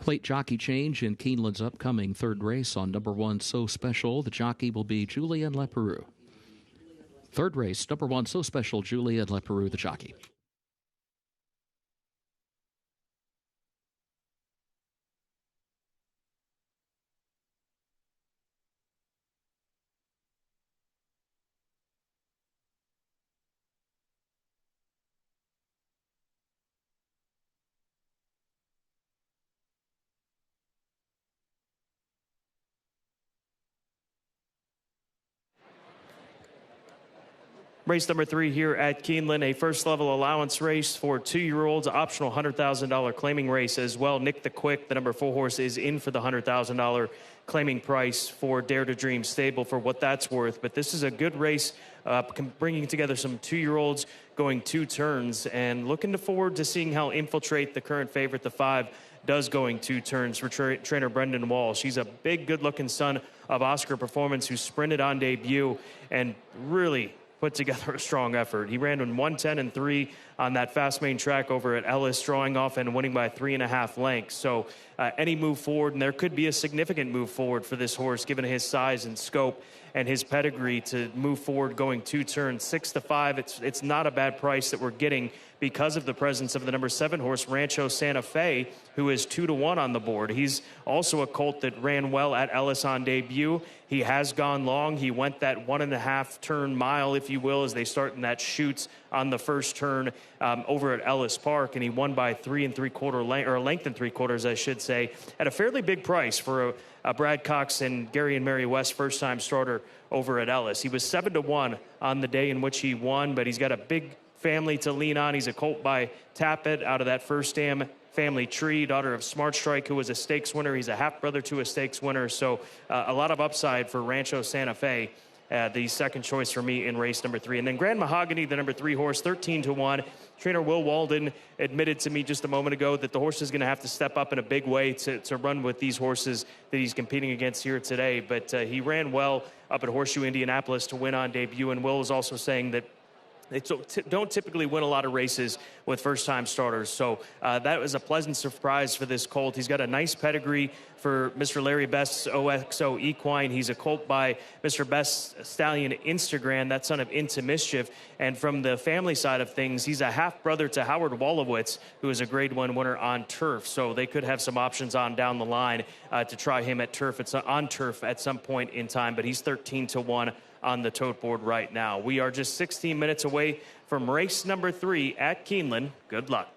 Plate jockey change in Keeneland's upcoming third race on number 1 So Special. The jockey will be Julian Leperoux. Third race, number 1 So Special, Julian Leperoux, the jockey. Race number 3 here at Keeneland, a first-level allowance race for 2-year-olds, optional $100,000 claiming race as well. Nick the Quick, the number 4 horse, is in for the $100,000 claiming price for Dare to Dream Stable for what that's worth. But this is a good race, bringing together some 2-year-olds going 2 turns, and looking forward to seeing how Infiltrate, the current favorite, the 5, does going 2 turns for trainer Brendan Walsh. He's a big, good-looking son of Oscar Performance who sprinted on debut and really put together a strong effort. He ran in 1:10.3 on that fast main track over at Ellis, drawing off and winning by 3.5 lengths. So any move forward, and there could be a significant move forward for this horse, given his size and scope and his pedigree to move forward going 2 turns. 6-5, it's not a bad price that we're getting because of the presence of the number 7 horse, Rancho Santa Fe, who is 2-1 on the board. He's also a colt that ran well at Ellis on debut. He has gone long. He went that 1.5 turn mile, if you will, as they start in that chute on the first turn over at Ellis Park, and he won by 3 3/4 length, or a length and 3/4, I should say, at a fairly big price for a Brad Cox and Gary and Mary West first-time starter over at Ellis. He was 7-1 on the day in which he won, but he's got a big family to lean on. He's a colt by Tappet out of that First Dam family tree, daughter of Smart Strike, who was a stakes winner. He's a half-brother to a stakes winner, so a lot of upside for Rancho Santa Fe, the second choice for me in race number 3. And then Grand Mahogany, the number 3 horse, 13-1. Trainer Will Walden admitted to me just a moment ago that the horse is going to have to step up in a big way to run with these horses that he's competing against here today. But he ran well up at Horseshoe Indianapolis to win on debut, and Will was also saying that they don't typically win a lot of races with first-time starters. So that was a pleasant surprise for this colt. He's got a nice pedigree for Mr. Larry Best's OXO Equine. He's a colt by Mr. Best's stallion Instagram, that son of Into Mischief. And from the family side of things, he's a half-brother to Howard Wolowitz, who is a Grade 1 winner on turf. So they could have some options on down the line to try him at turf. It's on turf at some point in time, but he's 13-1 on the tote board right now. We are just 16 minutes away from race number 3 at Keeneland. Good luck.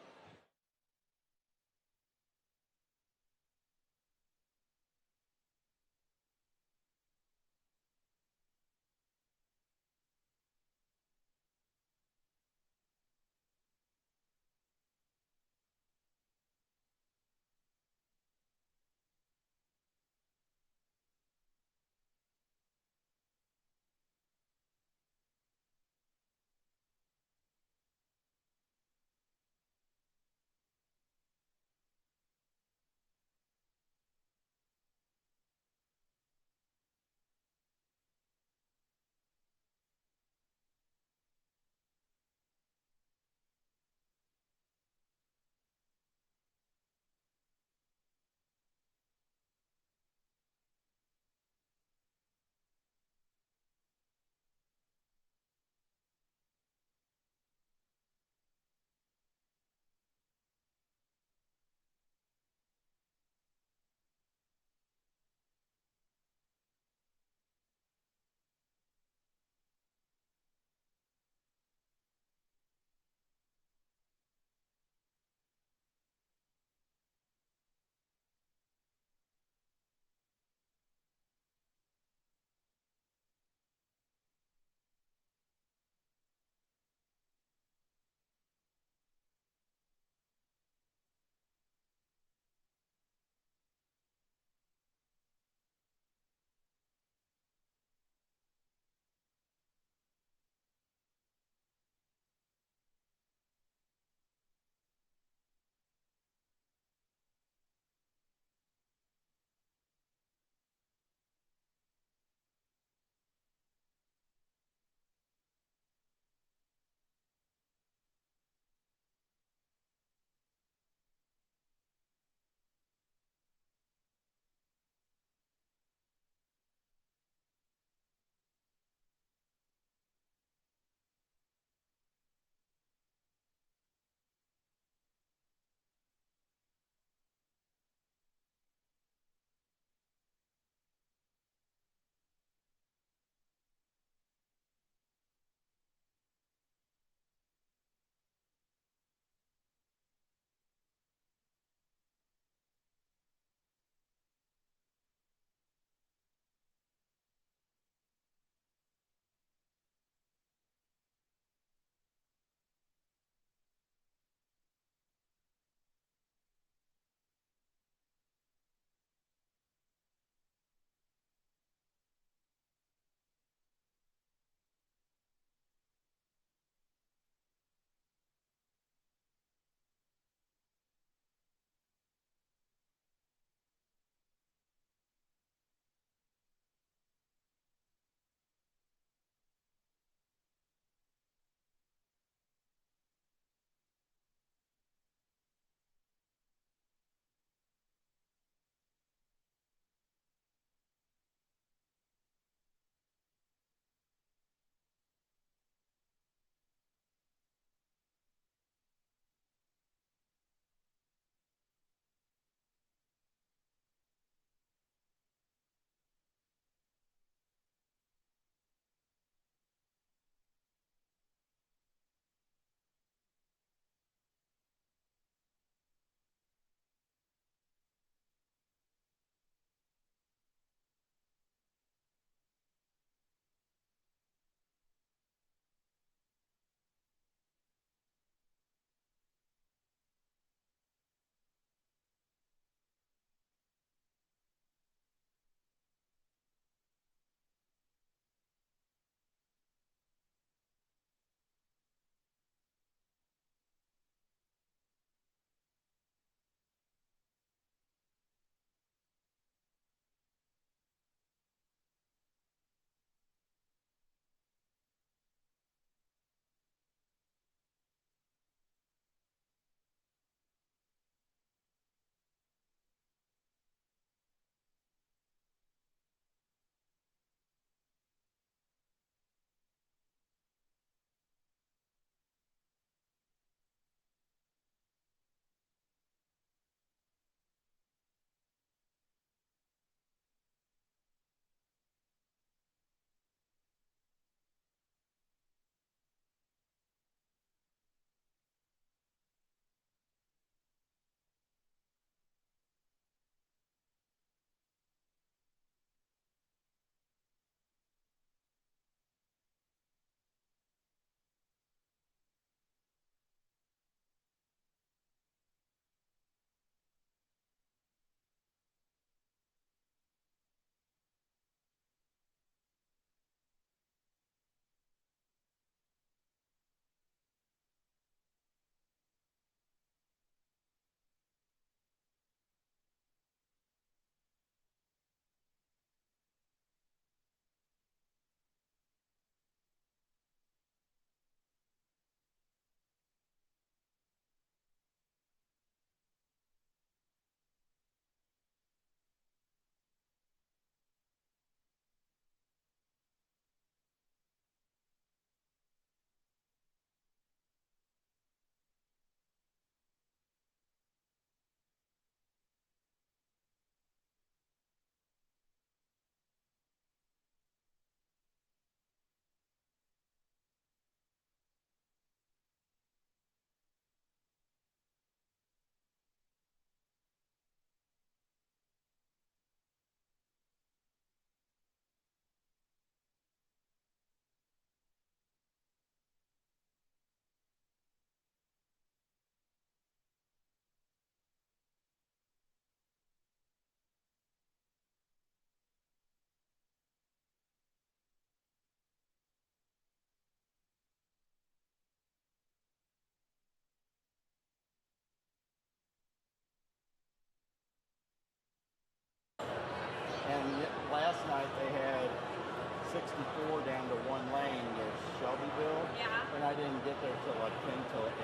64 down to one lane near Shelbyville. Yeah. And I didn't get there till like 10 till 8.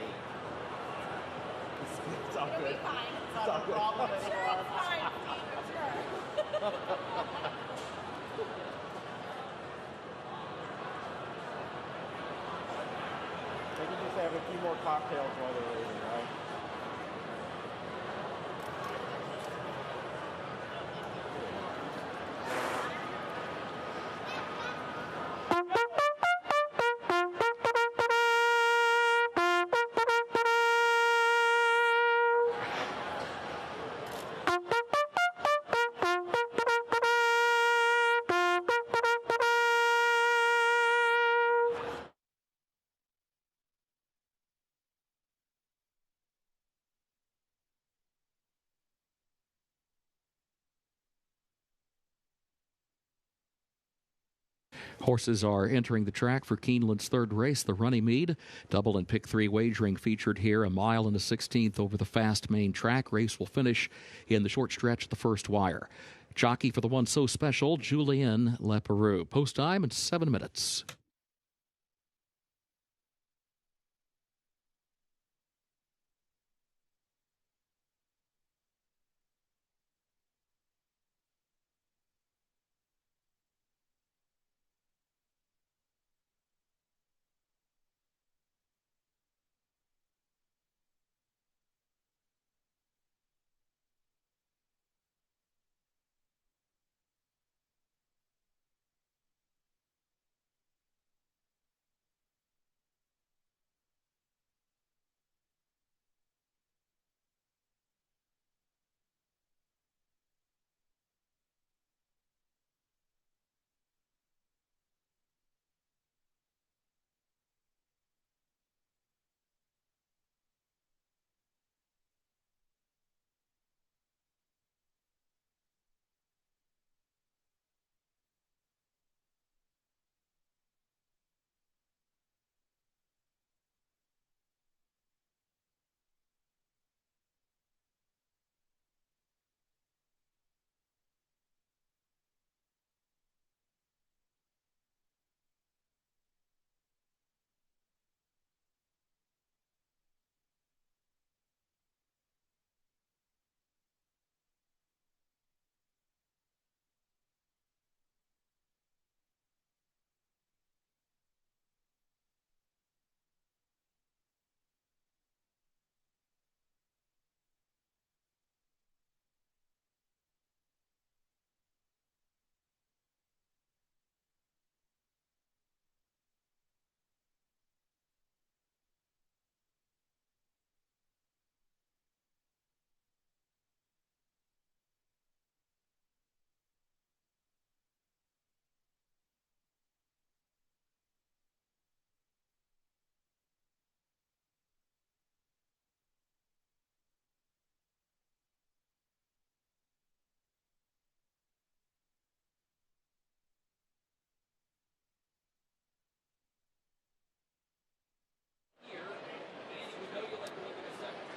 It's all good. It'll be fine. It's not a problem anymore. It's fine. Sure. They can just have a few more cocktails while they're waiting, right? Horses are entering the track for Keeneland's third race, the Runnymede. Double and pick 3 wagering featured here, a mile and a 16th over the fast main track. Race will finish in the short stretch at the first wire. Jockey for the one so special, Julien Leperoux. Post time in 7 minutes.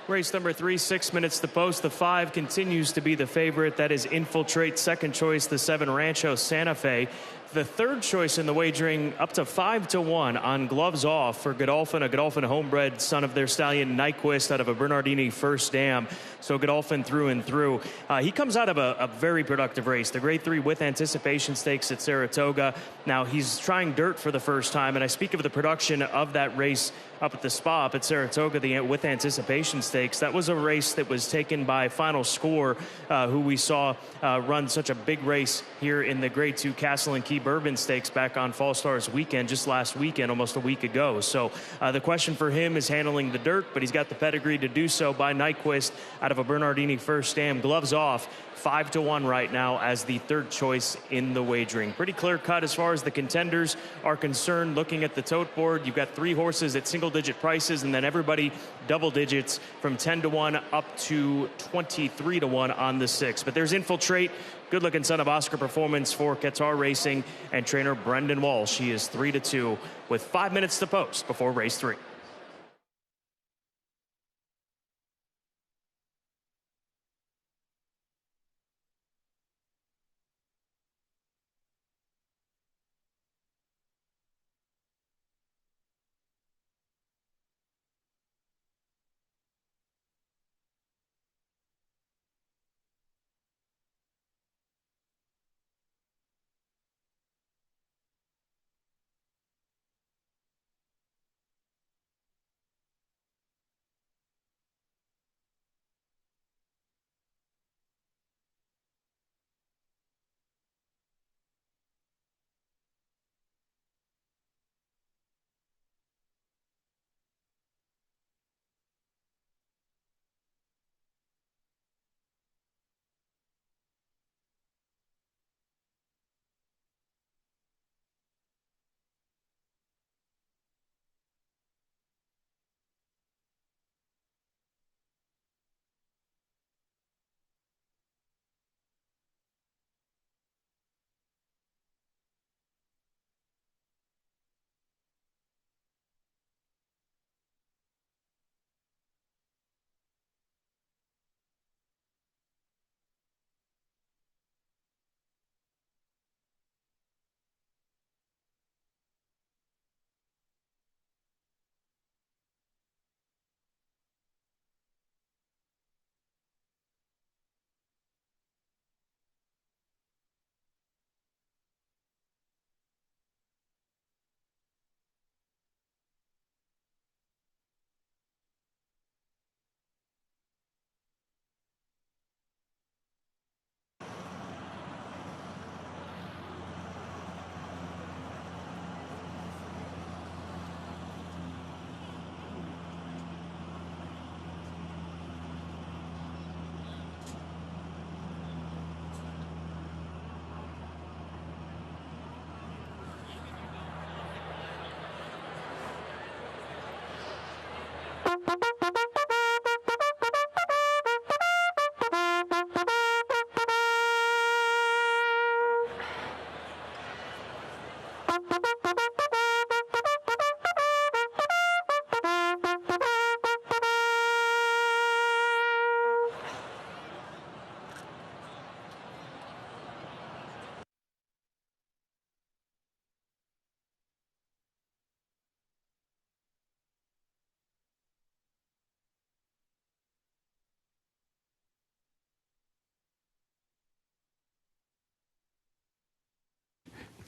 Race number 3, 6 minutes to post. The 5 continues to be the favorite. That is Infiltrate. Second choice, the 7, Rancho Santa Fe. The third choice in the wagering, up to 5-1 on Gloves Off for Godolphin, a Godolphin homebred son of their stallion Nyquist out of a Bernardini First Dam. So Godolphin through and through. He comes out of a very productive race, the Grade 3 with Anticipation Stakes at Saratoga. Now he's trying dirt for the first time, and I speak of the production of that race up at the spa up at Saratoga, the with Anticipation Stakes. That was a race that was taken by Final Score, who we saw run such a big race here in the Grade 2 Castle and Key Bourbon Stakes back on Fall Stars weekend, just last weekend, almost a week ago. So the question for him is handling the dirt, but he's got the pedigree to do so by Nyquist out of a Bernardini First Dam. Gloves Off, 5-1 right now as the third choice in the wagering. Pretty clear cut as far as the contenders are concerned. Looking at the tote board, you've got 3 horses at single-digit prices, and then everybody double digits from 10-1 up to 23-1 on the 6. But there's Infiltrate, good-looking son of Oscar Performance for Qatar Racing, and trainer Brendan Walsh. He is 3-2 with 5 minutes to post before race 3.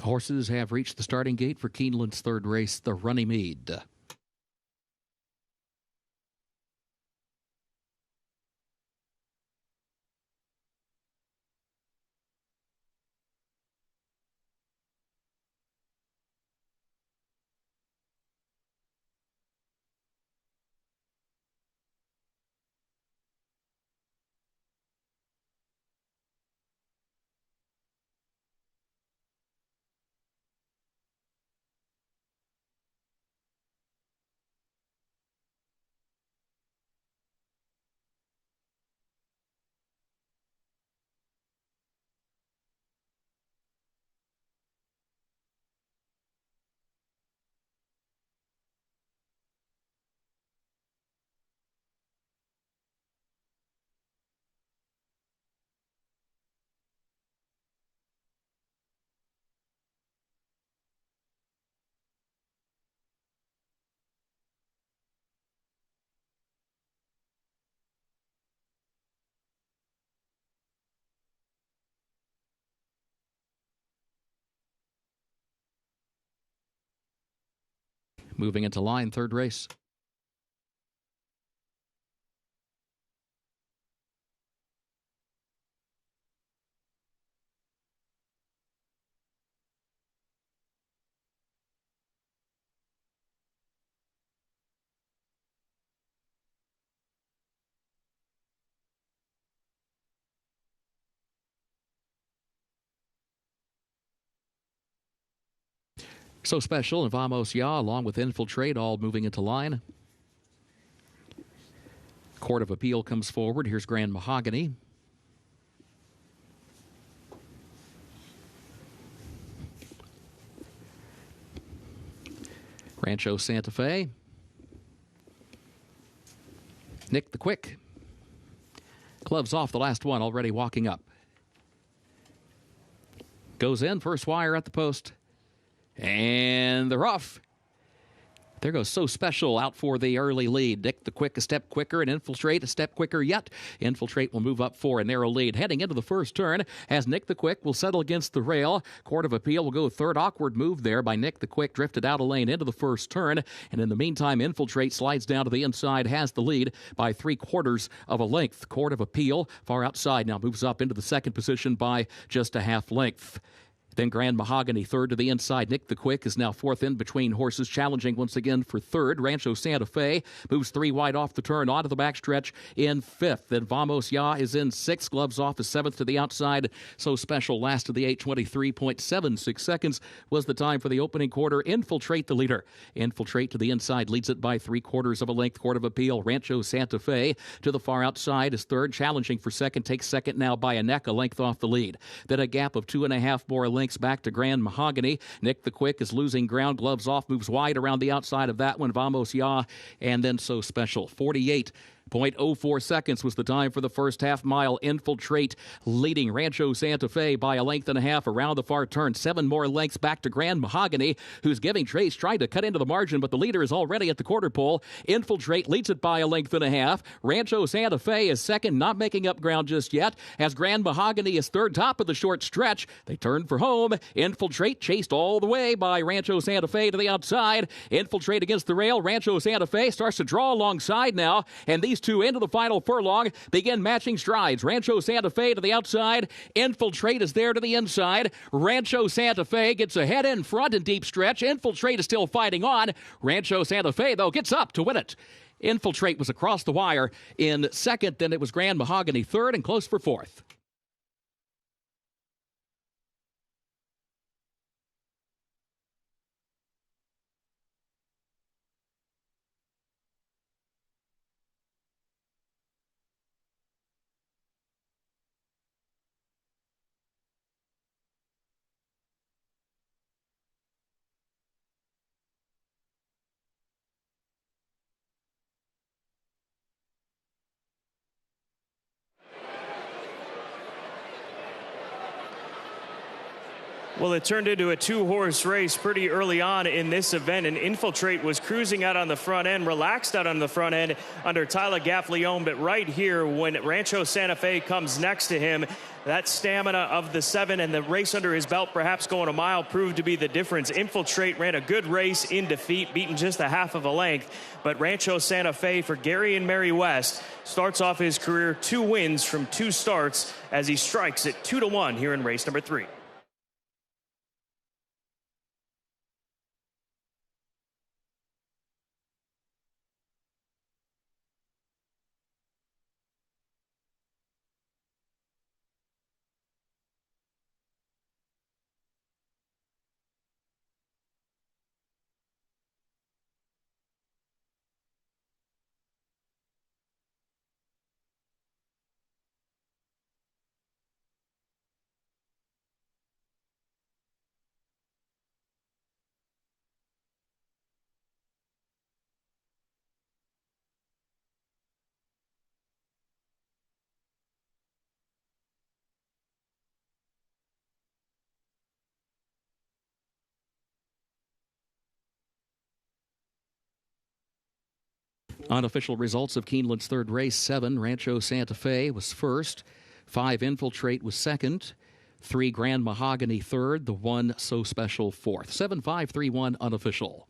The horses have reached the starting gate for Keeneland's third race, the Runnymede. Moving into line, third race. So Special and Vamos Ya, along with Infiltrate, all moving into line. Court of Appeal comes forward. Here's Grand Mahogany. Rancho Santa Fe. Nick the Quick. Gloves off the last one, already walking up. Goes in, first wire at the post. And they're off. There goes So Special out for the early lead. Nick the Quick a step quicker, and Infiltrate a step quicker yet. Infiltrate will move up for a narrow lead. Heading into the first turn as Nick the Quick will settle against the rail. Court of Appeal will go third. Awkward move there by Nick the Quick. Drifted out of lane into the first turn. And in the meantime, Infiltrate slides down to the inside, has the lead by 3/4 of a length. Court of Appeal far outside now moves up into the second position by just a half length. Then Grand Mahogany third to the inside. Nick the Quick is now fourth in between horses, challenging once again for third. Rancho Santa Fe moves 3 wide off the turn onto the backstretch in fifth. Then Vamos Ya is in sixth. Gloves off is seventh to the outside. So Special last of the 8:23.76 seconds was the time for the opening quarter. Infiltrate the leader. Infiltrate to the inside leads it by 3/4 of a length. Court of Appeal. Rancho Santa Fe to the far outside is third, challenging for second. Takes second now by a neck, a length off the lead. Then a gap of 2.5 more lengths back to Grand Mahogany. Nick the Quick is losing ground. Gloves off, moves wide around the outside of that one. Vamos Ya, and then So Special. 48.04 seconds was the time for the first half mile. Infiltrate leading Rancho Santa Fe by a length and a half around the far turn. 7 more lengths back to Grand Mahogany, who's giving chase, trying to cut into the margin, but the leader is already at the quarter pole. Infiltrate leads it by a length and a half. Rancho Santa Fe is second, not making up ground just yet, as Grand Mahogany is third, top of the short stretch. They turn for home. Infiltrate chased all the way by Rancho Santa Fe to the outside. Infiltrate against the rail. Rancho Santa Fe starts to draw alongside now, and these two into the final furlong begin matching strides. Rancho Santa Fe to the outside. Infiltrate is there to the inside. Rancho Santa Fe gets ahead in front in deep stretch. Infiltrate is still fighting on. Rancho Santa Fe, though, gets up to win it. Infiltrate was across the wire in second. Then it was Grand Mahogany third and close for fourth. Well, it turned into a two-horse race pretty early on in this event, and Infiltrate was cruising out on the front end, relaxed out on the front end under Tyler Gaffleone, but right here when Rancho Santa Fe comes next to him, that stamina of the 7 and the race under his belt, perhaps going a mile, proved to be the difference. Infiltrate ran a good race in defeat, beaten just a half of a length. But Rancho Santa Fe for Gary and Mary West starts off his career 2 wins from 2 starts as he strikes at 2-1 here in race number 3. Unofficial results of Keeneland's third race: 7, Rancho Santa Fe was first, 5, Infiltrate was second, 3, Grand Mahogany third, the 1, So Special fourth. 7-5-3-1 unofficial.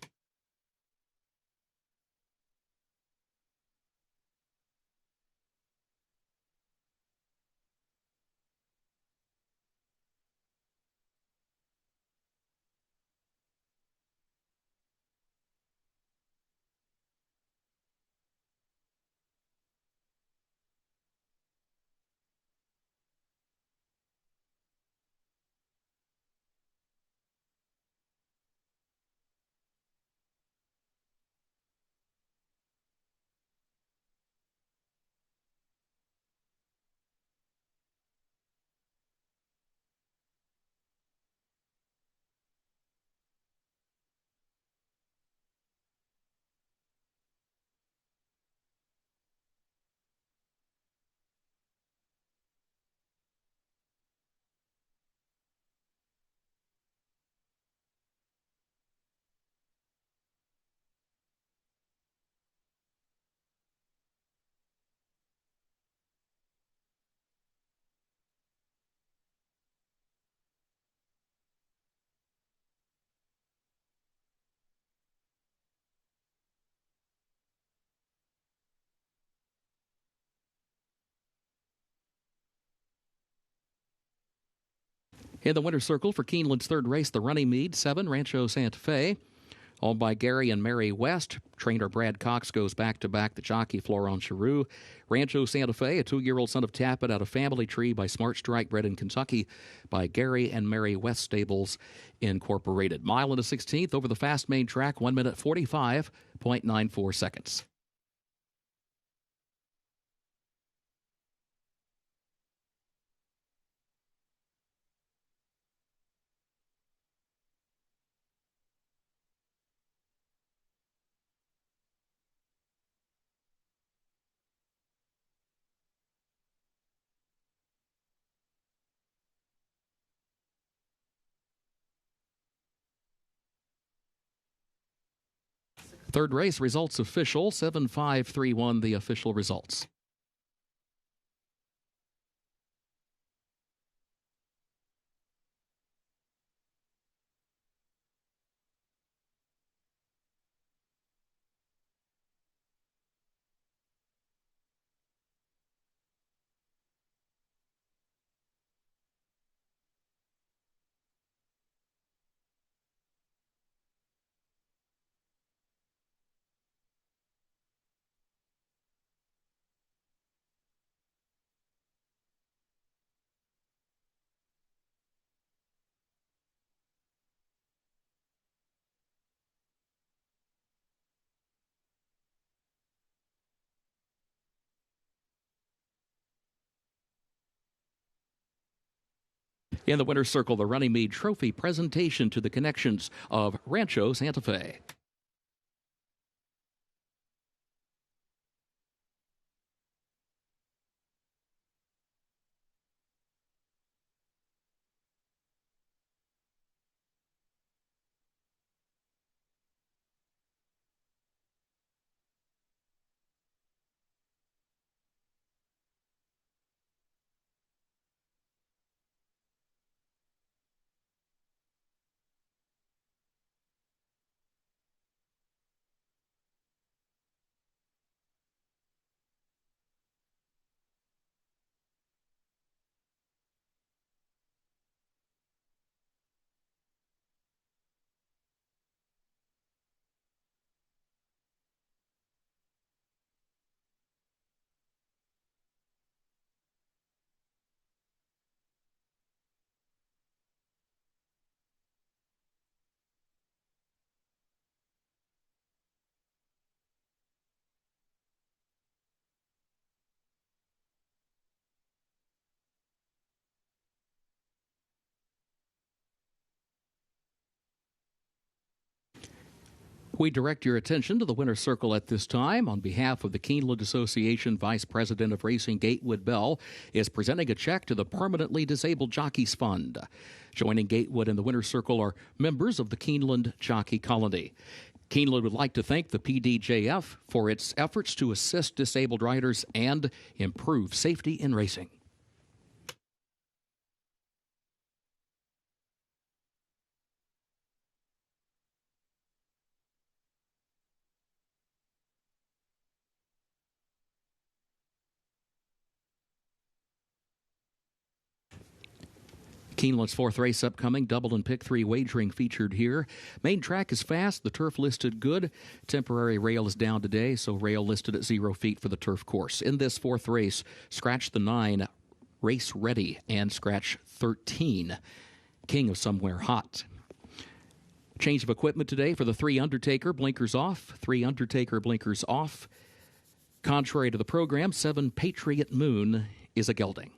In the winner's circle for Keeneland's third race, the running mead, 7, Rancho Santa Fe, owned by Gary and Mary West. Trainer Brad Cox goes back-to-back the jockey Florent Giroux. Rancho Santa Fe, a 2-year-old son of Tappet out of Family Tree by Smart Strike, bred in Kentucky by Gary and Mary West Stables Incorporated. Mile and a 16th over the fast main track, 1 minute 45.94 seconds. Third race results official, 7-5-3-1 the official results. In the winner's circle, the Runnymede Trophy presentation to the connections of Rancho Santa Fe. We direct your attention to the winner's circle at this time. On behalf of the Keeneland Association, Vice President of Racing Gatewood Bell is presenting a check to the Permanently Disabled Jockeys Fund. Joining Gatewood in the winner's circle are members of the Keeneland Jockey Colony. Keeneland would like to thank the PDJF for its efforts to assist disabled riders and improve safety in racing. Keeneland's fourth race upcoming, double and pick three wagering featured here. Main track is fast, the turf listed good. Temporary rail is down today, so rail listed at 0 feet for the turf course. In this fourth race, scratch the 9, Race Ready, and scratch 13, King of Somewhere Hot. Change of equipment today for the 3 Undertaker, blinkers off. 3 Undertaker, blinkers off. Contrary to the program, 7 Patriot Moon is a gelding.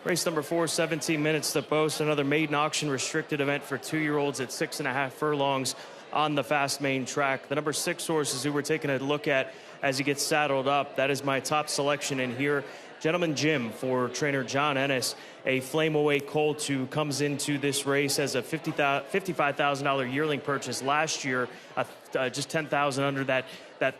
Race number 4, 17 minutes to post. Another maiden auction restricted event for 2-year-olds at 6.5 furlongs on the fast main track. The number 6 horse is who we're taking a look at as he gets saddled up. That is my top selection in here. Gentleman Jim for trainer John Ennis, a flame away colt who comes into this race as a $55,000 yearling purchase last year, just $10,000 under that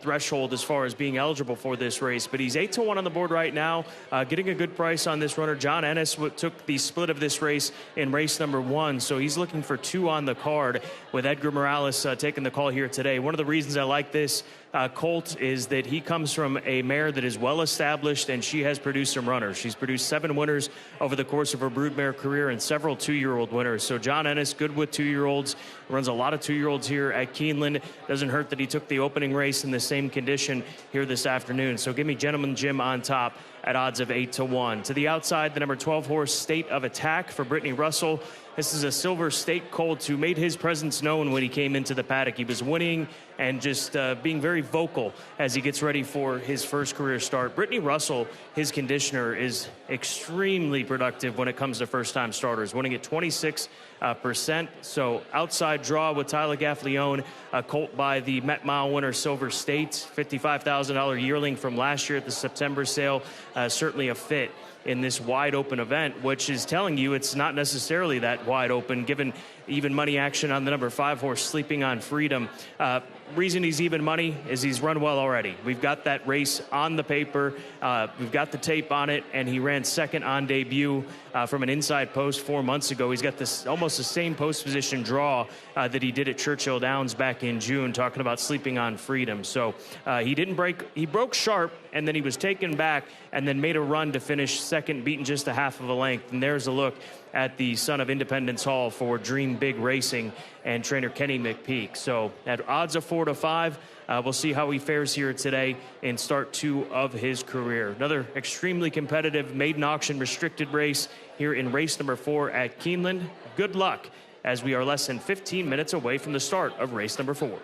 threshold as far as being eligible for this race. But he's 8-1 on the board right now, getting a good price on this runner. John Ennis took the split of this race in race number 1, so he's looking for 2 on the card with Edgar Morales taking the call here today. One of the reasons I like this colt is that he comes from a mare that is well established, and she has produced some runners. She's produced 7 winners over the course of her broodmare career and several 2-year-old winners. So John Ennis, good with 2-year-olds, runs a lot of 2-year-olds here at Keeneland. Doesn't hurt that he took the opening race in the same condition here this afternoon. So give me Gentleman Jim on top at odds of 8-1. To the outside, the number 12 horse, State of Attack for Brittany Russell. This is a Silver State colt who made his presence known when he came into the paddock. He was winning and just being very vocal as he gets ready for his first career start. Brittany Russell, his conditioner, is extremely productive when it comes to first-time starters, winning at 26%. So outside draw with Tyler Gaffleone, a colt by the Met Mile winner Silver State, $55,000 yearling from last year at the September sale. Certainly a fit in this wide open event, which is telling you it's not necessarily that wide open, given even money action on the number 5 horse, Sleeping on Freedom. Reason he's even money is he's run well already. We've got that race on the paper. We've got the tape on it, and he ran second on debut from an inside post 4 months ago. He's got this almost the same post position draw that he did at Churchill Downs back in June, talking about Sleeping on Freedom. So he didn't break. He broke sharp, and then he was taken back and then made a run to finish second, beaten just a half of a length. And there's a look at the son of Independence Hall for Dream Big Racing and trainer Kenny McPeak. So at odds of 4-5, we'll see how he fares here today in start 2 of his career. Another extremely competitive maiden auction restricted race here in race number 4 at Keeneland. Good luck as we are less than 15 minutes away from the start of race number 4.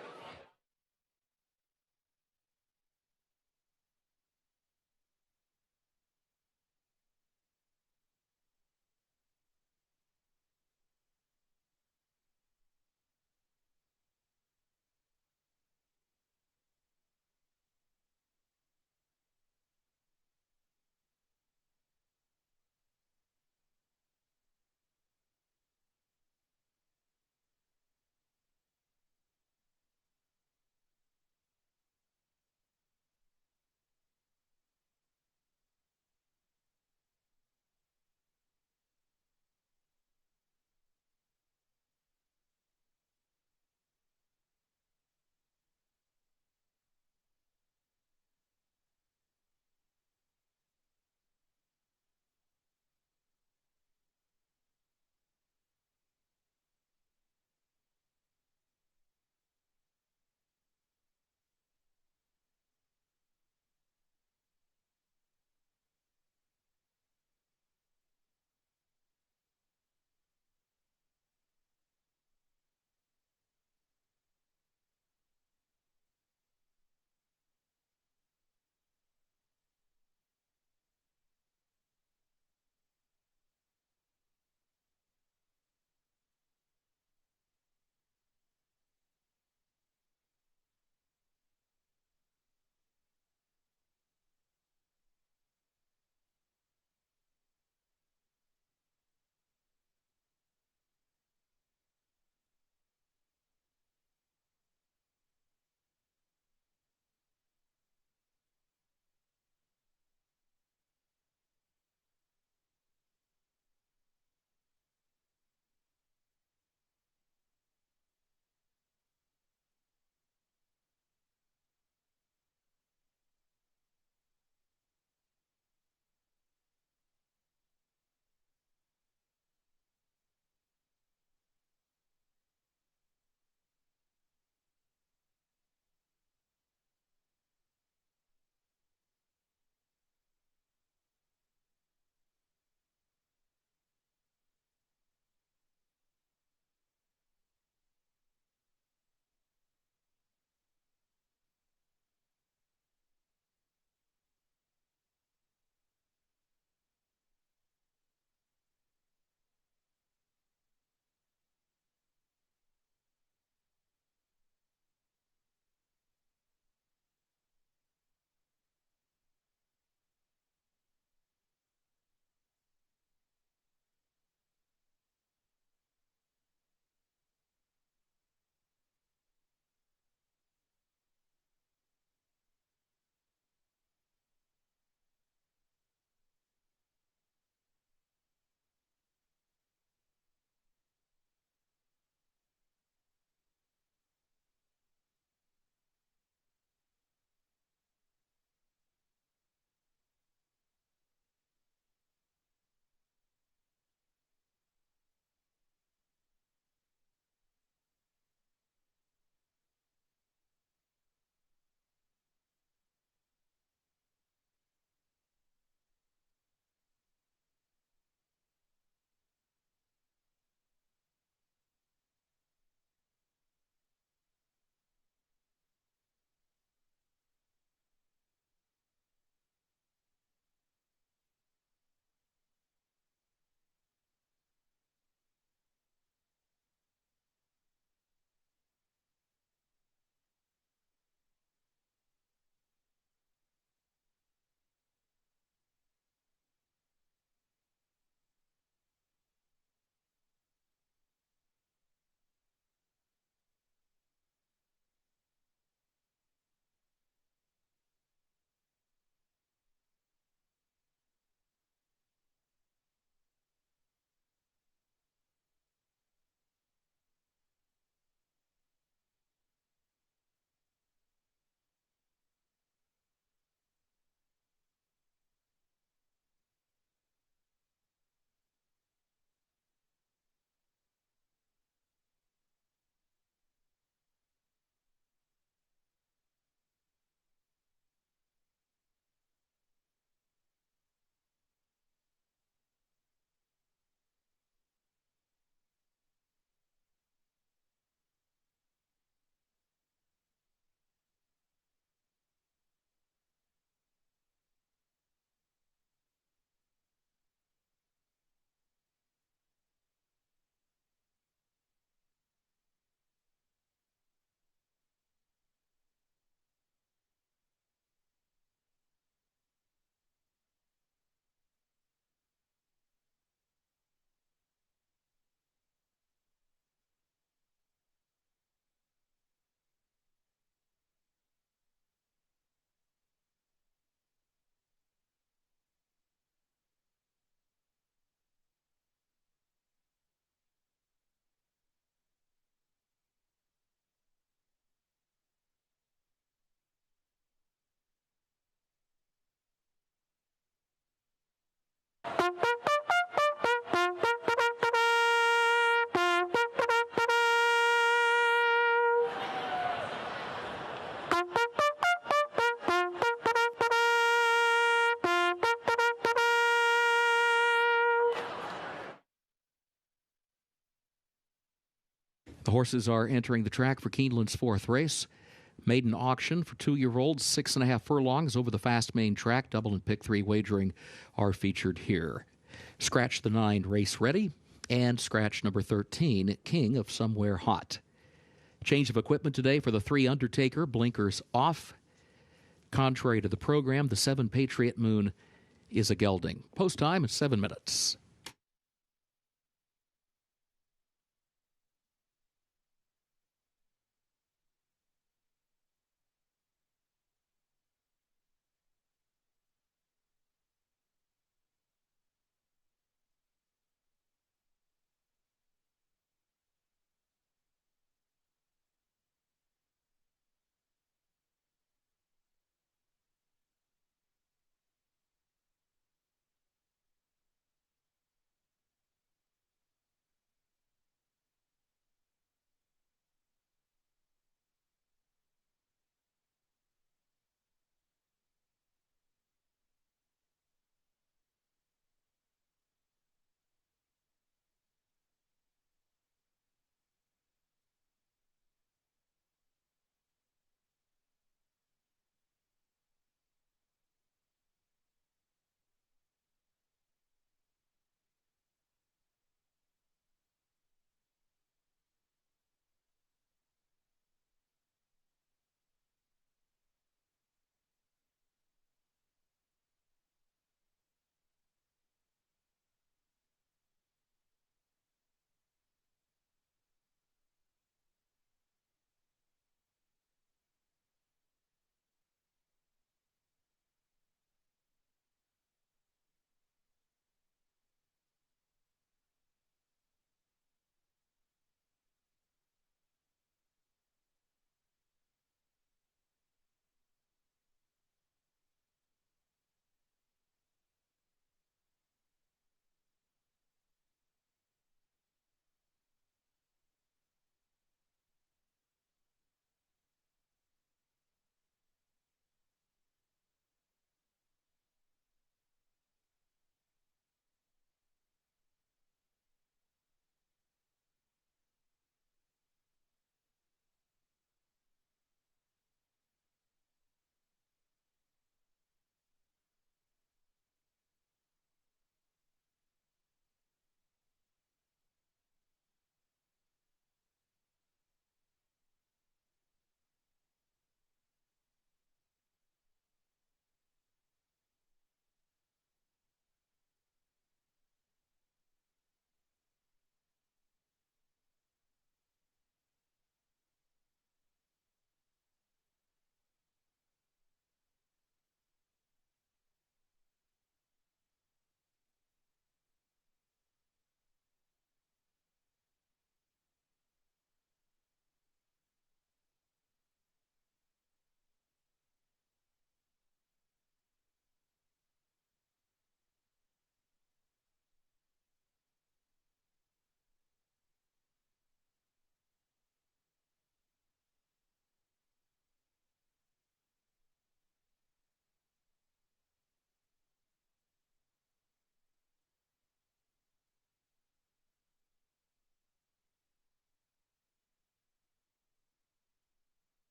The horses are entering the track for Keeneland's fourth race. Maiden auction for 2-year-olds, 6.5 furlongs over the fast main track. Double and pick 3 wagering are featured here. Scratch the 9, Race Ready, and scratch number 13, King of Somewhere Hot. Change of equipment today for the 3 Undertaker, blinkers off. Contrary to the program, the 7 Patriot Moon is a gelding. Post time is 7 minutes.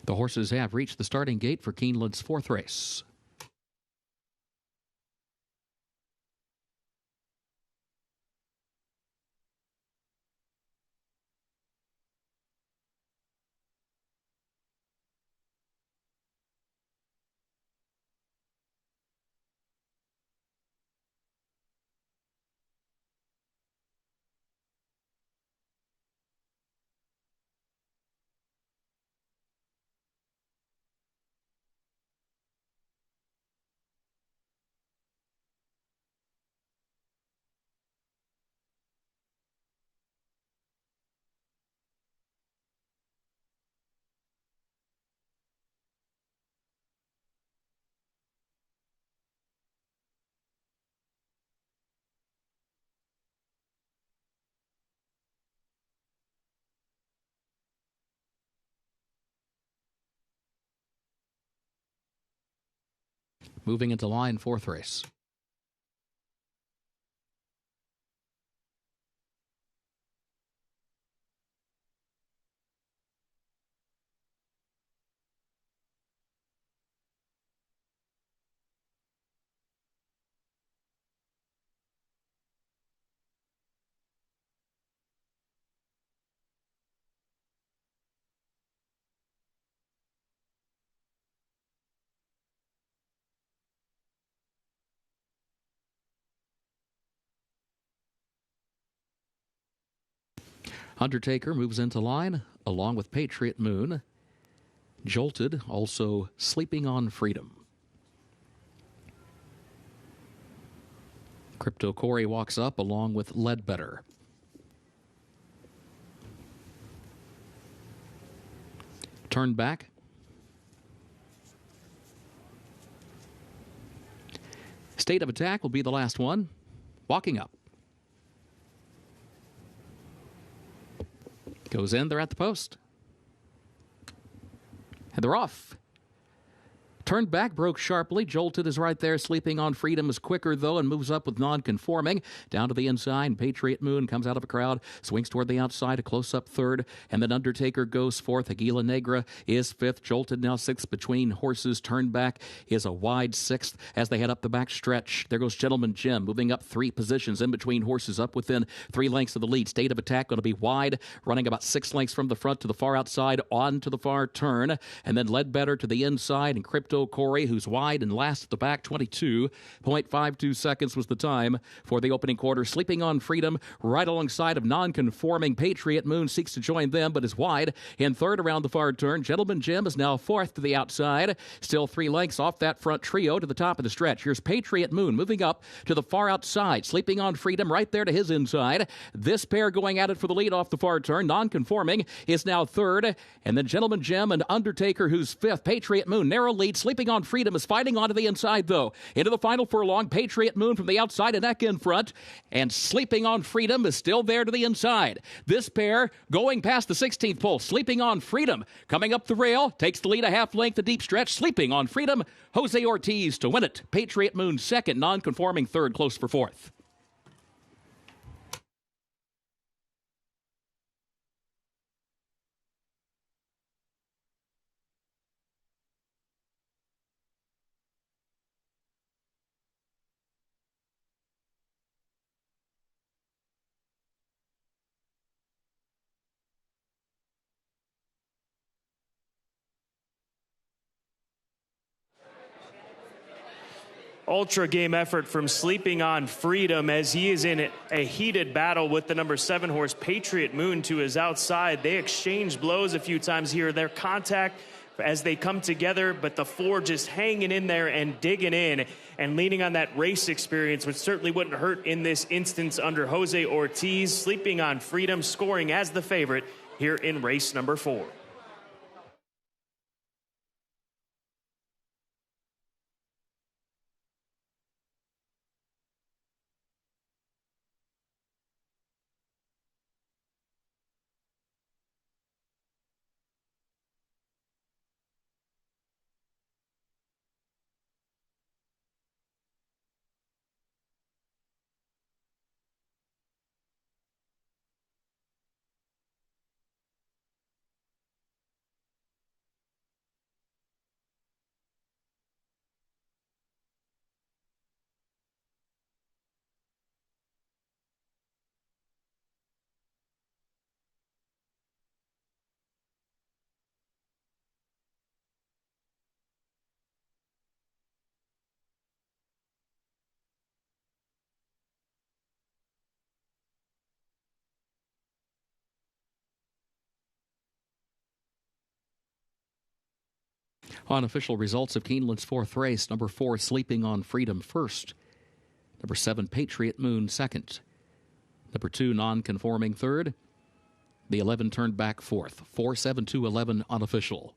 The horses have reached the starting gate for Keeneland's fourth race. Moving into line, fourth race. Undertaker moves into line, along with Patriot Moon. Jolted, also Sleeping on Freedom. Crypto Corey walks up, along with Ledbetter. Turn back. State of Attack will be the last one. Walking up. Goes in, they're at the post. And they're off. Turned back, broke sharply. Jolted is right there. Sleeping on Freedom is quicker, though, and moves up with non-conforming. Down to the inside, Patriot Moon comes out of a crowd, swings toward the outside, a close-up third, and then Undertaker goes fourth. Aguila Negra is fifth. Jolted now sixth between horses. Turned back is a wide sixth as they head up the back stretch. There goes Gentleman Jim, moving up 3 positions in between horses, up within 3 lengths of the lead. State of Attack going to be wide, running about 6 lengths from the front to the far outside, on to the far turn, and then Ledbetter to the inside, and Crypto Corey, who's wide and last at the back. 22.52 seconds was the time for the opening quarter. Sleeping on Freedom right alongside of non-conforming Patriot Moon seeks to join them, but is wide in third around the far turn. Gentleman Jim is now fourth to the outside, still 3 lengths off that front trio to the top of the stretch. Here's Patriot Moon moving up to the far outside. Sleeping on Freedom right there to his inside. This pair going at it for the lead off the far turn. Non-conforming is now third, and then Gentleman Jim and Undertaker, who's fifth. Patriot Moon narrow lead. Sleeping on Freedom is fighting onto the inside, though. Into the final furlong, Patriot Moon from the outside and neck in front. And Sleeping on Freedom is still there to the inside. This pair going past the 16th pole. Sleeping on Freedom coming up the rail. Takes the lead a half length, a deep stretch. Sleeping on Freedom. Jose Ortiz to win it. Patriot Moon second. Non-conforming third. Close for fourth. Ultra game effort from Sleeping on Freedom as he is in a heated battle with the number 7 horse Patriot Moon to his outside. They exchange blows a few times here. Their contact as they come together, but the 4 just hanging in there and digging in and leaning on that race experience, which certainly wouldn't hurt in this instance under Jose Ortiz. Sleeping on Freedom scoring as the favorite here in race number 4. Unofficial results of Keeneland's fourth race: number 4, Sleeping on Freedom, first. Number 7, Patriot Moon, second. Number 2, Non-Conforming, third. The 11 turned back fourth. 4-7-2-11 unofficial.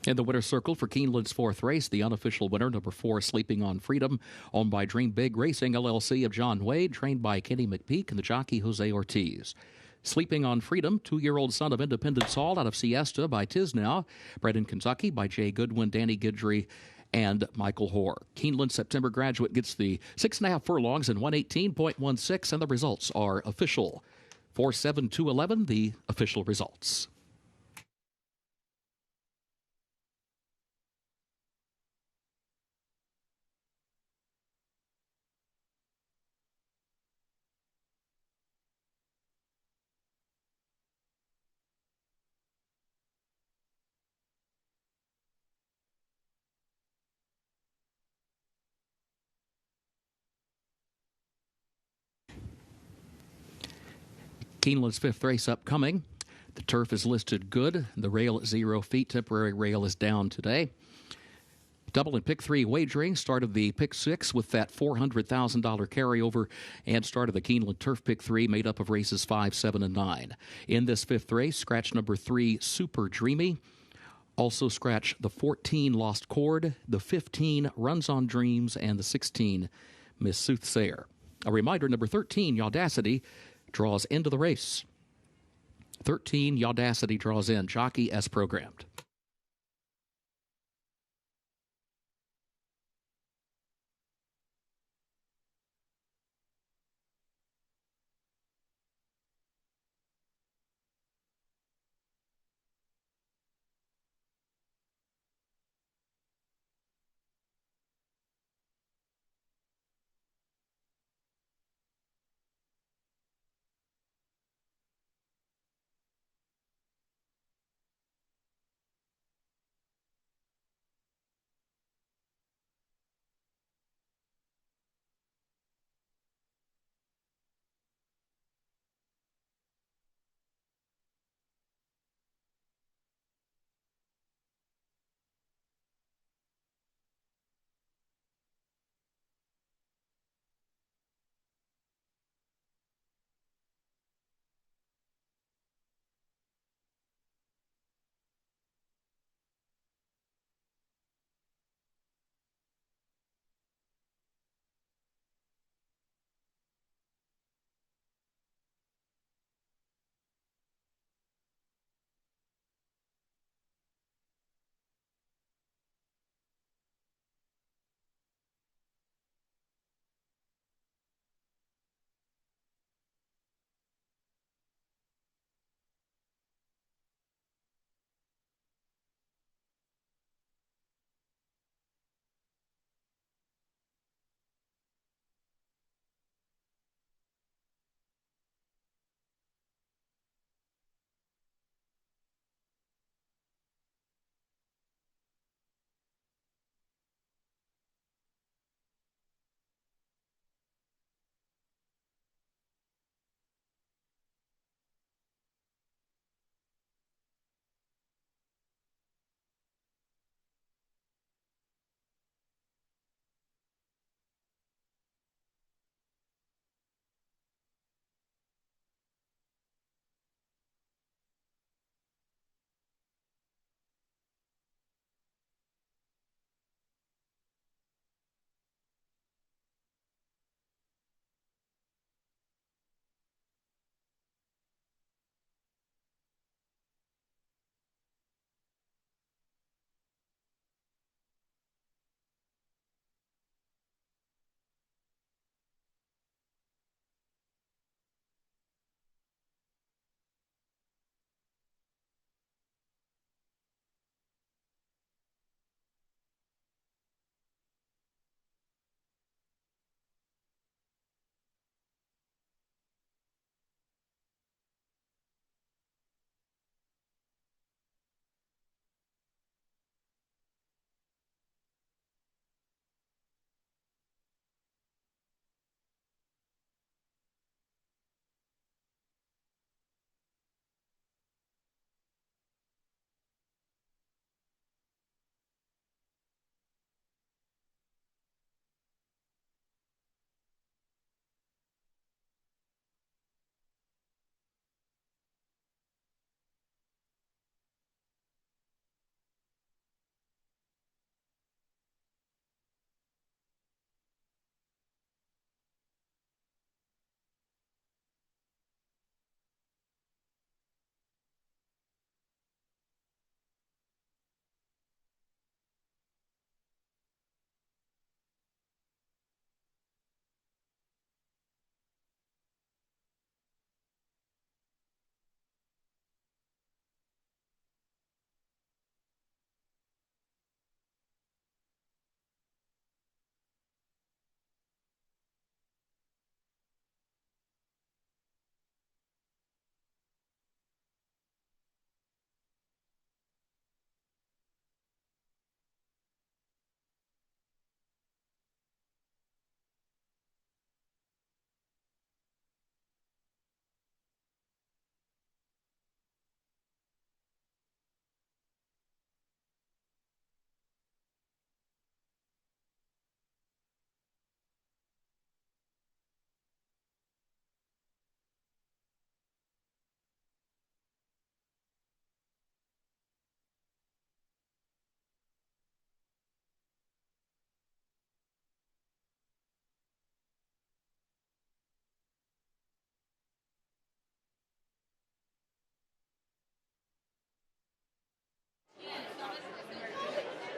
In the winner's circle for Keeneland's fourth race, the unofficial winner, number 4, Sleeping on Freedom, owned by Dream Big Racing LLC of John Wade, trained by Kenny McPeak and the jockey Jose Ortiz. Sleeping on Freedom, 2-year-old son of Independence Hall out of Siesta by Tisnow, bred in Kentucky by Jay Goodwin, Danny Guidry, and Michael Hoare. Keeneland September graduate gets the 6.5 furlongs in 118.16, and the results are official. 4-7-2-11, the official results. Keeneland's fifth race upcoming. The turf is listed good. The rail at 0 feet. Temporary rail is down today. Double and pick 3 wagering started the pick 6 with that $400,000 carryover, and started the Keeneland Turf pick 3 made up of races 5, 7, and 9. In this fifth race, scratch number 3, Super Dreamy. Also scratch the 14, Lost Chord, the 15, Runs on Dreams, and the 16, Miss Soothsayer. A reminder, number 13, Yaudacity, draws into the race. 13, Yaudacity draws in. Jockey as programmed.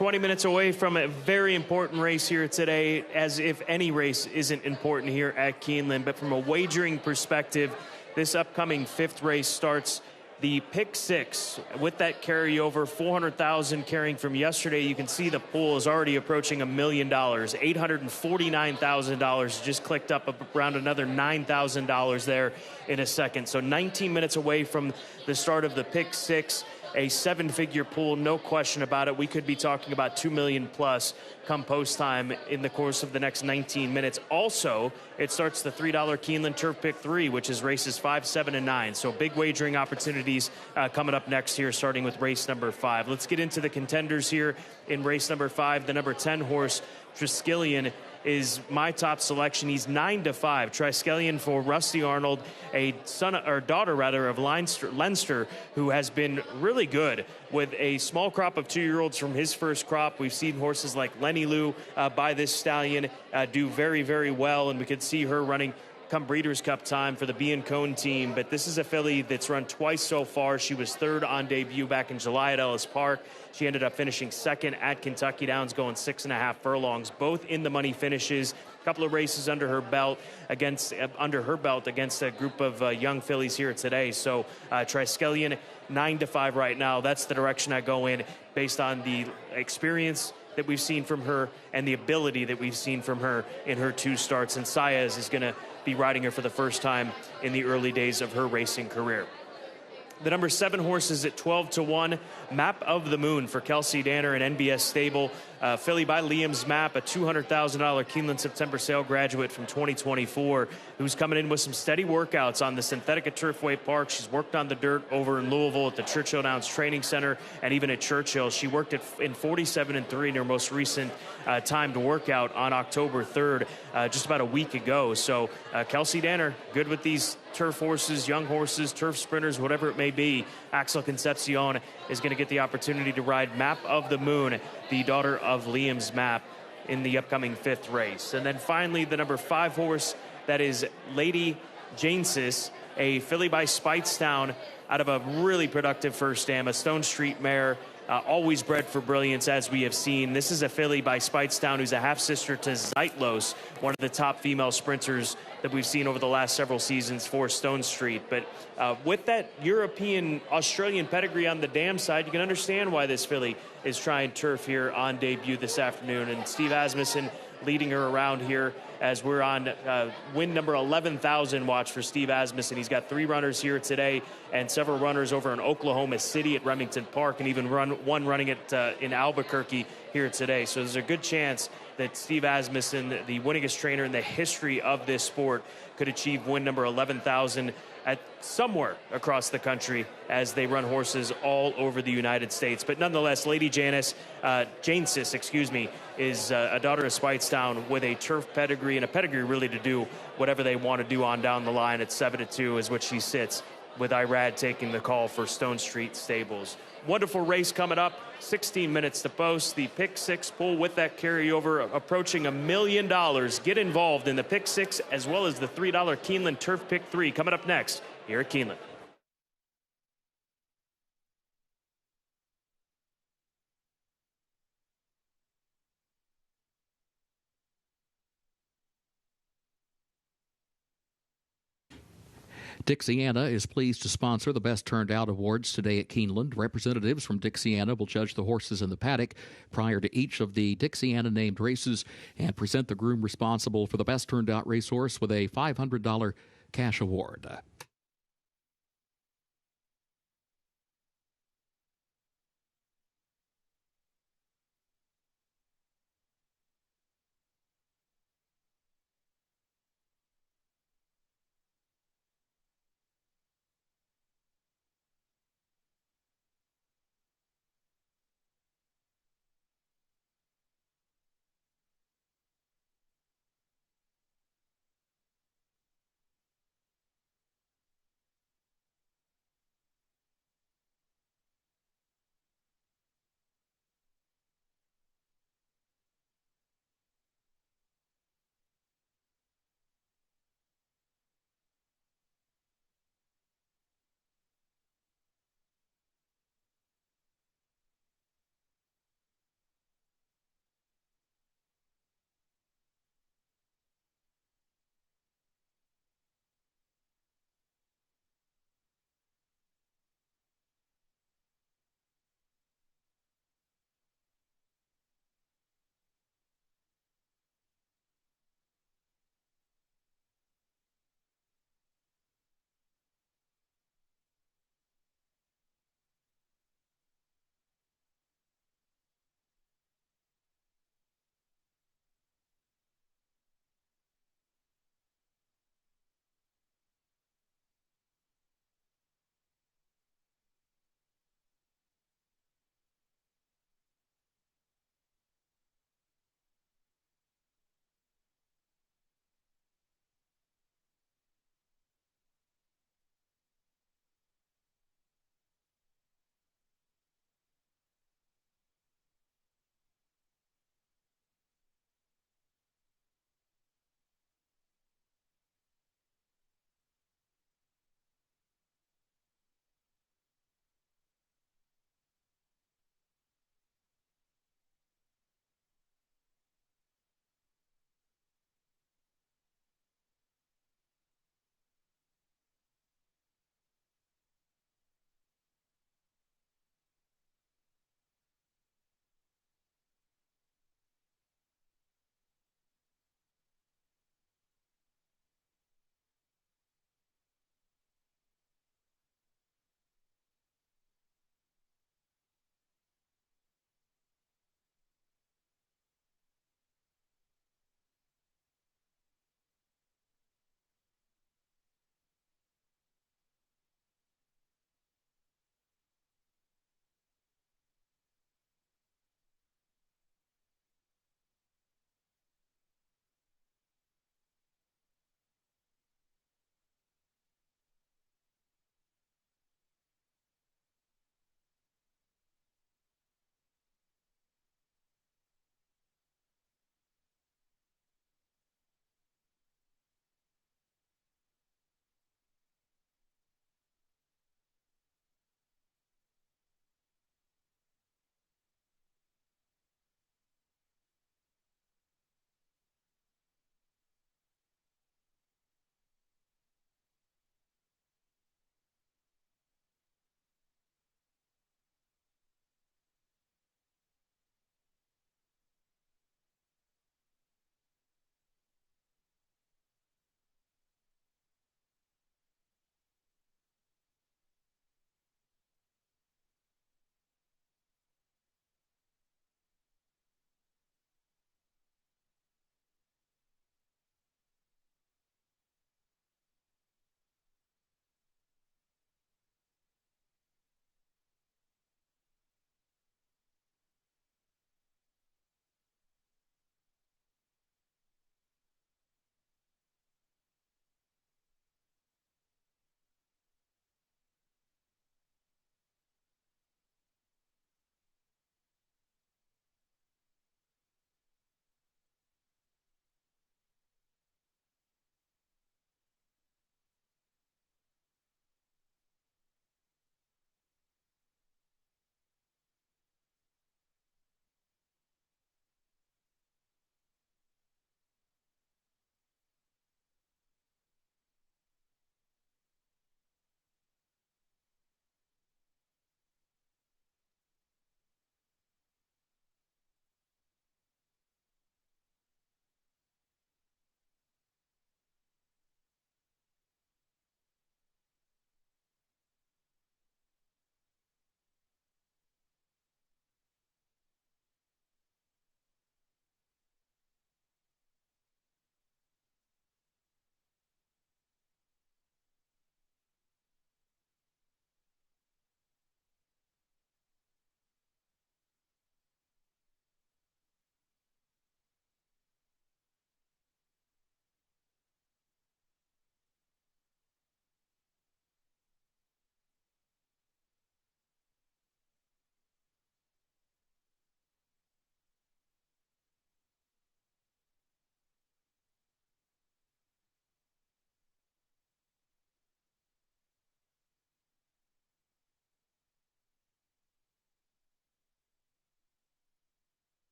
20 minutes away from a very important race here today, as if any race isn't important here at Keeneland. But from a wagering perspective, this upcoming 5th race starts the pick 6 with that carryover, 400,000 carrying from yesterday. You can see the pool is already approaching $1 million. $849,000 just clicked up around another $9,000 there in a second. So 19 minutes away from the start of the pick 6. A 7-figure pool, no question about it. We could be talking about $2 million plus come post time in the course of the next 19 minutes. Also, it starts the $3 Keeneland Turf Pick 3, which is races 5, 7, and 9. So big wagering opportunities coming up next here, starting with race number 5. Let's get into the contenders here in race number 5. The number 10 horse, Triskelion, is my top selection. He's 9-5. Triskelion for Rusty Arnold, a daughter of Leinster, who has been really good with a small crop of 2-year-olds from his first crop. We've seen horses like Lenny Lou by this stallion do very, very well, and we could see her running come Breeders' Cup time for the B and Cone team. But this is a filly that's run twice so far. She was 3rd on debut back in July at Ellis Park. She ended up finishing 2nd at Kentucky Downs, going 6.5 furlongs, both in the money finishes. A couple of races under her belt against a group of young fillies here today. So Triskelion 9-5 right now. That's the direction I go in based on the experience that we've seen from her and the ability that we've seen from her in her 2 starts. And Saez is going to be riding her for the first time in the early days of her racing career. The number 7 horse is at 12-1. Map of the Moon for Kelsey Danner and NBS Stable. Filly by Liam's Map, a $200,000 Keeneland September sale graduate from 2024, who's coming in with some steady workouts on the synthetic at Turfway Park. She's worked on the dirt over in Louisville at the Churchill Downs Training Center and even at Churchill. She worked in 47-3 in her most recent timed workout on October 3rd, just about a week ago. So Kelsey Danner, good with these turf horses, young horses, turf sprinters, whatever it may be. Axel Concepcion is going to get the opportunity to ride Map of the Moon, the daughter of Liam's Map, in the upcoming 5th race. And then finally, the number 5 horse, that is Lady Janesis, a filly by Speightstown out of a really productive first dam, a Stone Street mare, always bred for brilliance, as we have seen. This is a filly by Speightstown who's a half-sister to Zeitlos, one of the top female sprinters that we've seen over the last several seasons for Stone Street. But with that European, Australian pedigree on the dam side, you can understand why this filly is trying turf here on debut this afternoon. And Steve Asmussen leading her around here as we're on win number 11,000 watch for Steve Asmussen. He's got 3 runners here today and several runners over in Oklahoma City at Remington Park, and even one running it in Albuquerque here today. So there's a good chance that Steve Asmussen, the winningest trainer in the history of this sport, could achieve win number 11,000 at somewhere across the country as they run horses all over the United States. But nonetheless, Lady Janesis, is a daughter of Speightstown with a turf pedigree, and a pedigree really to do whatever they want to do on down the line. At 7-2 is what she sits, with Irad taking the call for Stone Street Stables. Wonderful race coming up, 16 minutes to post. The pick 6 pool with that carryover approaching $1 million. Get involved in the pick 6 as well as the $3 Keeneland Turf Pick 3 coming up next here at Keeneland. Dixiana is pleased to sponsor the Best Turned Out Awards today at Keeneland. Representatives from Dixiana will judge the horses in the paddock prior to each of the Dixiana named races and present the groom responsible for the Best Turned Out racehorse with a $500 cash award.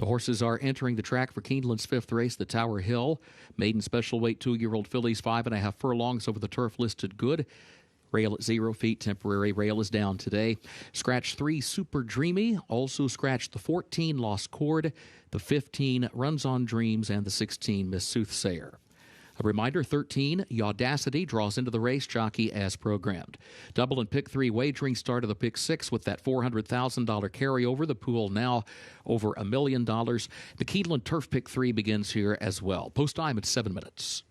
The horses are entering the track for Keeneland's fifth race, the Tower Hill. Maiden special weight 2-year-old fillies, 5.5 furlongs over the turf, listed good. Rail at 0 feet. Temporary rail is down today. Scratch 3, Super Dreamy. Also scratched the 14, Lost Chord. The 15, Runs on Dreams. And the 16, Miss Soothsayer. A reminder, 13, Yaudacity draws into the race, jockey as programmed. Double and pick 3 wagering start of the pick 6 with that $400,000 carryover. The pool now over $1 million. The Keeneland Turf pick 3 begins here as well. Post time at 7 minutes.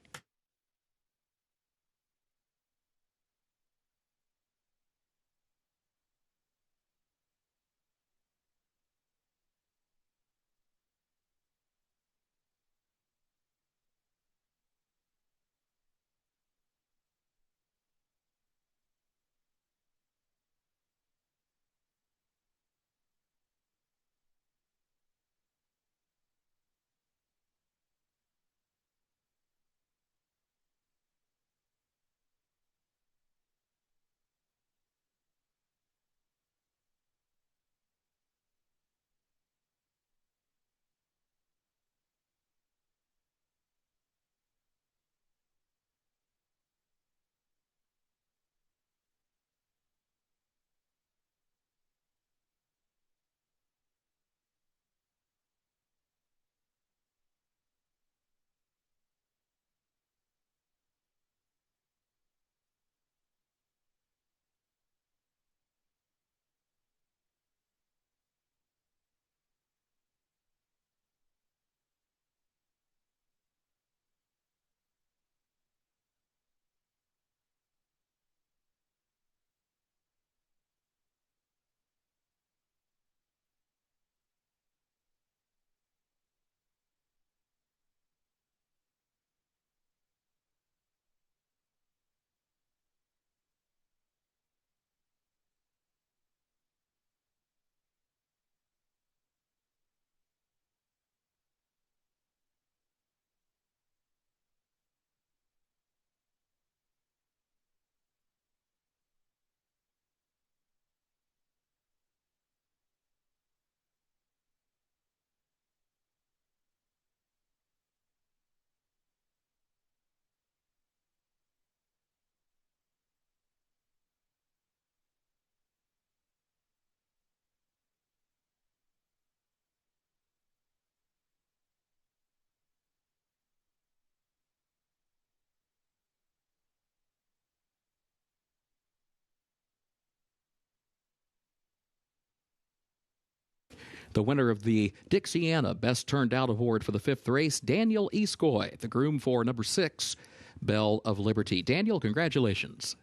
The winner of the Dixiana Best Turned Out Award for the fifth race, Daniel Eskoy, the groom for number 6, Belle of Liberty. Daniel, congratulations.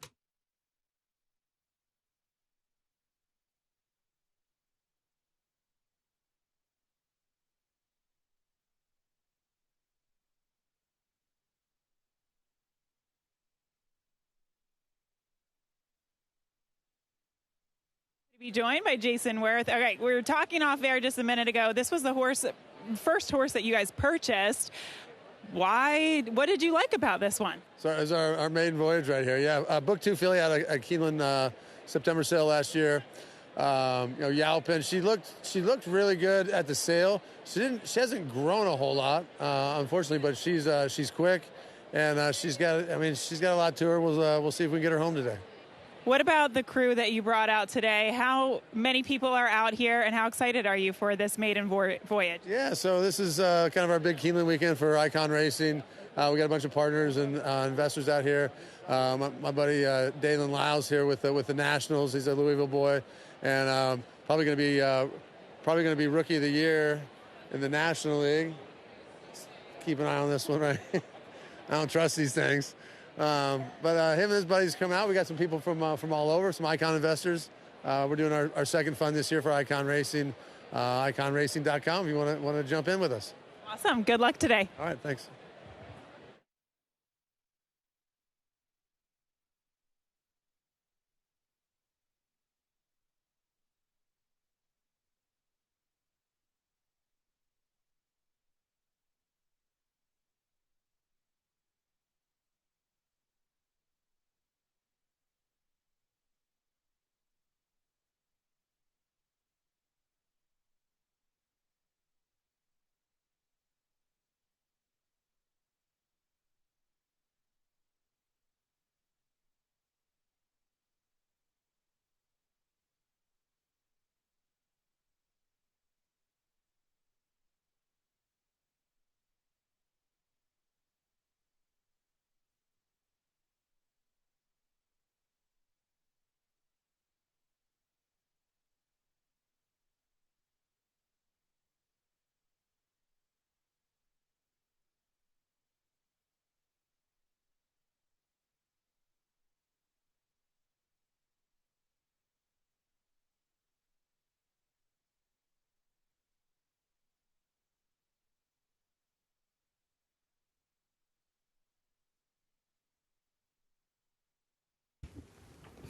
Be joined by Jason Worth. All right, we were talking off air just a minute ago. This was the first horse that you guys purchased. Why? What did you like about this one? So it's our maiden voyage right here. Yeah, book 2 filly out of Keeneland September sale last year. Yalpin. She looked really good at the sale. She hasn't grown a whole lot, unfortunately, but she's quick, and she's got a lot to her. We'll see if we can get her home today. What about the crew that you brought out today? How many people are out here, and how excited are you for this maiden voyage? Yeah, so this is kind of our big Keeneland weekend for Icon Racing. We got a bunch of partners and investors out here. My buddy Dalen Lyles here with the Nationals. He's a Louisville boy, and probably going to be Rookie of the Year in the National League. Keep an eye on this one, right? I don't trust these things. But him and his buddies come out. We got some people from all over, some Icon investors. We're doing our second fund this year for Icon Racing. IconRacing.com if you want to jump in with us. Awesome. Good luck today. All right, thanks.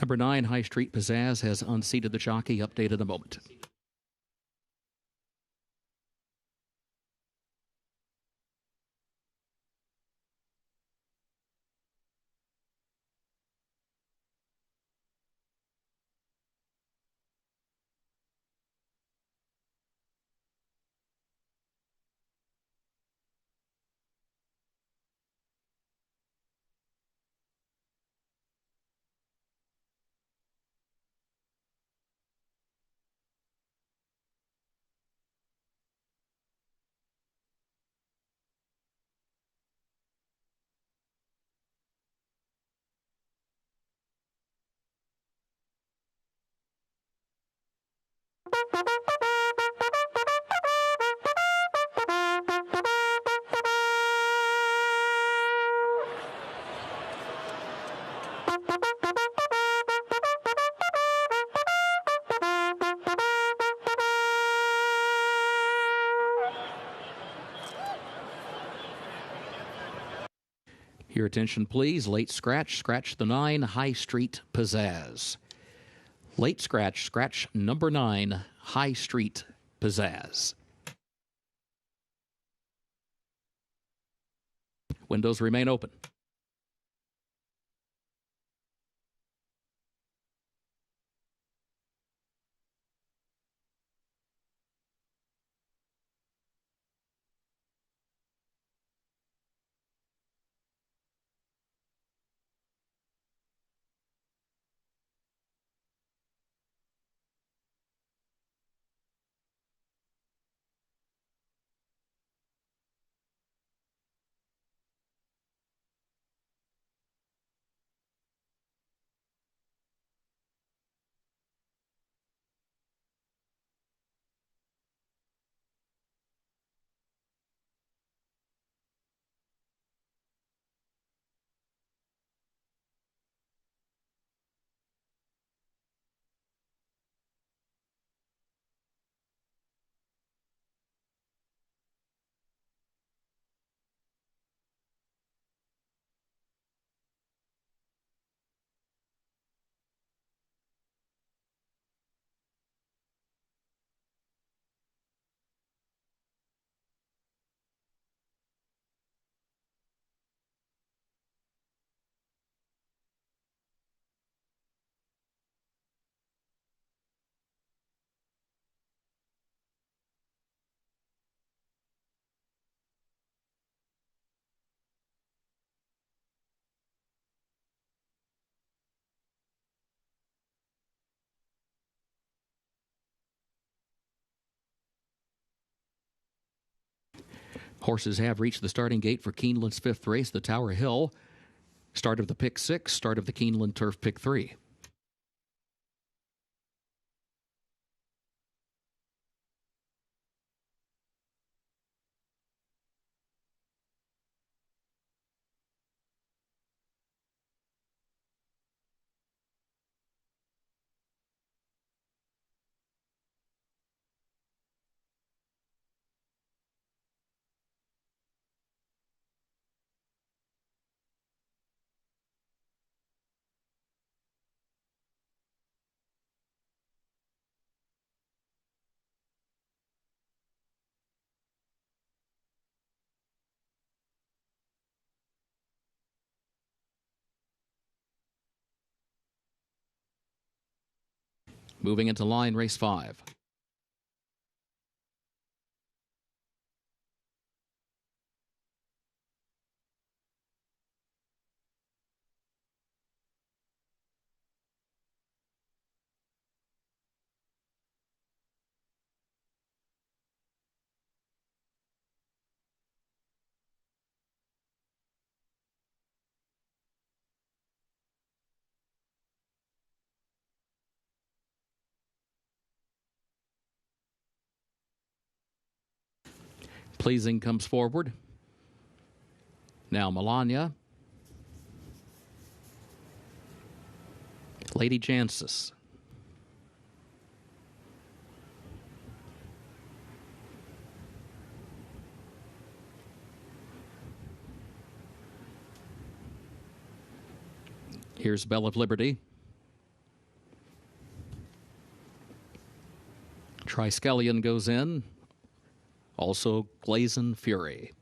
Number 9, High Street Pizzazz, has unseated the jockey. Update in a moment. Your attention, please. Late scratch, scratch the 9, High Street Pizzazz. Late scratch, scratch number 9, High Street Pizzazz. Windows remain open. Horses have reached the starting gate for Keeneland's 5th race, the Tower Hill. Start of the pick 6, start of the Keeneland Turf pick 3. Moving into line, race 5. Pleasing comes forward. Now Melania. Lady Jancis. Here's Bell of Liberty. Triskelion goes in. Also Glazin Fury.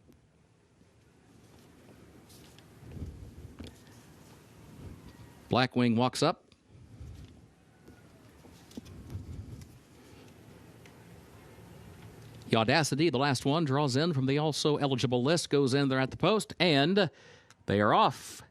Blackwing walks up. The Audacity, the last one, draws in from the also eligible list, goes in there at the post, and they are off.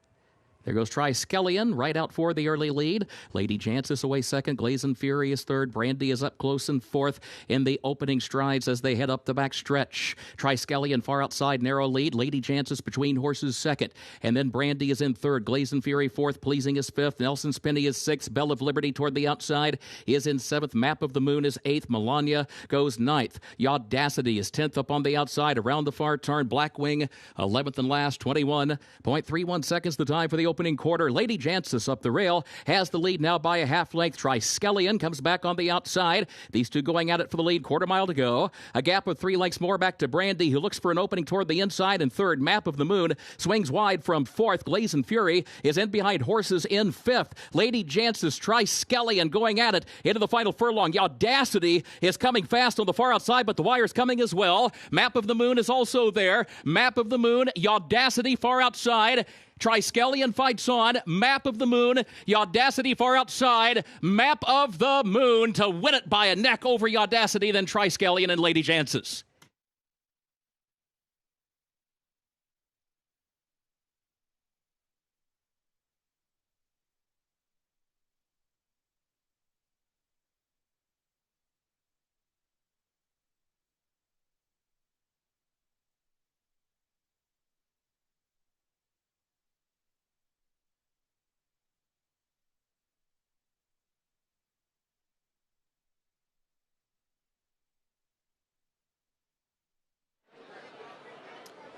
There goes Triskelion, right out for the early lead. Lady Jancis away second. Glazin Fury is third. Brandy is up close in fourth in the opening strides as they head up the back stretch. Triskelion far outside, narrow lead. Lady Jancis between horses second. And then Brandy is in third. Glazin Fury fourth. Pleasing is fifth. Nelson Spinney is sixth. Bell of Liberty toward the outside is in seventh. Map of the Moon is eighth. Melania goes ninth. Audacity is 10th up on the outside. Around the far turn, Blackwing 11th and last. 21.31 seconds the time for the opening quarter. Lady Jancis up the rail has the lead now by a half length. Triskelion comes back on the outside. These two going at it for the lead. Quarter mile to go. A gap of 3 lengths more back to Brandy, who looks for an opening toward the inside. And third, Map of the Moon swings wide from fourth. Glazin Fury is in behind horses in fifth. Lady Jancis, Triskelion going at it into the final furlong. Audacity is coming fast on the far outside, but the wire's coming as well. Map of the Moon is also there. Map of the Moon, Audacity far outside. Triskelion fights on. Map of the Moon. Audacity far outside. Map of the Moon to win it by a neck over Audacity, then Triskelion and Lady Jancis.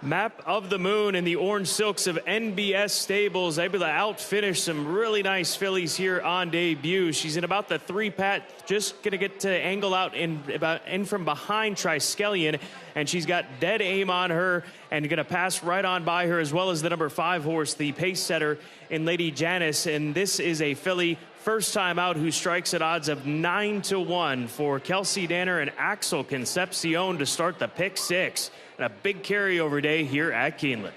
Map of the Moon in the orange silks of NBS Stables, able to outfinish some really nice fillies here on debut. She's in about the 3-pat, just going to get to angle out in from behind Triskelion, and she's got dead aim on her and going to pass right on by her, as well as the number 5 horse, the pace setter in Lady Janice. And this is a filly first time out who strikes at odds of 9-1 for Kelsey Danner and Axel Concepcion to start the pick 6. And a big carryover day here at Keeneland.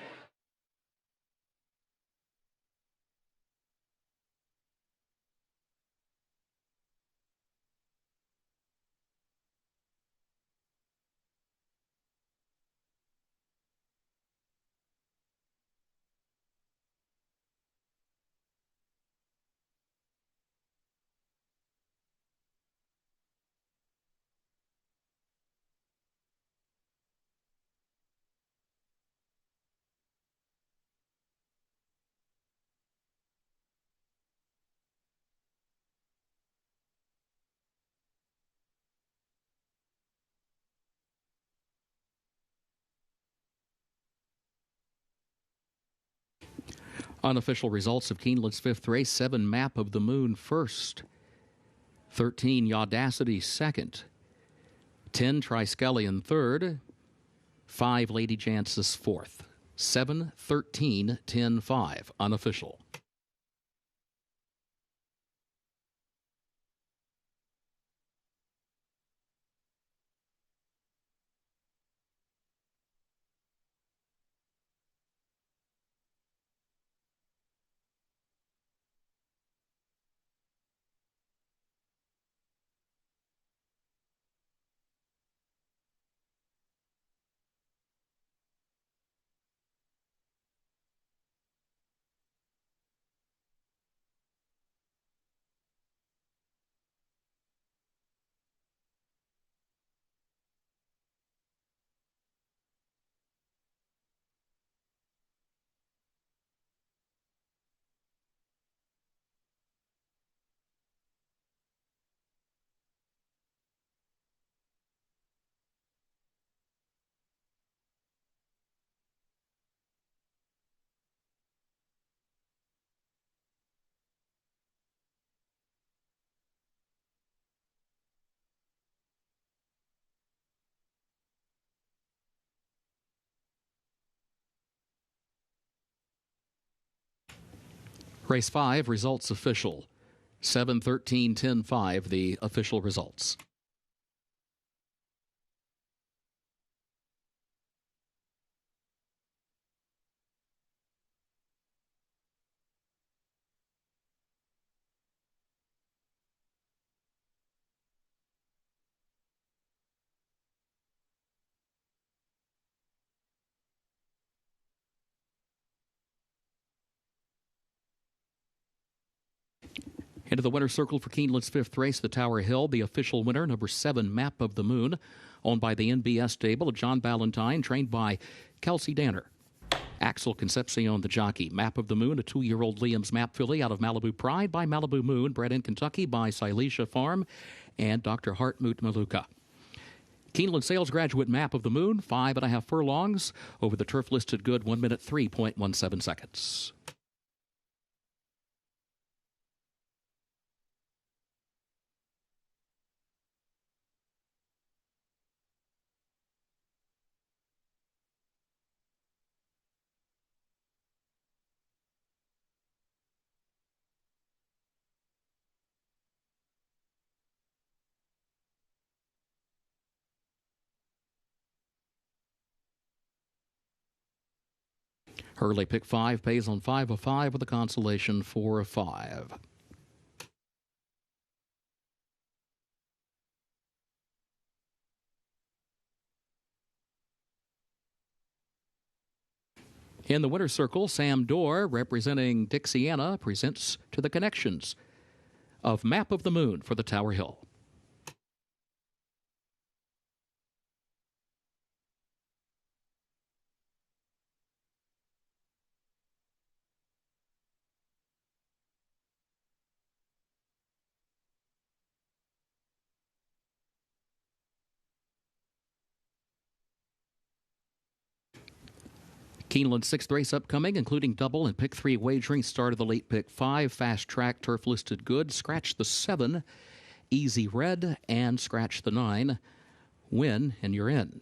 Unofficial results of Keeneland's fifth race. 7, Map of the Moon first. 13, Audacity second. 10, Triskelion third. 5, Lady Jancis fourth. 7, 13, 10, 5. Unofficial. Race 5, results official. 7, 13, 10, 5, the official results. Into the winner's circle for Keeneland's fifth race, the Tower Hill, the official winner, number 7, Map of the Moon, owned by the NBS stable of John Ballantyne, trained by Kelsey Danner. Axel Concepcion, the jockey. Map of the Moon, a 2-year-old Liam's Map filly out of Malibu Pride by Malibu Moon, bred in Kentucky by Silesia Farm and Dr. Hartmut Maluka. Keeneland sales graduate Map of the Moon, 5.5 furlongs over the turf listed good, 1 minute 3.17 seconds. Hurley pick 5 pays on 5 of 5 with a consolation 4 of 5. In the winner's circle, Sam Dorr, representing Dixiana, presents to the connections of Map of the Moon for the Tower Hill. Keeneland's 6th race upcoming, including double and pick 3 wagering. Start of the late pick 5, fast track, turf listed good. Scratch the 7, easy red, and scratch the 9. Win, and you're in.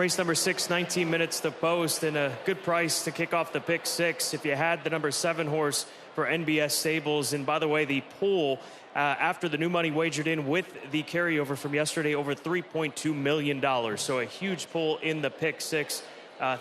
Race number 6, 19 minutes to post, and a good price to kick off the pick 6 if you had the number 7 horse for NBS Stables. And by the way, the pool after the new money wagered in with the carryover from yesterday, over $3.2 million. So a huge pull in the pick 6.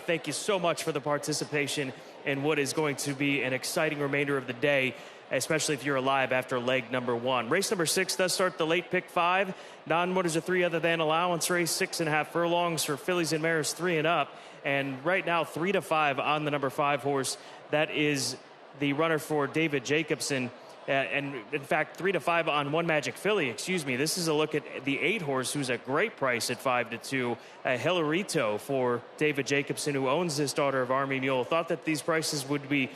Thank you so much for the participation in what is going to be an exciting remainder of the day, especially if you're alive after leg number 1. Race number 6 does start the late pick 5. Non-what is a 3 other than allowance race, 6.5 furlongs for fillies and mares 3 and up. And right now 3 to 5 on the number 5 horse. That is the runner for David Jacobson. And in fact, 3 to 5 on One Magic Filly. Excuse me. This is a look at the 8 horse, who's a great price at 5 to 2. Hilarito for David Jacobson, who owns this daughter of Army Mule. Thought that these prices would be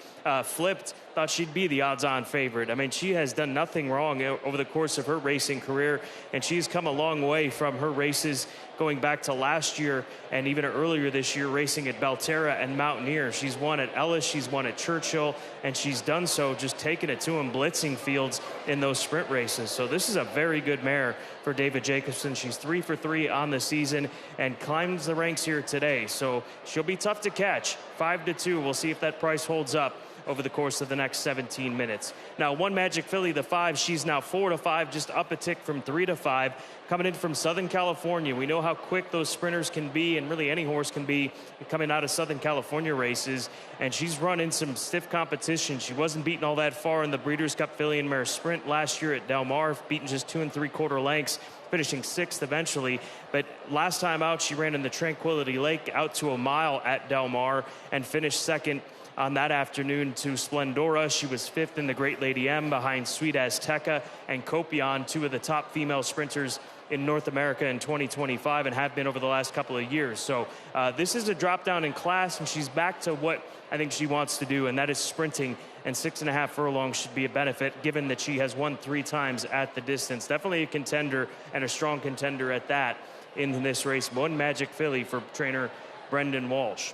flipped. Thought she'd be the odds-on favorite. I mean, she has done nothing wrong over the course of her racing career, and she's come a long way from her races going back to last year and even earlier this year, racing at Belterra and Mountaineer. She's won at Ellis, she's won at Churchill, and she's done so just taking it to him, blitzing fields in those sprint races. So this is a very good mare for David Jacobson. She's 3 for 3 on the season and climbs the ranks here today. So she'll be tough to catch. 5 to 2. We'll see if that price holds up over the course of the next 17 minutes. Now, One Magic Filly, the 5, she's now 4 to 5, just up a tick from 3 to 5, coming in from Southern California. We know how quick those sprinters can be, and really any horse can be coming out of Southern California races, and she's run in some stiff competition. She wasn't beaten all that far in the Breeders' Cup Filly and Mare Sprint last year at Del Mar, beaten just 2 3/4 lengths, finishing 6th eventually. But last time out, she ran in the Tranquility Lake out to a mile at Del Mar and finished 2nd on that afternoon to Splendora. She was 5th in the Great Lady M behind Sweet Azteca and Copion, 2 of the top female sprinters in North America in 2025 and have been over the last couple of years. So this is a drop down in class, and she's back to what I think she wants to do, and that is sprinting, and 6.5 furlongs should be a benefit given that she has won 3 times at the distance. Definitely a contender, and a strong contender at that in this race. One Magic Filly for trainer Brendan Walsh.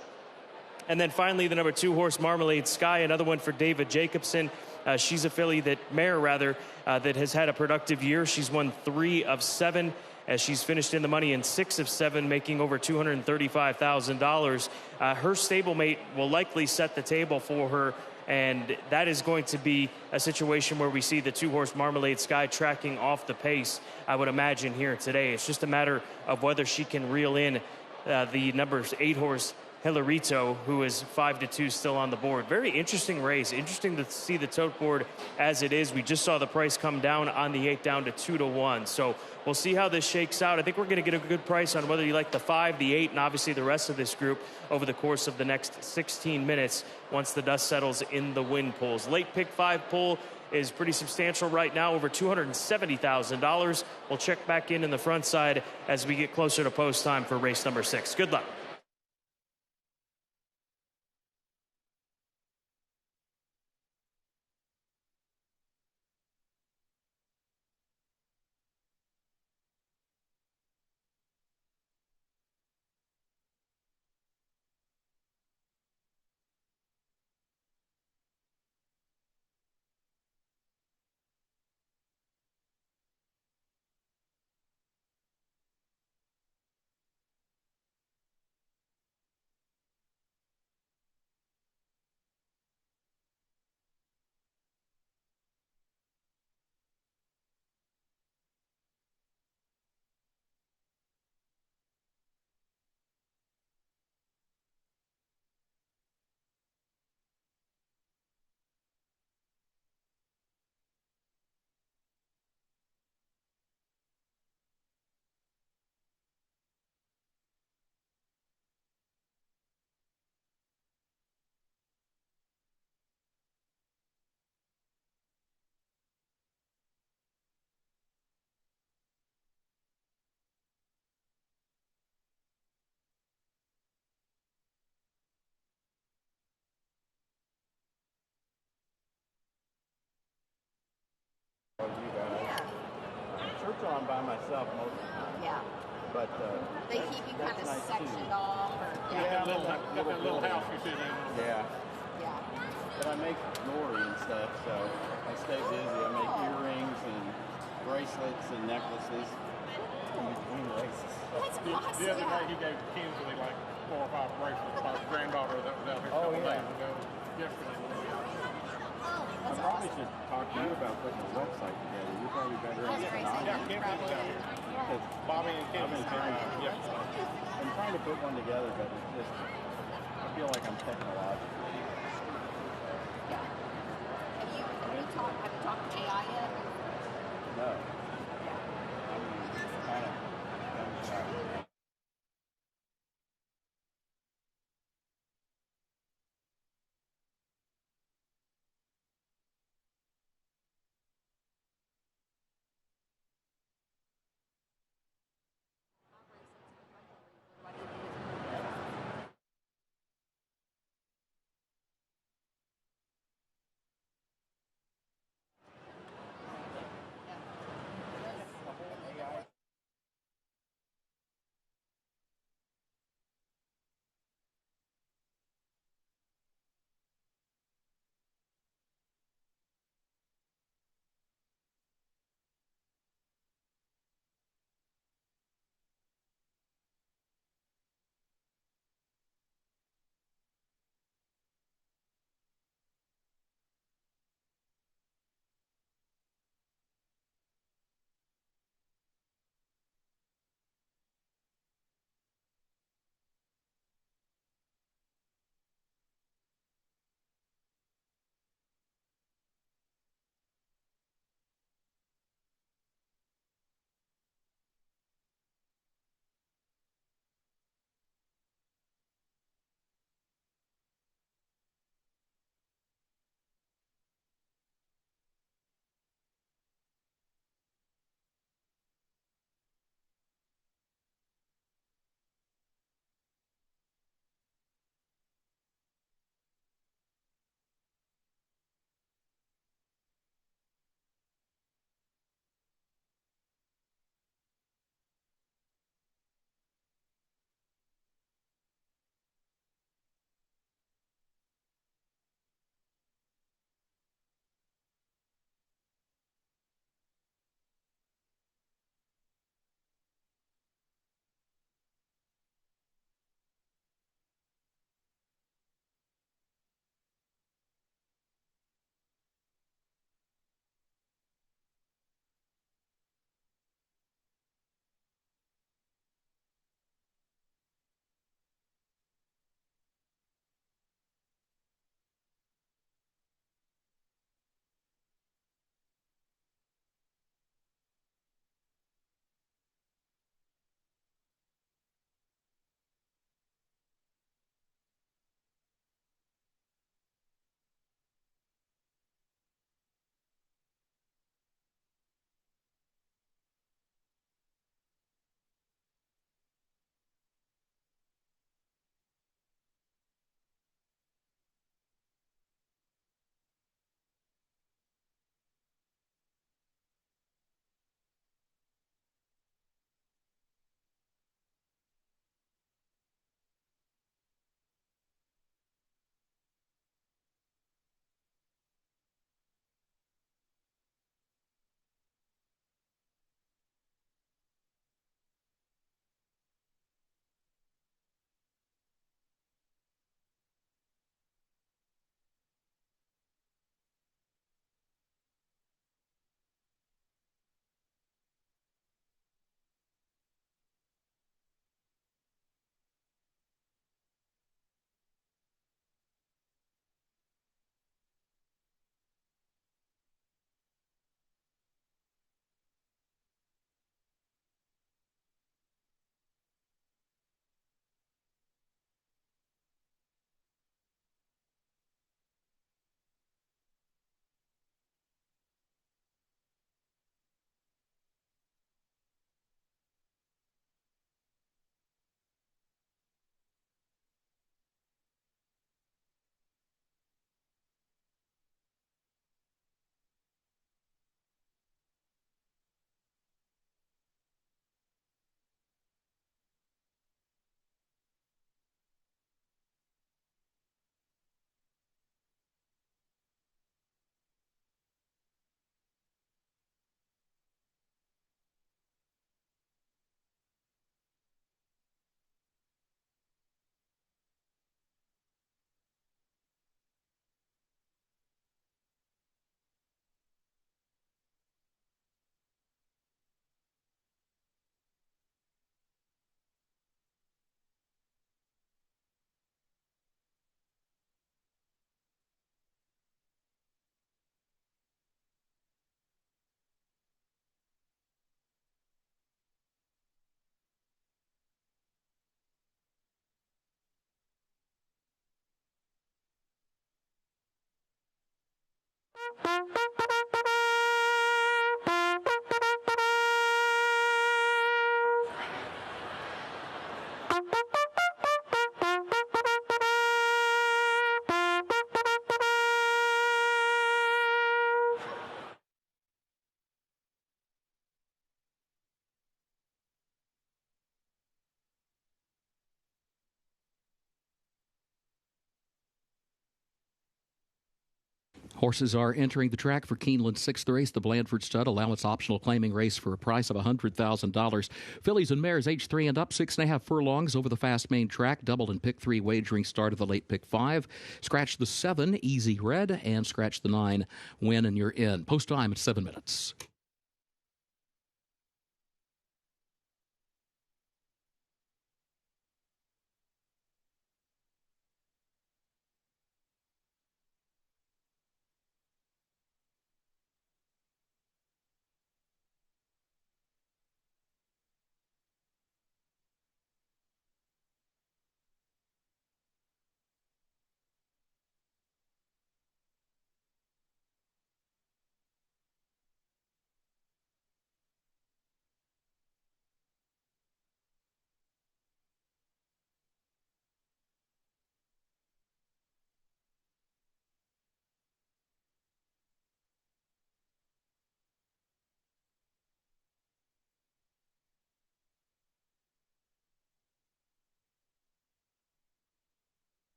And then finally, the number 2 horse, Marmalade Sky, another one for David Jacobson. She's a filly that has had a productive year. She's won 3 of 7 as she's finished in the money in 6 of 7, making over $235,000. Her stablemate will likely set the table for her, and that is going to be a situation where we see the 2 horse Marmalade Sky tracking off the pace, I would imagine, here today. It's just a matter of whether she can reel in the number 8 horse Hilarito, who is 5 to 2 still on the board. Very interesting race. Interesting to see the tote board as it is. We just saw the price come down on the 8 down to 2 to 1. So we'll see how this shakes out. I think we're going to get a good price on whether you like the 5, the 8, and obviously the rest of this group over the course of the next 16 minutes once the dust settles in the win pools. Late pick 5 pool is pretty substantial right now, over $270,000. We'll check back in the front side as we get closer to post time for race number 6. Good luck. Churchill I'm by myself most of the time. Yeah. But they keep you kind of nice sectioned too. off. Or, Yeah, Got that little house you sit in. Yeah. Yeah. But I make jewelry and stuff, so I stay busy. I make earrings and bracelets and necklaces in between races. That's The awesome. other day he gave Kinsley like 4 or 5 bracelets. My granddaughter that was out here a couple days ago. Yesterday. Oh, I that's probably awesome. should talk to you about putting a website together. You're probably better at it than I Yeah, am. Kinsley's out here. Because Bobby and Kinsley came out yesterday. I'm trying to put one together, but it's just, I feel like I'm technological. Yeah. Have you talked to AI yet? No. I'm kind of dumbstruck. Horses are entering the track for Keeneland's sixth race, the Blandford Stud Allowance Optional Claiming Race for a price of $100,000. Fillies and mares age 3 and up, 6.5 furlongs over the fast main track. Doubled and pick 3 wagering start of the late pick 5. Scratch the 7, Easy Red, and scratch the 9, Win, and you're in. Post time at 7 minutes.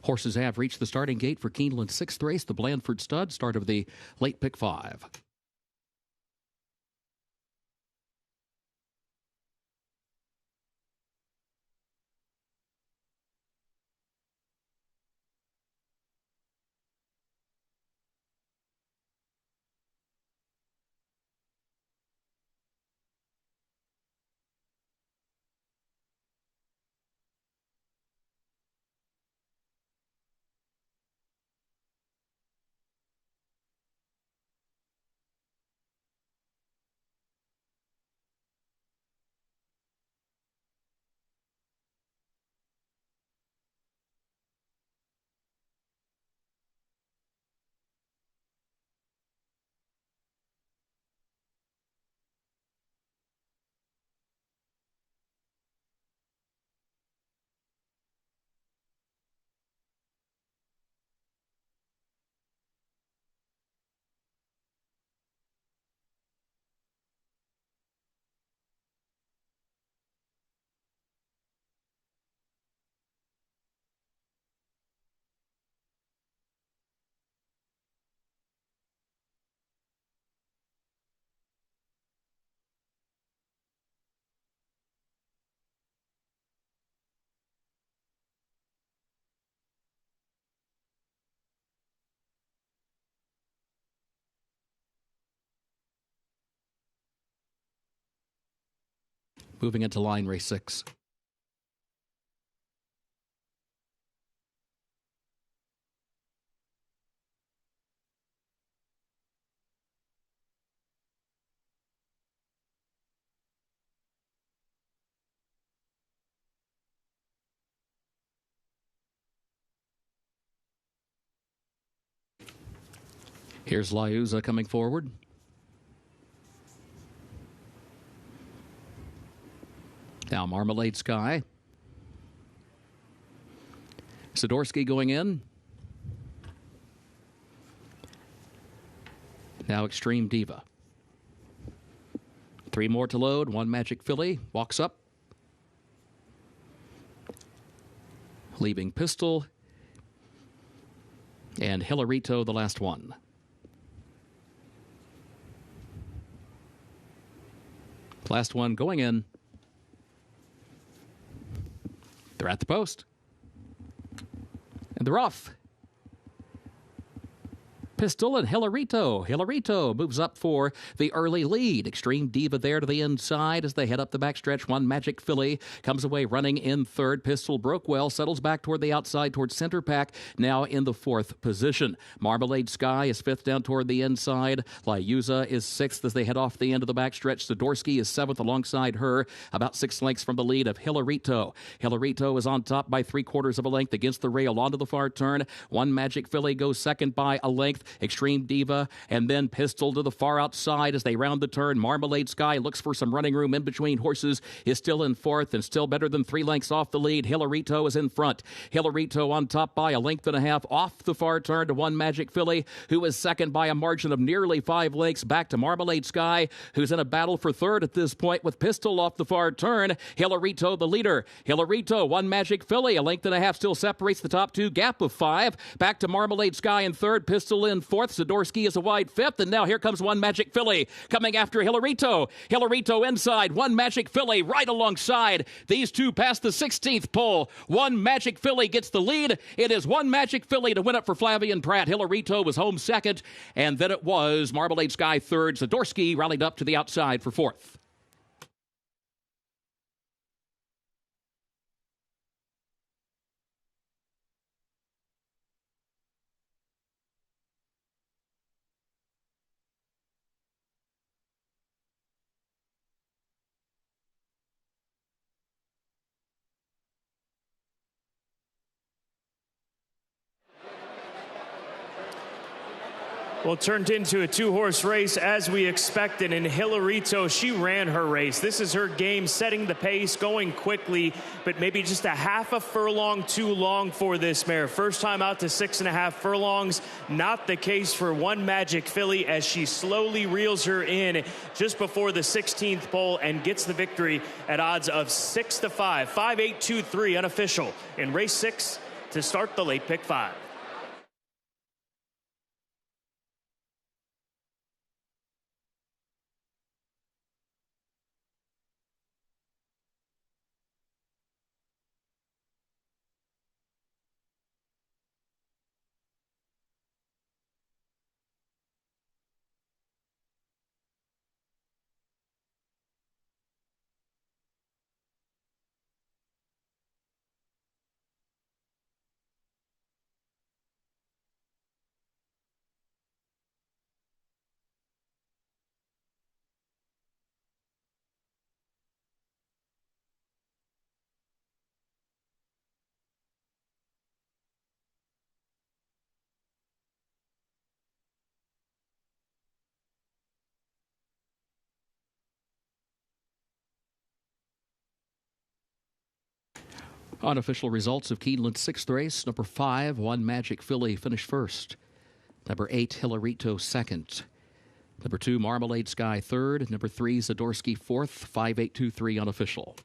Horses have reached the starting gate for Keeneland's 6th race, the Blandford Stud, start of the late pick 5. Moving into line race 6. Here's Liuza coming forward. Now Marmalade Sky. Sidorsky going in. Now Extreme Diva. 3 more to load. 1 Magic Filly walks up. Leaving Pistol. And Hilarito, the last one. Last one going in. They're at the post. And they're off. Pistol and Hilarito. Hilarito moves up for the early lead. Extreme Diva there to the inside as they head up the backstretch. 1 Magic Filly comes away running in 3rd. Pistol broke well, settles back toward the outside towards center pack, now in the 4th position. Marmalade Sky is 5th down toward the inside. Liuza is 6th as they head off the end of the backstretch. Sidorsky is 7th alongside her, about 6 lengths from the lead of Hilarito. Hilarito is on top by 3/4 of a length against the rail onto the far turn. 1 Magic Filly goes second by a length. Extreme Diva, and then Pistol to the far outside as they round the turn. Marmalade Sky looks for some running room in between horses, is still in 4th and still better than 3 lengths off the lead. Hilarito is in front. Hilarito on top by a length and a half off the far turn to 1 Magic Filly, who is second by a margin of nearly 5 lengths. Back to Marmalade Sky, who's in a battle for 3rd at this point with Pistol off the far turn. Hilarito the leader. Hilarito, 1 Magic Filly, a length and a half still separates the top 2, gap of 5. Back to Marmalade Sky in 3rd, Pistol in 4th. Sidorsky is a wide 5th, and now here comes 1 Magic Filly coming after Hilarito. Hilarito inside, 1 Magic Filly right alongside. These two pass the 16th pole. 1 Magic Filly gets the lead. It is 1 Magic Filly to win it for Flavian Pratt. Hilarito was home 2nd, and then it was Marmalade Sky 3rd. Sidorsky rallied up to the outside for 4th. Well, it turned into a 2-horse race as we expected, and Hilarito, she ran her race. This is her game, setting the pace, going quickly, but maybe just a half a furlong too long for this mare. First time out to 6.5 furlongs. Not the case for 1 Magic Filly as she slowly reels her in just before the 16th pole and gets the victory at odds of 6-5. 5-8-2-3 unofficial in race 6 to start the late pick 5. Unofficial results of Keeneland's 6th race. Number 5, One Magic Filly, finished first. Number 8, Hilarito, second. Number 2, Marmalade Sky, third. Number 3, Zadorsky, fourth. 5823 unofficial.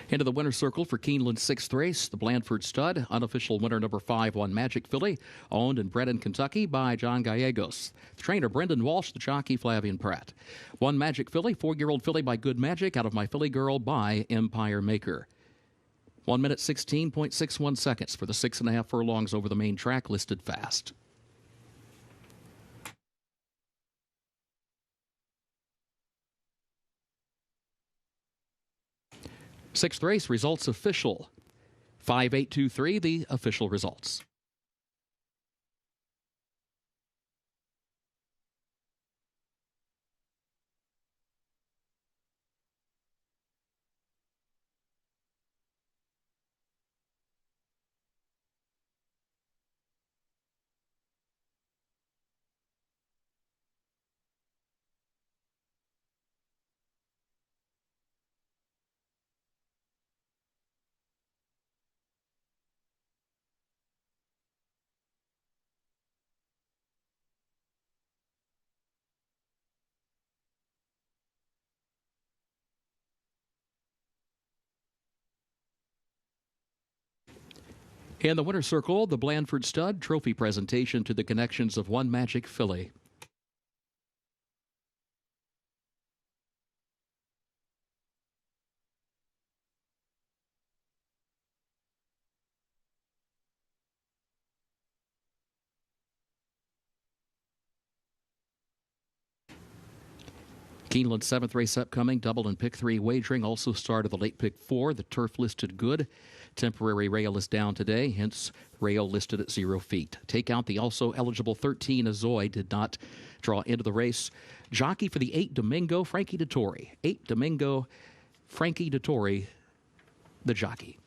Into the winner's circle for Keeneland's 6th race, the Blandford Stud, unofficial winner number 5, One Magic Filly, owned and bred in Kentucky by John Gallegos. The trainer, Brendan Walsh, the jockey, Flavian Pratt. One Magic Filly, 4-year-old filly by Good Magic, out of My Filly Girl by Empire Maker. 1 minute 16.61 seconds for the 6.5 furlongs over the main track, listed fast. Sixth race results official. 5823, the official results. In the winner's circle, the Blandford Stud trophy presentation to the connections of One Magic Filly. Keeneland's 7th race upcoming, double and pick 3 wagering. Also started the late pick 4, the turf listed good. Temporary rail is down today, hence rail listed at 0 feet. Take out the also eligible 13, Azoy did not draw into the race. Jockey for the 8, Domingo, Frankie Dettori. 8, Domingo, Frankie Dettori, the jockey.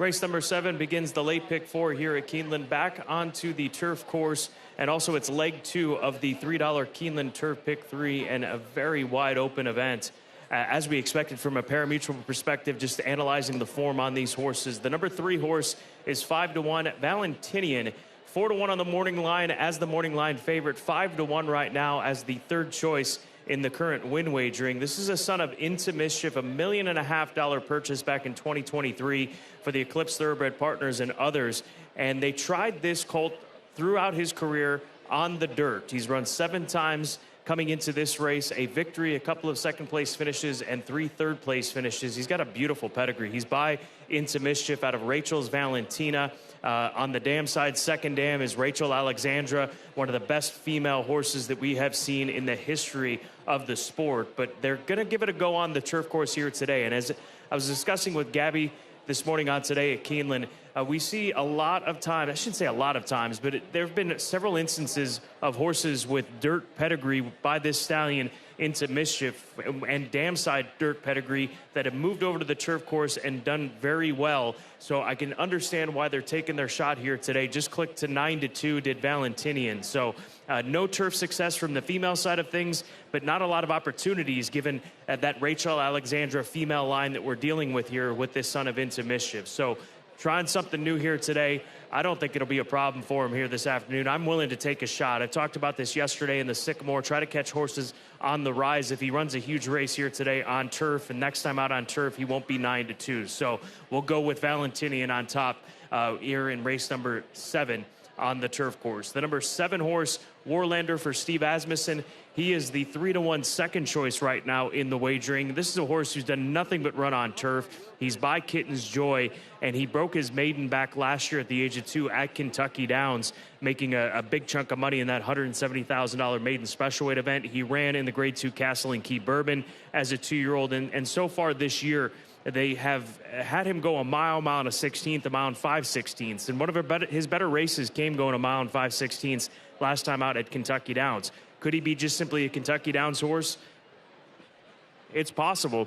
Race number 7 begins the late pick 4 here at Keeneland, back onto the turf course, and also it's leg 2 of the $3 Keeneland Turf Pick 3, and a very wide open event. As we expected from a parimutuel perspective, just analyzing the form on these horses. The number 3 horse is 5-1, Valentinian. 4-1 on the morning line as the morning line favorite. 5-1 right now as the third choice in the current win wagering. This is a son of Into Mischief, $1.5 million purchase back in 2023 for the Eclipse Thoroughbred Partners and others. And they tried this colt throughout his career on the dirt. He's run 7 times coming into this race, a victory, a couple of second-place finishes, and 3 third-place finishes. He's got a beautiful pedigree. He's by Into Mischief out of Rachel's Valentina. On the dam side, second dam is Rachel Alexandra, one of the best female horses that we have seen in the history of the sport. But they're going to give it a go on the turf course here today. And as I was discussing with Gabby this morning on Today at Keeneland, we see a lot of times, I shouldn't say a lot of times, but there have been several instances of horses with dirt pedigree by this stallion Into Mischief and dam side dirt pedigree that have moved over to the turf course and done very well. So I can understand why they're taking their shot here today. Just clicked to 9-2 did Valentinian. So no turf success from the female side of things, but not a lot of opportunities given that Rachel Alexandra female line that we're dealing with here with this son of Into Mischief. So trying something new here today. I don't think it'll be a problem for him here this afternoon. I'm willing to take a shot. I talked about this yesterday in the Sycamore. Try to catch horses on the rise. If he runs a huge race here today on turf, and next time out on turf, he won't be 9-2. So we'll go with Valentinian on top here in race number 7 on the turf course. The number 7 horse, Warlander for Steve Asmussen. He is the 3-1 second choice right now in the wagering. This is a horse who's done nothing but run on turf. He's by Kitten's Joy, and he broke his maiden back last year at the age of 2 at Kentucky Downs, making a big chunk of money in that $170,000 maiden special weight event. He ran in the Grade 2 Castle and Key Bourbon as a 2-year-old, and so far this year, they have had him go a mile and a 16th, a mile and 5/16ths. And one of his better races came going a mile and 5/16ths last time out at Kentucky Downs. Could he be just simply a Kentucky Downs horse? It's possible.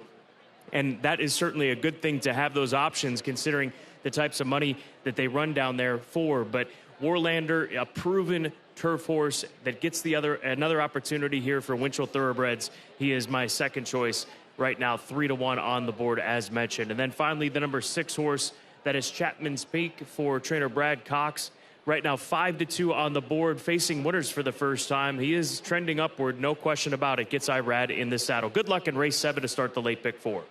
And that is certainly a good thing to have those options considering the types of money that they run down there for. But Warlander, a proven turf horse that gets another opportunity here for Winchell Thoroughbreds. He is my second choice right now, 3-1 on the board as mentioned. And then finally, the number 6 horse, that is Chapman's Peak for trainer Brad Cox. Right now, 5-2 on the board, facing winners for the first time. He is trending upward, no question about it. Gets Irad in the saddle. Good luck in race 7 to start the late pick 4.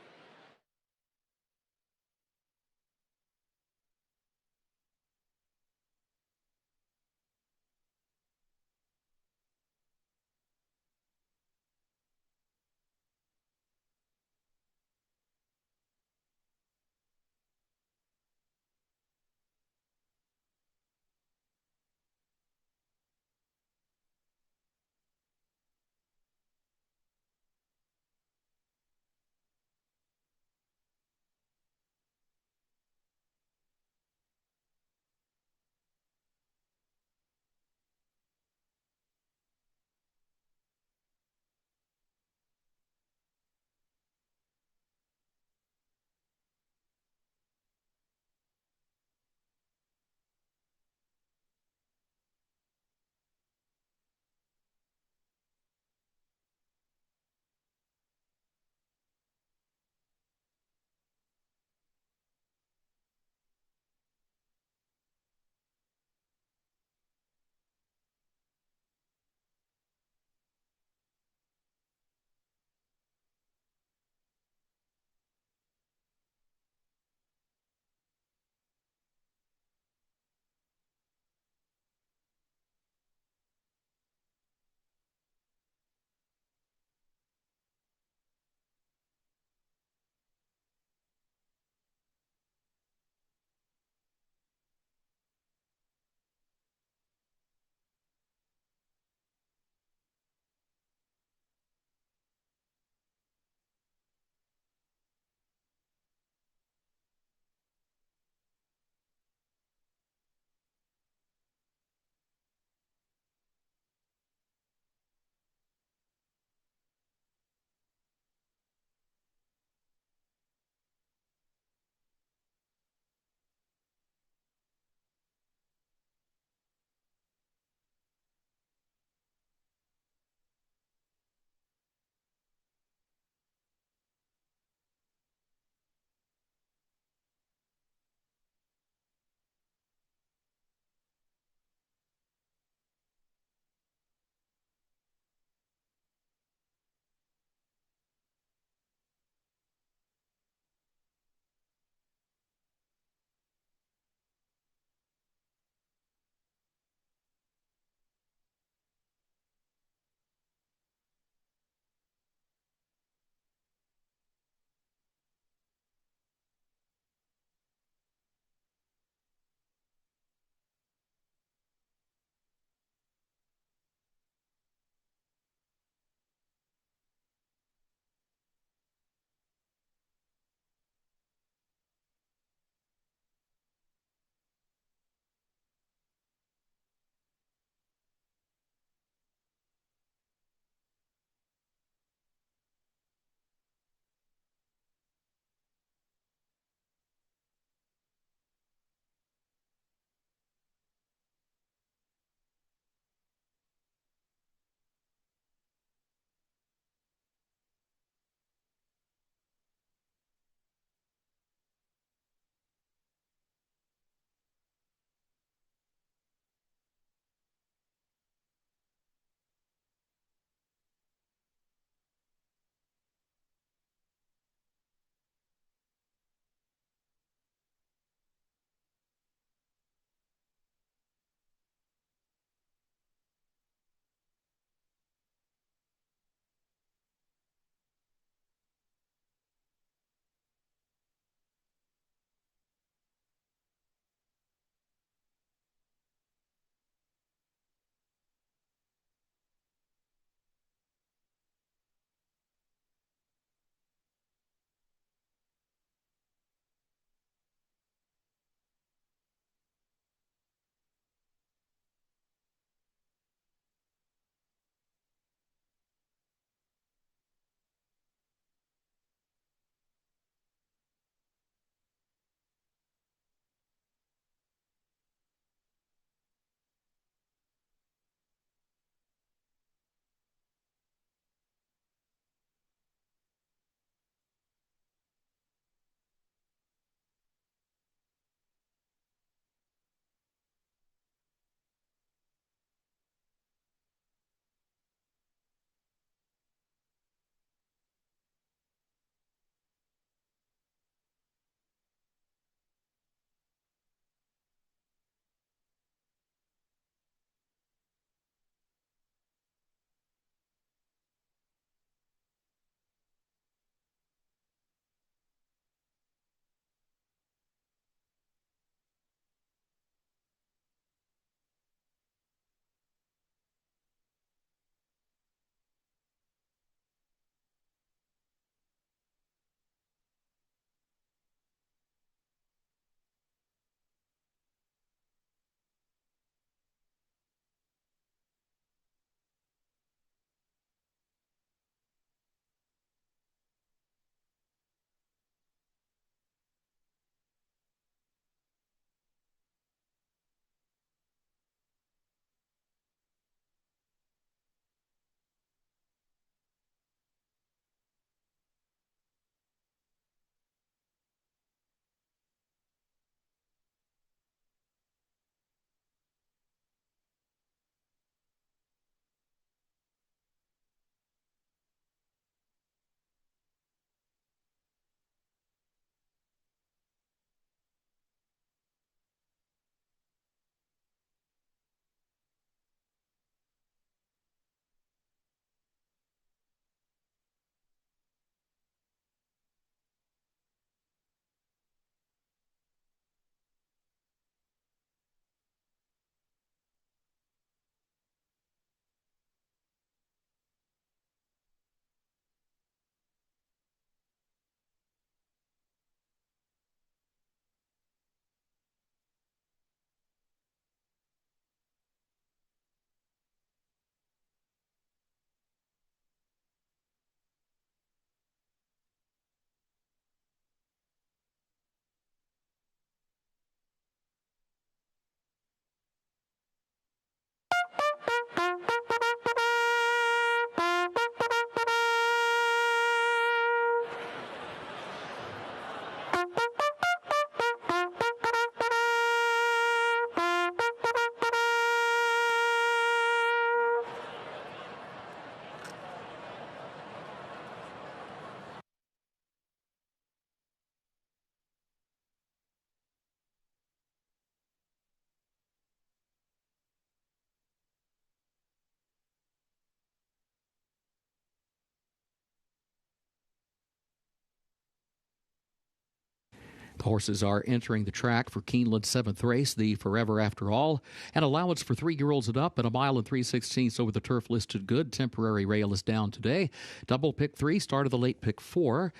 The horses are entering the track for Keeneland's 7th race, the Forever After All. An allowance for 3-year-olds and up, and 1 3/16 over the turf listed good. Temporary rail is down today. Double pick 3, start of the late pick 4.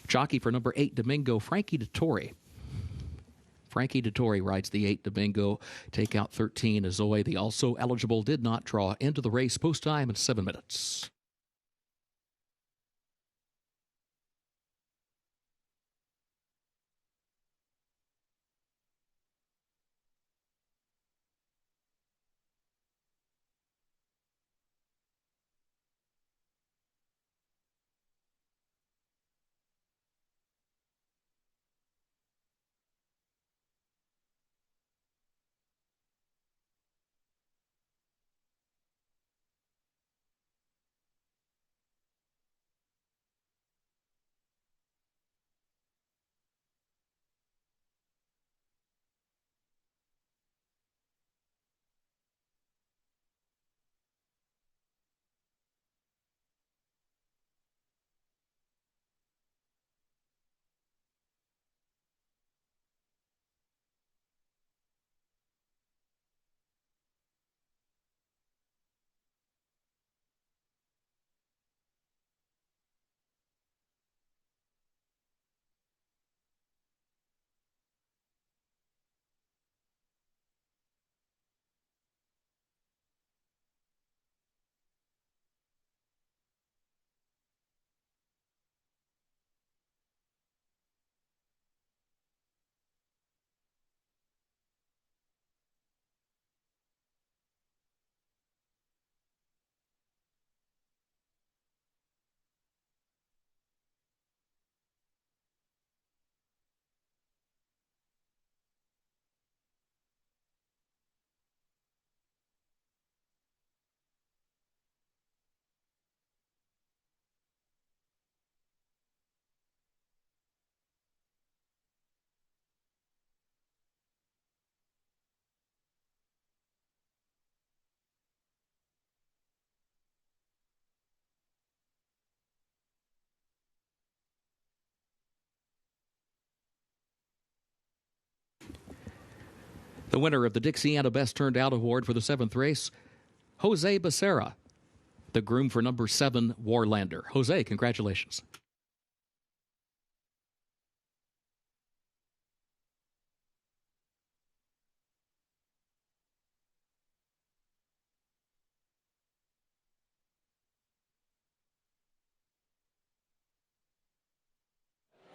Jockey for number 8, Domingo, Frankie Dettori. Frankie Dettori rides the 8 Domingo. Take out 13, Azoy. The also eligible did not draw into the race. Post time in 7 minutes. The winner of the Dixiana Best Turned Out Award for the 7th race, Jose Becerra, the groom for number 7, Warlander. Jose, congratulations.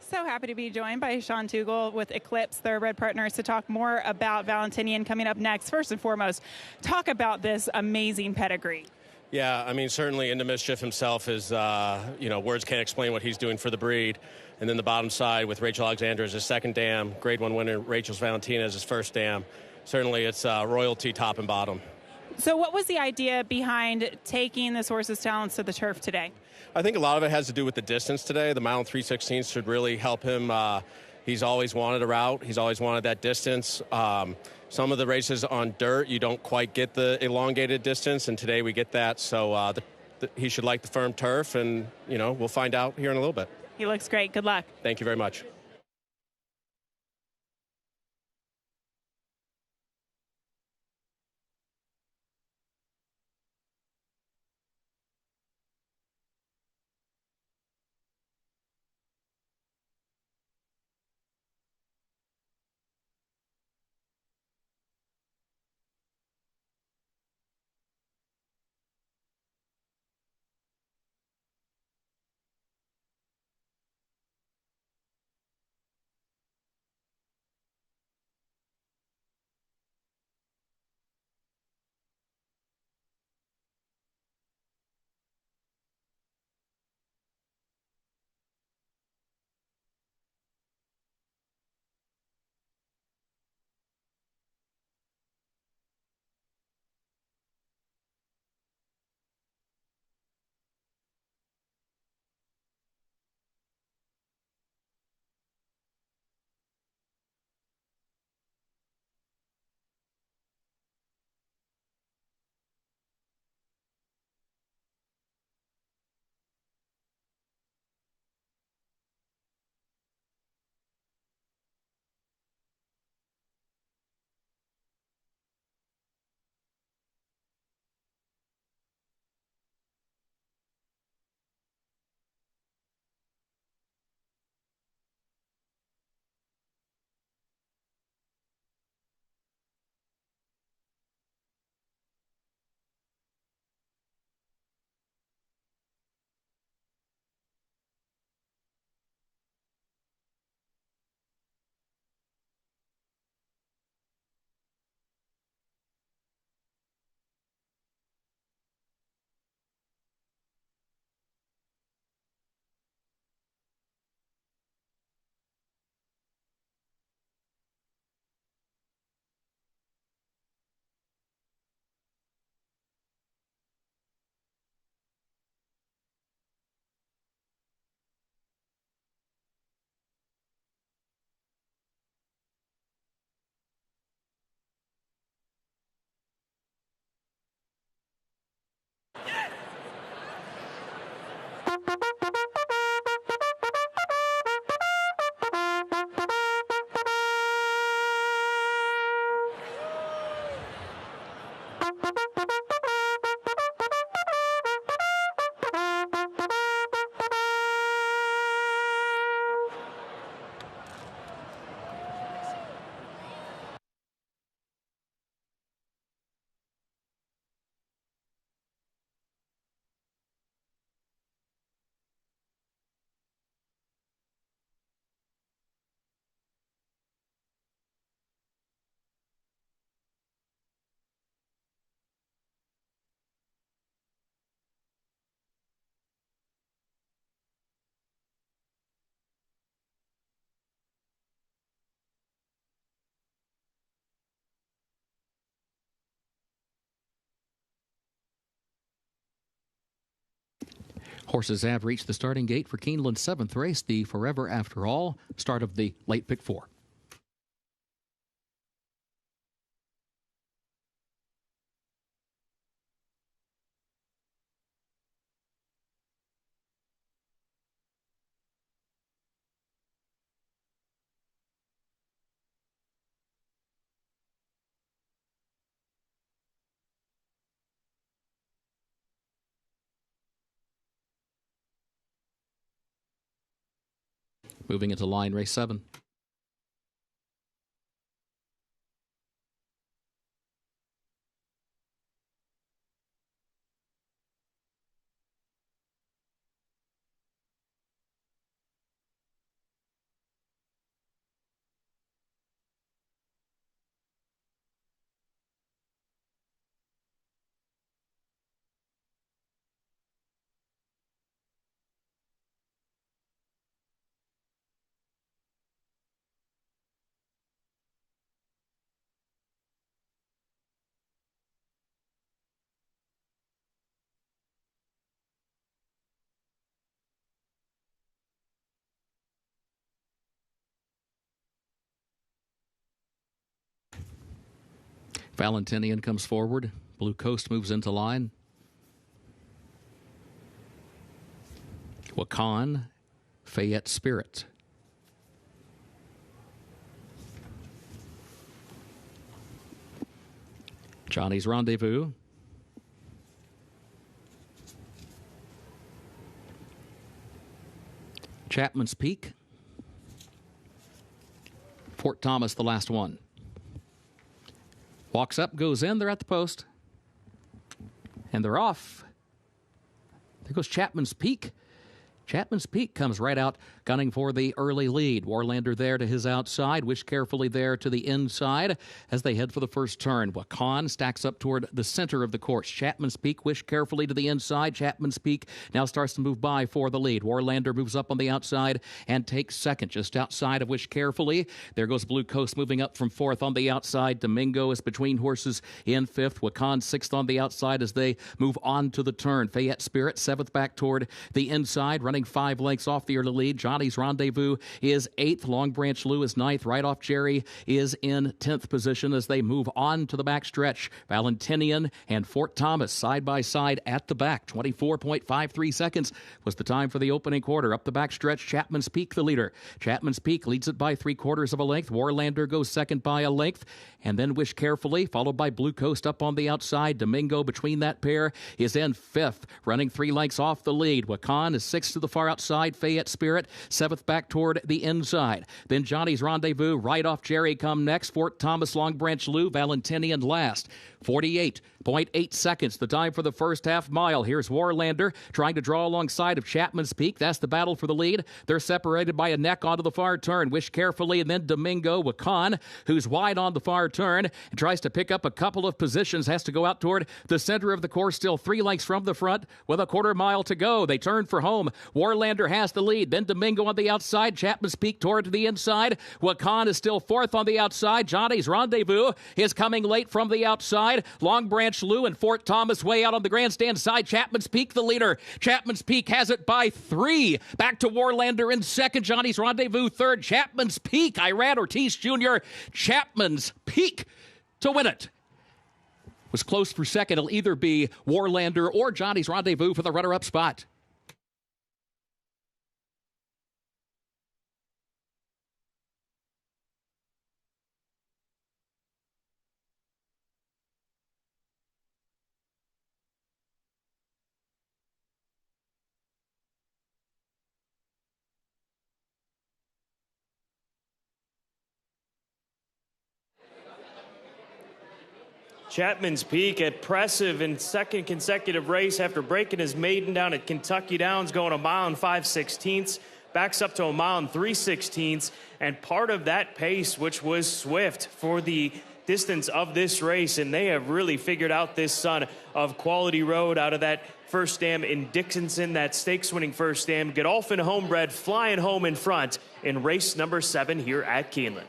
So happy to be joined by Sean Tugel with Eclipse Thoroughbred Partners to talk more about Valentinian coming up next. First and foremost, talk about this amazing pedigree. Yeah, I mean, certainly Into Mischief himself is, words can't explain what he's doing for the breed. And then the bottom side with Rachel Alexander as his second dam, Grade 1 winner Rachel's Valentina as his first dam. Certainly it's royalty top and bottom. So what was the idea behind taking this horse's talents to the turf today? I think a lot of it has to do with the distance today. The mile and 3/16 should really help him. He's always wanted a route. He's always wanted that distance. Some of the races on dirt, you don't quite get the elongated distance, and today we get that. So he should like the firm turf, and, we'll find out here in a little bit. He looks great. Good luck. Thank you very much. Horses have reached the starting gate for Keeneland's 7th race, the Forever After All, start of the late pick 4. Moving into line race 7. Valentinian comes forward. Blue Coast moves into line. Wakan, Fayette Spirit. Johnny's Rendezvous. Chapman's Peak. Fort Thomas, the last one. Walks up, goes in, they're at the post. And they're off. There goes Chapman's Peak. Chapman's Peak comes right out, gunning for the early lead. Warlander there to his outside. Wish Carefully there to the inside as they head for the first turn. Wakan stacks up toward the center of the course. Chapman's Peak, Wish Carefully to the inside. Chapman's Peak now starts to move by for the lead. Warlander moves up on the outside and takes second, just outside of Wish Carefully. There goes Blue Coast moving up from fourth on the outside. Domingo is between horses in fifth. Wakan sixth on the outside as they move on to the turn. Fayette Spirit seventh back toward the inside, running 5 lengths off the early lead. Johnny's Rendezvous is 8th. Long Branch Lou is 9th. Right Off Jerry is in 10th position as they move on to the back stretch. Valentinian and Fort Thomas side by side at the back. 24.53 seconds was the time for the opening quarter. Up the back stretch, Chapman's Peak the leader. Chapman's Peak leads it by 3/4 of a length. Warlander goes second by a length. And then Wish Carefully, followed by Blue Coast up on the outside. Domingo between that pair is in 5th, running 3 lengths off the lead. Wakan is 6th to the far outside. Fayette Spirit 7th back toward the inside. Then Johnny's Rendezvous, Right Off Jerry come next. Fort Thomas, Long Branch Lou, Valentinian last. 48.8 seconds, the time for the first half mile. Here's Warlander trying to draw alongside of Chapman's Peak. That's the battle for the lead. They're separated by a neck onto the far turn. Wish Carefully, and then Domingo. Wakan, who's wide on the far turn, and tries to pick up a couple of positions, has to go out toward the center of the course, still 3 lengths from the front with a 1/4 mile to go. They turn for home. Warlander has the lead. Then Domingo on the outside. Chapman's Peak toward the inside. Wakan is still 4th on the outside. Johnny's Rendezvous is coming late from the outside. Long Branch Lou and Fort Thomas way out on the grandstand side. Chapman's Peak the leader. Chapman's Peak has it by 3. Back to Warlander in second. Johnny's Rendezvous third. Chapman's Peak. Iran Ortiz Jr. Chapman's Peak to win it. Was close for second. It'll either be Warlander or Johnny's Rendezvous for the runner-up spot. Chapman's Peak, impressive in second consecutive race after breaking his maiden down at Kentucky Downs, going a mile and 5/16, backs up to a mile and 3/16, and part of that pace, which was swift for the distance of this race, and they have really figured out this son of quality road out of that first dam in Dickinson, that stakes-winning first dam. Godolphin Homebred flying home in front in race number 7 here at Keeneland.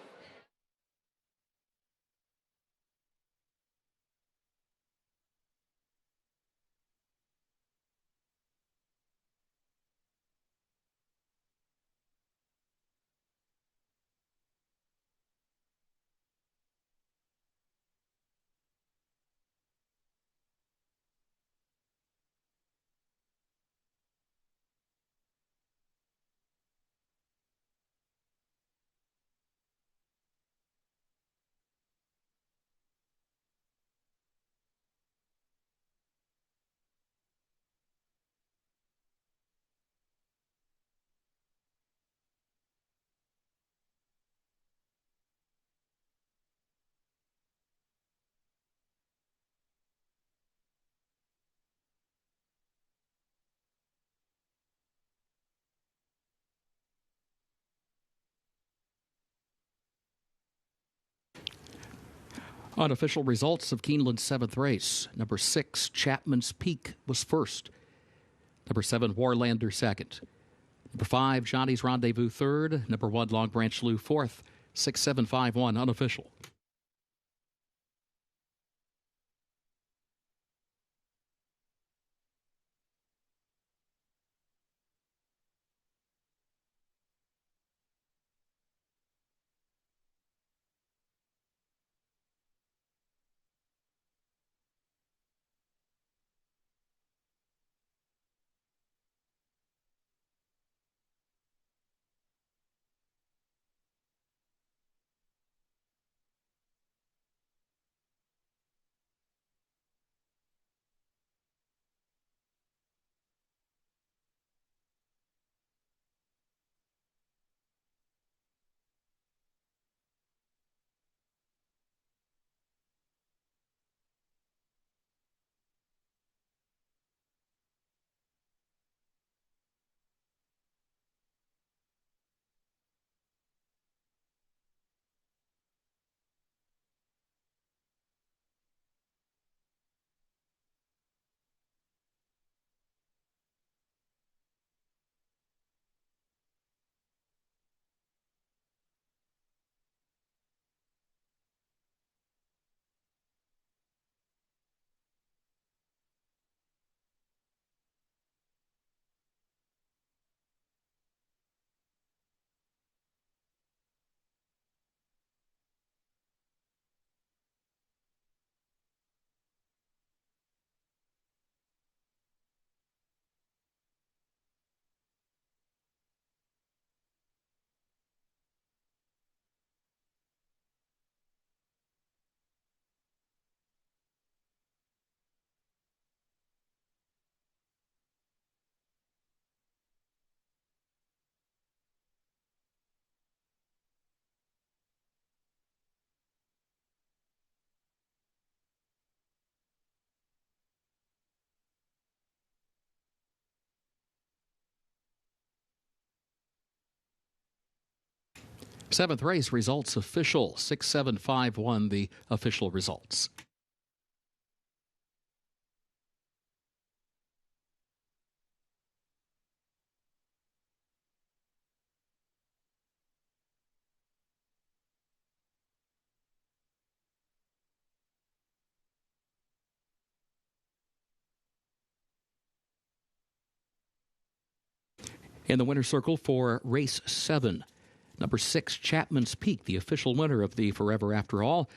Unofficial results of Keeneland's 7th race. Number 6, Chapman's Peak, was first. Number 7, Warlander, second. Number 5, Johnny's Rendezvous, third. Number 1, Long Branch Lou, fourth. 6, 7, 5, 1, unofficial. Seventh race results official. 6, 7, 5, 1, the official results. In the winner's circle for race 7, number 6, Chapman's Peak, the official winner of the Forever After All,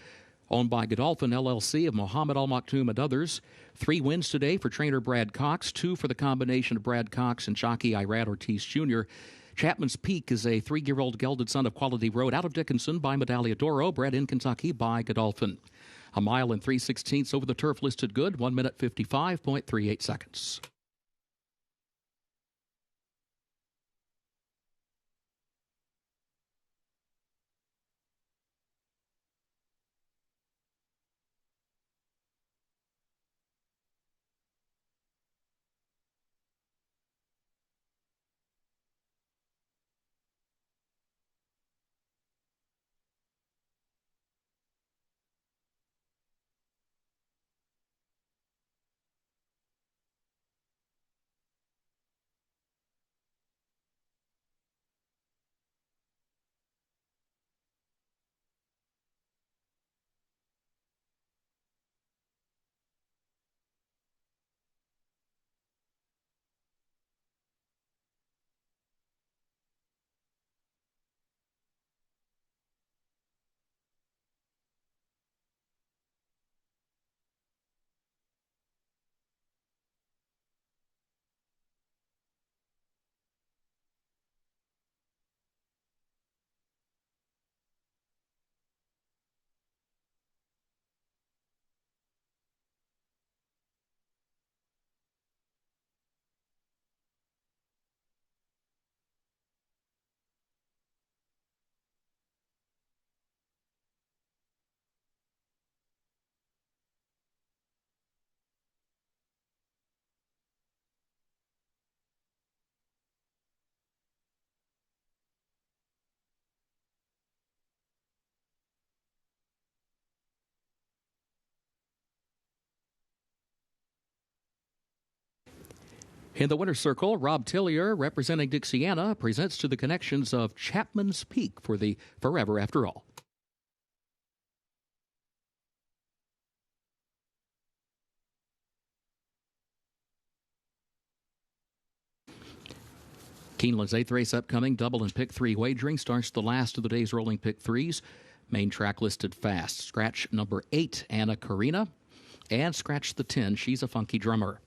owned by Godolphin LLC of Mohammed Al Maktoum and others. 3 wins today for trainer Brad Cox, 2 for the combination of Brad Cox and jockey Irad Ortiz Jr. Chapman's Peak is a 3-year-old gelded son of Quality Road out of Dickinson by Medaglia d'Oro, bred in Kentucky by Godolphin. A mile and 3/16 over the turf listed good, 1 minute 55.38 seconds. In the winner's circle, Rob Tillier, representing Dixiana, presents to the connections of Chapman's Peak for the Forever After All. Keeneland's 8th race upcoming, double and pick 3 wagering, starts the last of the day's rolling pick 3s. Main track listed fast. Scratch number 8, Anna Karina, and scratch the 10, She's a Funky Drummer.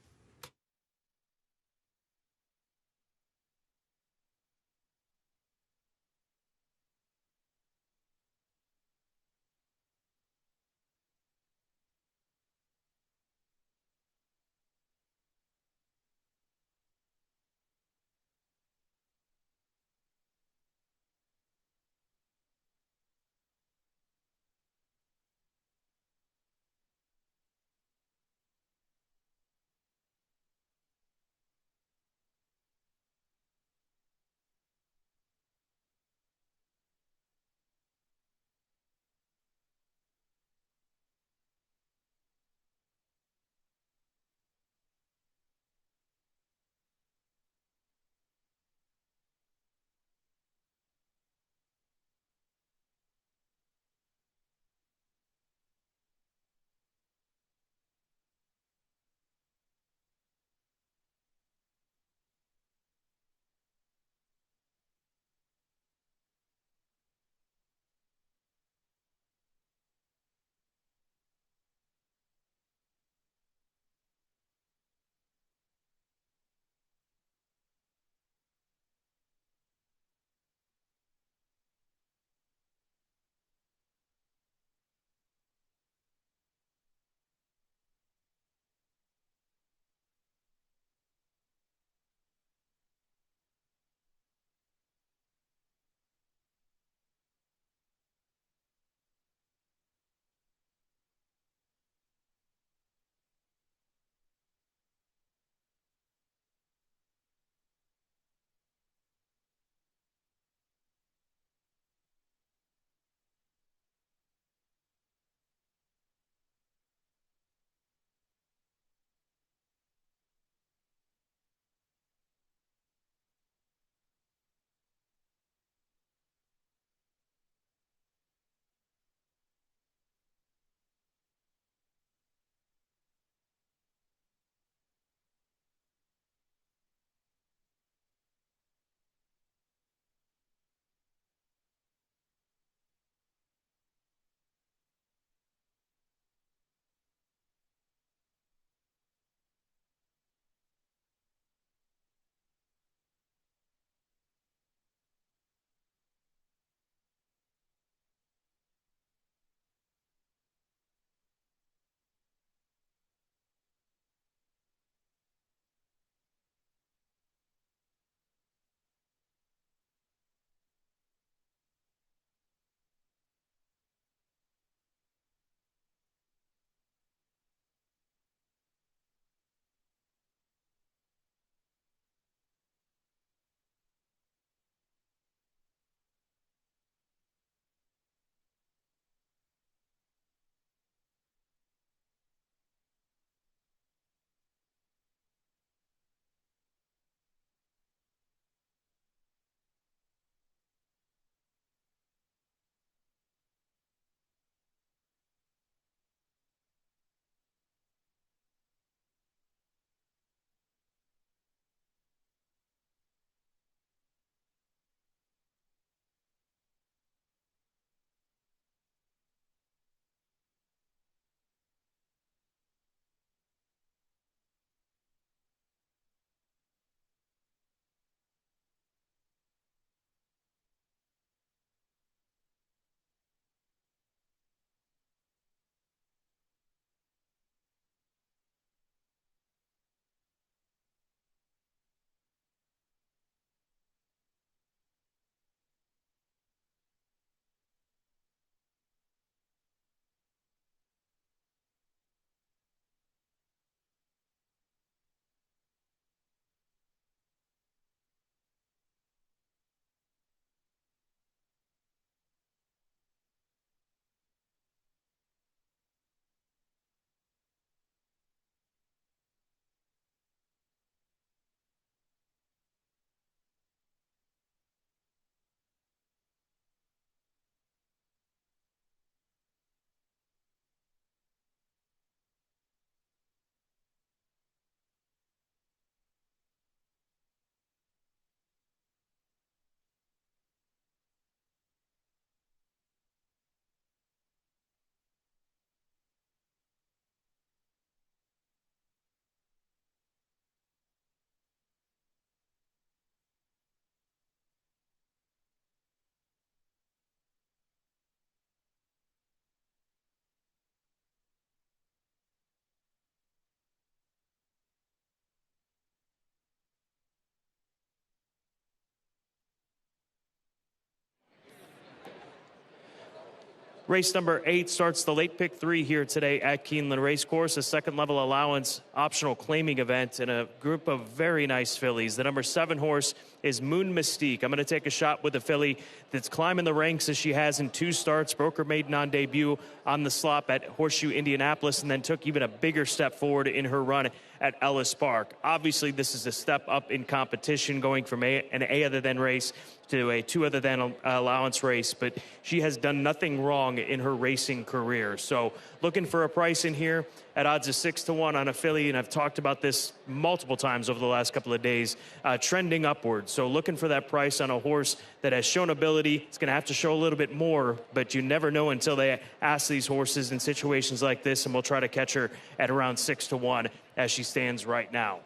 Race number 8 starts the late pick 3 here today at Keeneland Racecourse, a second level allowance optional claiming event and a group of very nice fillies. The number 7 horse is Moon Mystique. I'm going to take a shot with a filly that's climbing the ranks as she has in 2 starts, broke her maiden on debut on the slop at Horseshoe Indianapolis, and then took even a bigger step forward in her run at Ellis Park. Obviously, this is a step up in competition, going from an A other than race to a 2 other than allowance race, but she has done nothing wrong in her racing career. So looking for a price in here at odds of 6-1 on a filly, and I've talked about this multiple times over the last couple of days, trending upwards. So looking for that price on a horse that has shown ability. It's going to have to show a little bit more, but you never know until they ask these horses in situations like this, and we'll try to catch her at around 6-1 as she stands right now.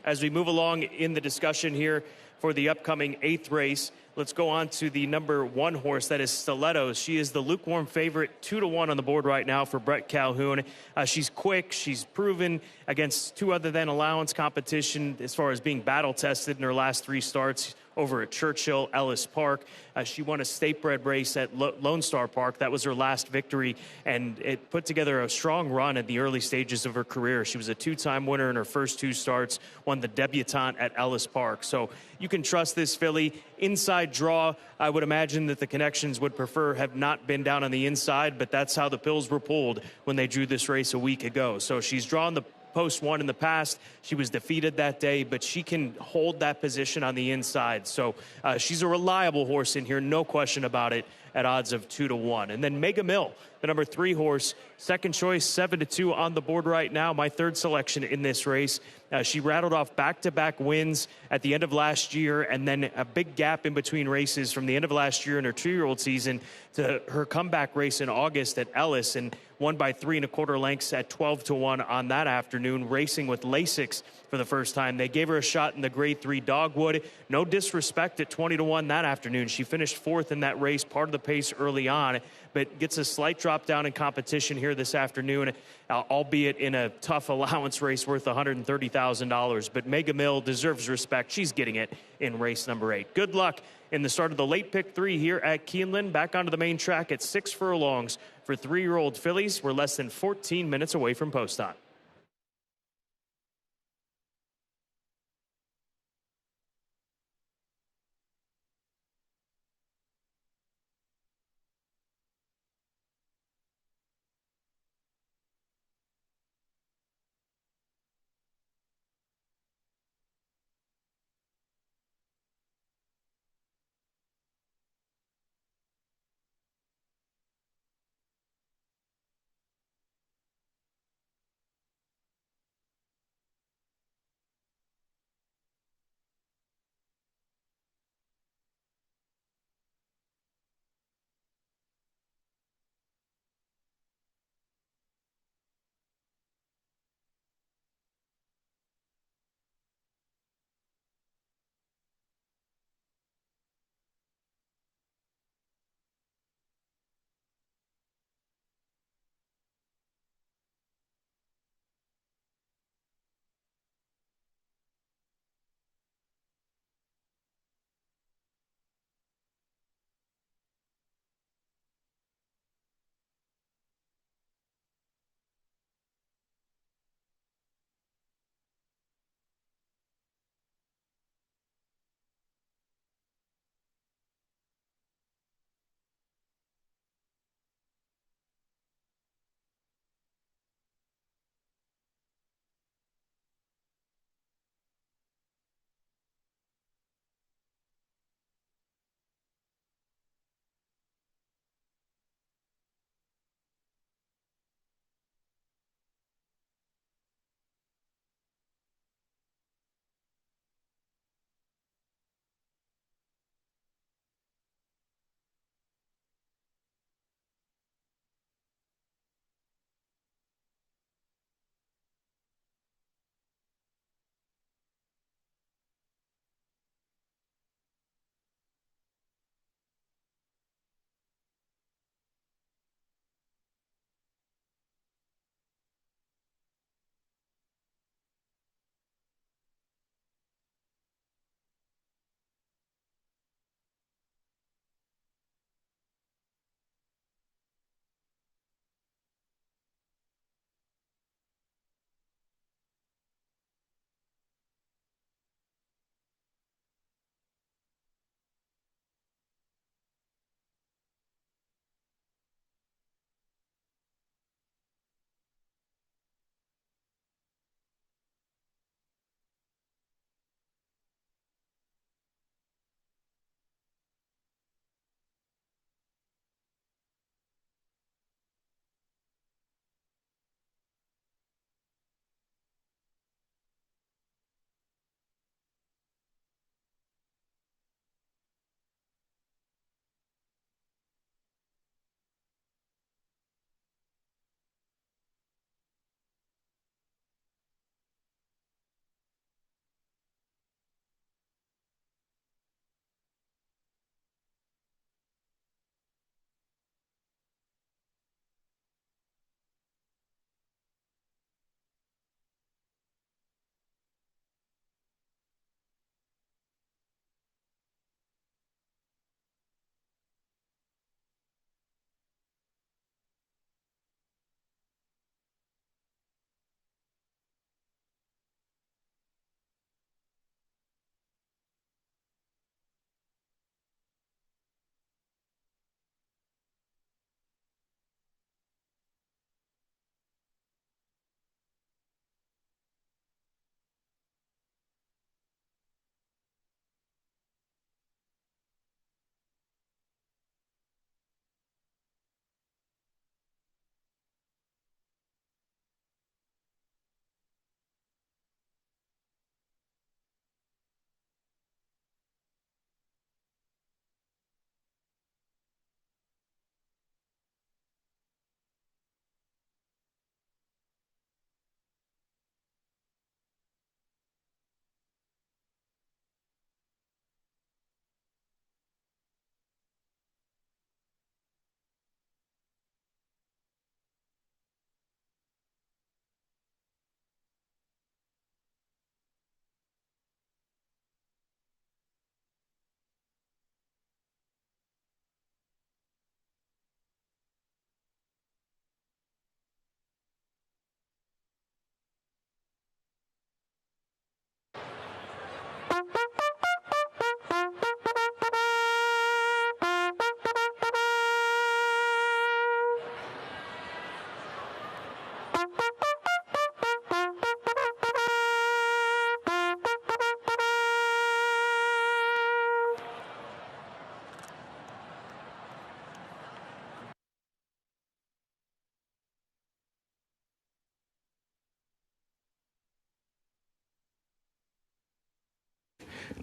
As we move along in the discussion here for the upcoming 8th race, let's go on to the number 1 horse, that is Stilettos. She is the lukewarm favorite, 2-1 on the board right now for Brett Calhoun. She's quick. She's proven against 2 other than allowance competition as far as being battle tested in her last 3 starts over at Churchill, Ellis Park. She won a state bred race at Lone Star Park. That was her last victory, and it put together a strong run at the early stages of her career. She was a 2-time winner in her first 2 starts, won the debutante at Ellis Park. So you can trust this filly. Inside draw, I would imagine that the connections would prefer have not been down on the inside, but that's how the pills were pulled when they drew this race a week ago. So she's drawn the post 1 in the past. She was defeated that day, but she can hold that position on the inside. So she's a reliable horse in here, no question about it, at odds of 2-1. And then Mega Mill, the number 3 horse, second choice, 7-2 on the board right now. My 3rd selection in this race. She rattled off back-to-back wins at the end of last year, and then a big gap in between races from the end of last year in her 2-year-old season to her comeback race in August at Ellis, and won by 3 1/4 lengths at 12-1 on that afternoon, racing with Lasix for the first time. They gave her a shot in the Grade 3 Dogwood. No disrespect at 20-1 that afternoon. She finished 4th in that race, part of the pace early on, but gets a slight drop down in competition here this afternoon, albeit in a tough allowance race worth $130,000. But Mega Mill deserves respect. She's getting it in race number 8. Good luck in the start of the late pick 3 here at Keeneland. Back onto the main track at 6 furlongs for 3-year-old fillies. We're less than 14 minutes away from post time.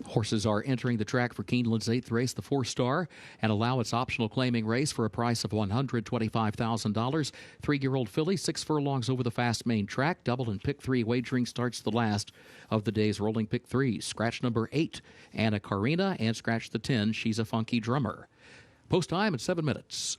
Horses are entering the track for Keeneland's 8th race, the 4-star, and allowance optional claiming race for a price of $125,000. 3-year-old filly, 6 furlongs over the fast main track. Double and pick 3 wagering starts the last of the day's rolling pick 3s. Scratch number 8, Anna Karina, and scratch the 10, She's a Funky Drummer. Post time at 7 minutes.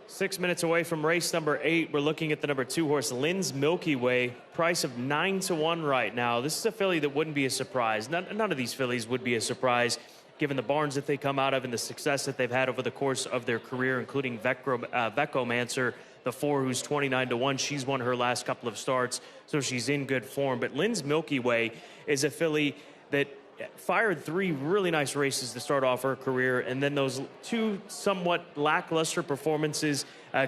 Six minutes away from race number 8, we're looking at the number 2 horse, Lynn's Milky Way, price of 9-1 right now. This is a filly that wouldn't be a surprise. None of these fillies would be a surprise, given the barns that they come out of and the success that they've had over the course of their career, including Veckomancer, the 4, who's 29-1. She's won her last couple of starts, so she's in good form. But Lynn's Milky Way is a filly that fired 3 really nice races to start off her career, and then those 2 somewhat lackluster performances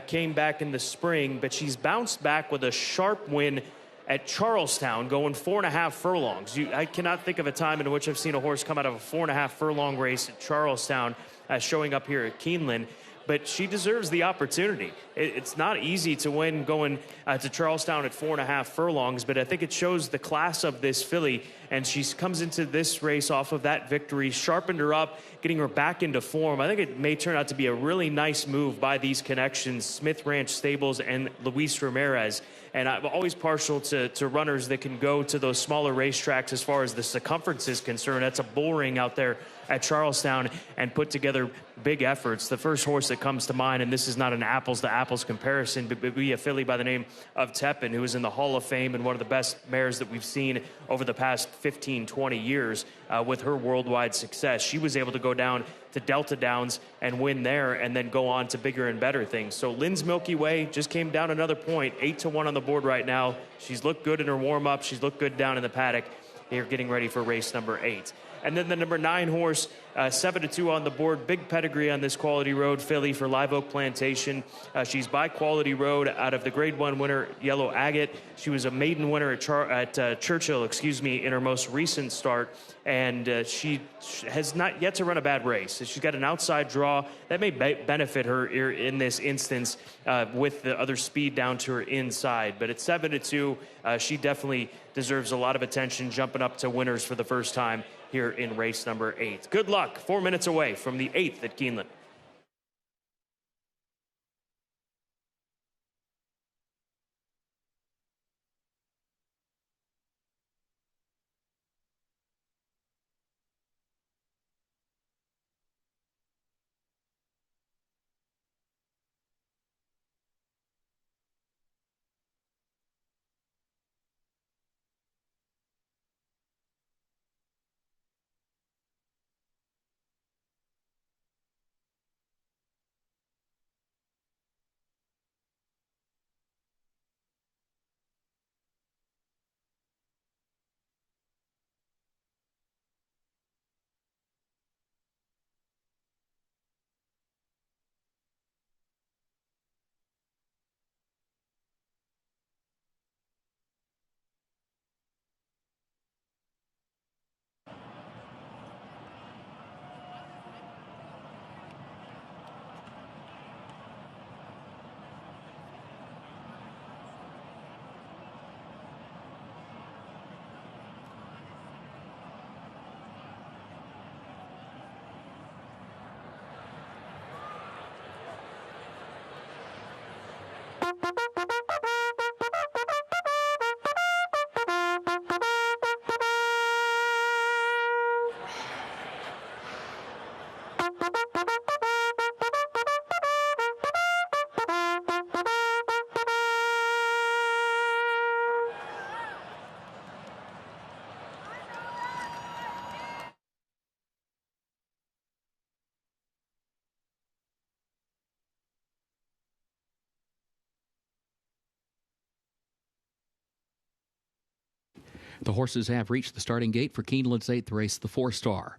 came back in the spring, but she's bounced back with a sharp win at Charlestown, going 4.5 furlongs. I cannot think of a time in which I've seen a horse come out of a 4.5 furlong race at Charlestown, showing up here at Keeneland. But she deserves the opportunity. It's not easy to win going to Charlestown at 4.5 furlongs, but I think it shows the class of this filly, and she comes into this race off of that victory, sharpened her up, getting her back into form. I think it may turn out to be a really nice move by these connections, Smith Ranch Stables and Luis Ramirez. And I'm always partial to runners that can go to those smaller racetracks as far as the circumference is concerned. That's a bull ring out there at Charlestown and put together big efforts. The first horse that comes to mind, and this is not an apples-to-apples comparison, but be a filly by the name of Tepin, who is in the Hall of Fame and one of the best mares that we've seen over the past 15, 20 years with her worldwide success. She was able to go down to Delta Downs and win there and then go on to bigger and better things. So Lynn's Milky Way just came down another point, 8-1 on the board right now. She's looked good in her warm-up. She's looked good down in the paddock. They're getting ready for race number 8. And then the number 9 horse, 7-2 on the board. Big pedigree on this Quality Road filly for Live Oak Plantation. She's by Quality Road out of the Grade 1 winner, Yellow Agate. She was a maiden winner at Churchill, in her most recent start. And she has not yet to run a bad race. She's got an outside draw that may benefit her in this instance with the other speed down to her inside. But at 7-2, she definitely deserves a lot of attention, jumping up to winners for the first time here in race number 8. Good luck. 4 minutes away from the 8th at Keeneland. The horses have reached the starting gate for Keeneland's 8th race, the 4-star.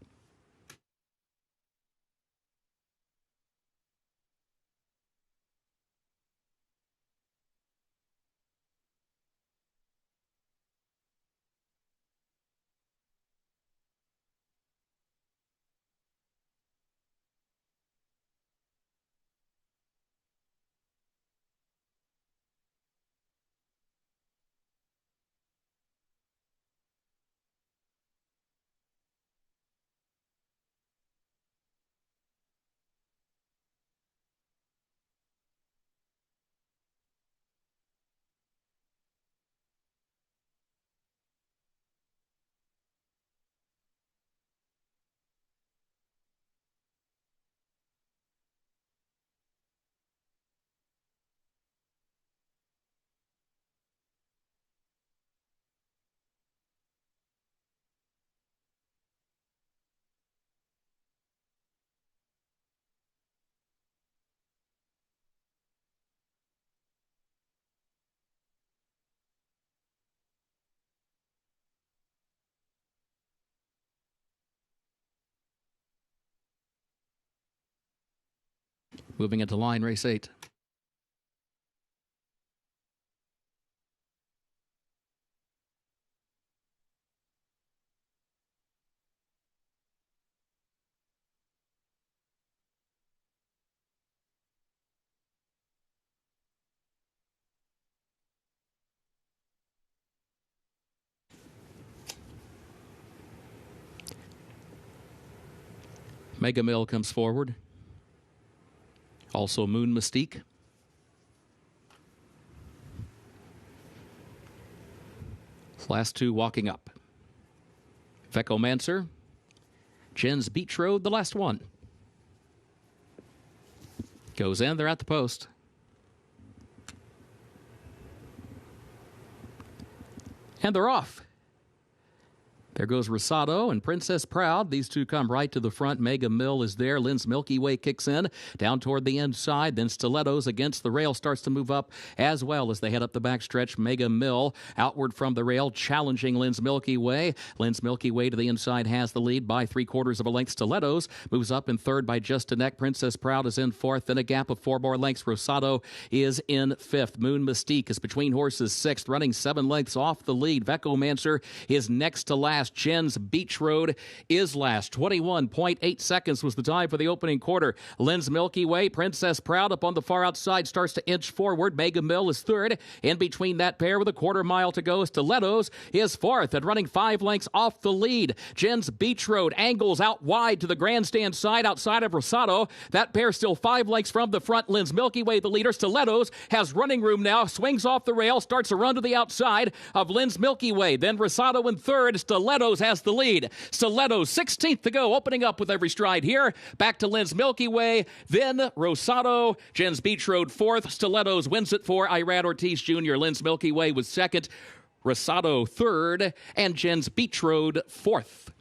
Moving into line race 8. Mega Mill comes forward. Also Moon Mystique. Last two walking up. Vekomancer. Jens Beach Road, the last one. Goes in, they're at the post. And they're off. There goes Rosado and Princess Proud. These two come right to the front. Mega Mill is there. Lynn's Milky Way kicks in down toward the inside. Then Stilettos against the rail starts to move up as well as they head up the backstretch. Mega Mill outward from the rail, challenging Lynn's Milky Way. Lynn's Milky Way to the inside has the lead by 3/4 of a length. Stilettos moves up in third by just a neck. Princess Proud is in fourth. Then a gap of 4 more lengths. Rosado is in fifth. Moon Mystique is between horses sixth, running 7 lengths off the lead. Vekomancer is next to last. Jens Beach Road is last. 21.8 seconds was the time for the opening quarter. Lynn's Milky Way, Princess Proud up on the far outside starts to inch forward. Mega Mill is third. In between that pair with a 1/4 mile to go, Stilettos is fourth and running 5 lengths off the lead. Jens Beach Road angles out wide to the grandstand side outside of Rosado. That pair still 5 lengths from the front. Lynn's Milky Way, the leader. Stilettos has running room now, swings off the rail, starts a run to the outside of Lynn's Milky Way. Then Rosado in third. Stilettos has the lead. Stilettos 16th to go, opening up with every stride here. Back to Lynn's Milky Way, then Rosado. Jens Beach Road fourth. Stilettos wins it for Irad Ortiz Jr. Lynn's Milky Way was second. Rosado third. And Jens Beach Road fourth.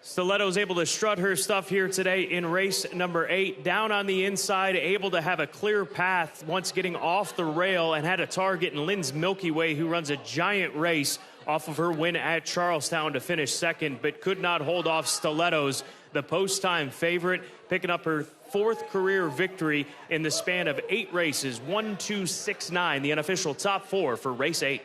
Stiletto's able to strut her stuff here today in race number 8. Down on the inside, able to have a clear path once getting off the rail and had a target in Lynn's Milky Way, who runs a giant race off of her win at Charlestown to finish second, but could not hold off Stiletto's, the post-time favorite, picking up her 4th career victory in the span of 8 races. 1, 2, 6, 9, the unofficial top 4 for race 8.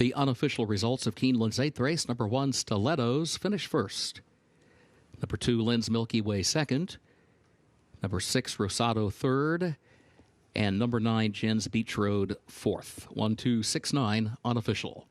The unofficial results of Keeneland's 8th race: number 1, Stilettos, finished first. Number 2, Lynn's Milky Way, second. Number 6, Rosado, third. And number 9, Jen's Beach Road, fourth. 1, 2, 6, 9, unofficial.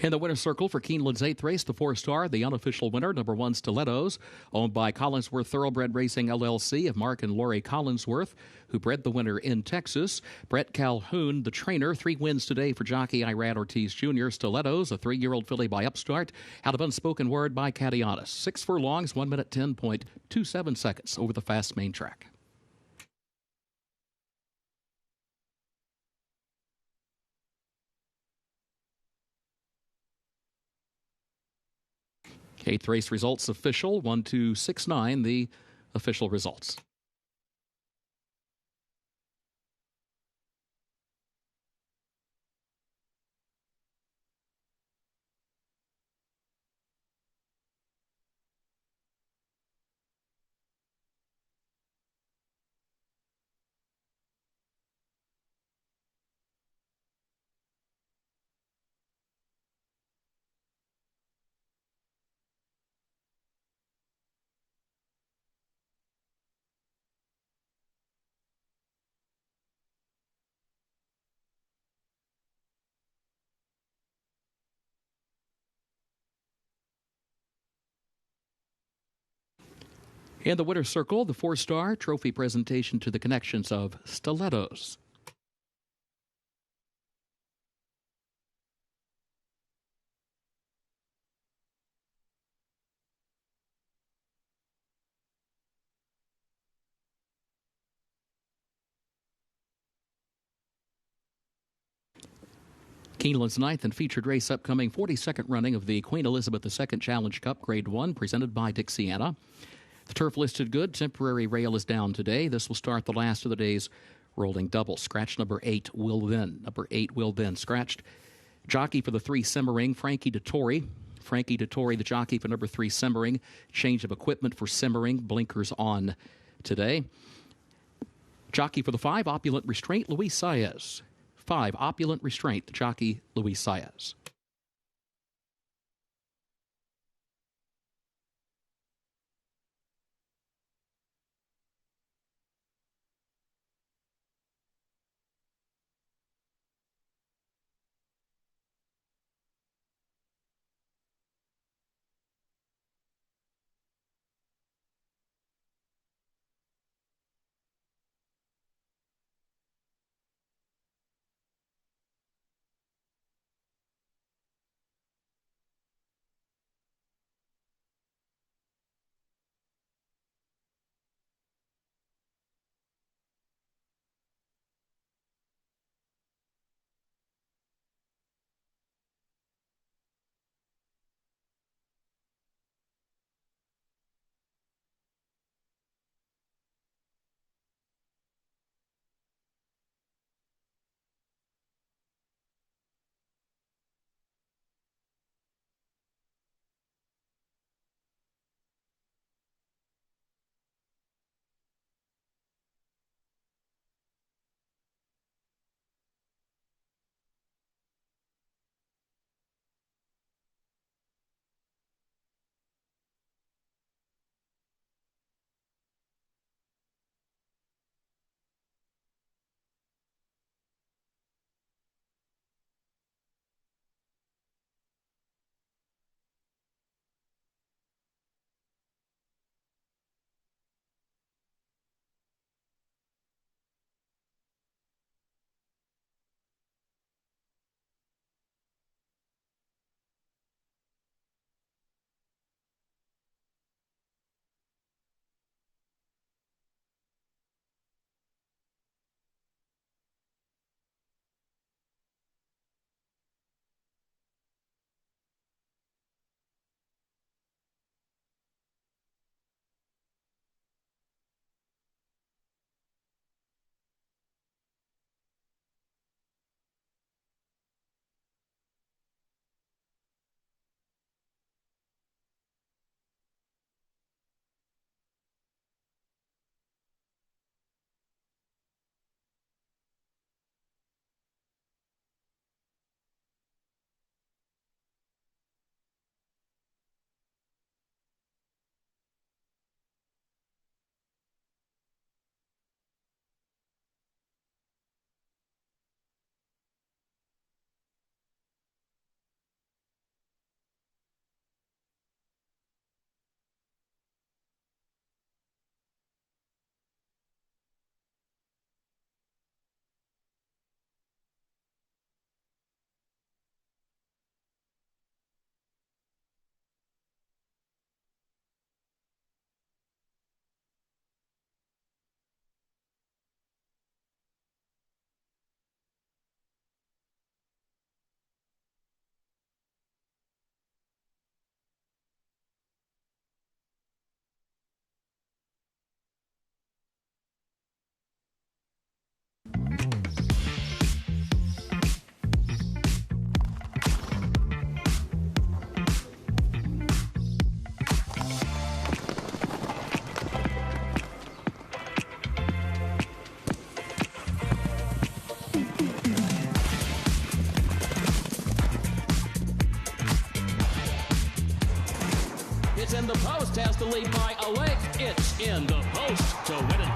In the winner's circle for Keeneland's 8th race, the 4-star, the unofficial winner, number 1, Stilettos, owned by Collinsworth Thoroughbred Racing, LLC, of Mark and Lori Collinsworth, who bred the winner in Texas. Brett Calhoun, the trainer, 3 wins today for jockey Irad Ortiz Jr. Stilettos, a 3-year-old filly by Upstart, out of Unspoken Word by Cadianis. 6 furlongs, 1 minute 10.27 seconds over the fast main track. Eighth race results official, 1, 2, 6, 9, the official results. In the winner's circle, the 4-star trophy presentation to the connections of Stilettos. Keeneland's 9th and featured race upcoming, 42nd running of the Queen Elizabeth II Challenge Cup Grade 1, presented by Dixiana. The turf listed good. Temporary rail is down today. This will start the last of the day's rolling double. Scratch number 8 will win. Number 8 will win. Scratched. Jockey for the 3 Simmering, Frankie Dettori. Frankie Dettori, the jockey for number 3 Simmering. Change of equipment for Simmering. Blinkers on today. Jockey for the 5 Opulent Restraint, Luis Saez. 5 Opulent Restraint, the jockey Luis Saez. It's in the post, has the lead by a length. It's in the post to win it.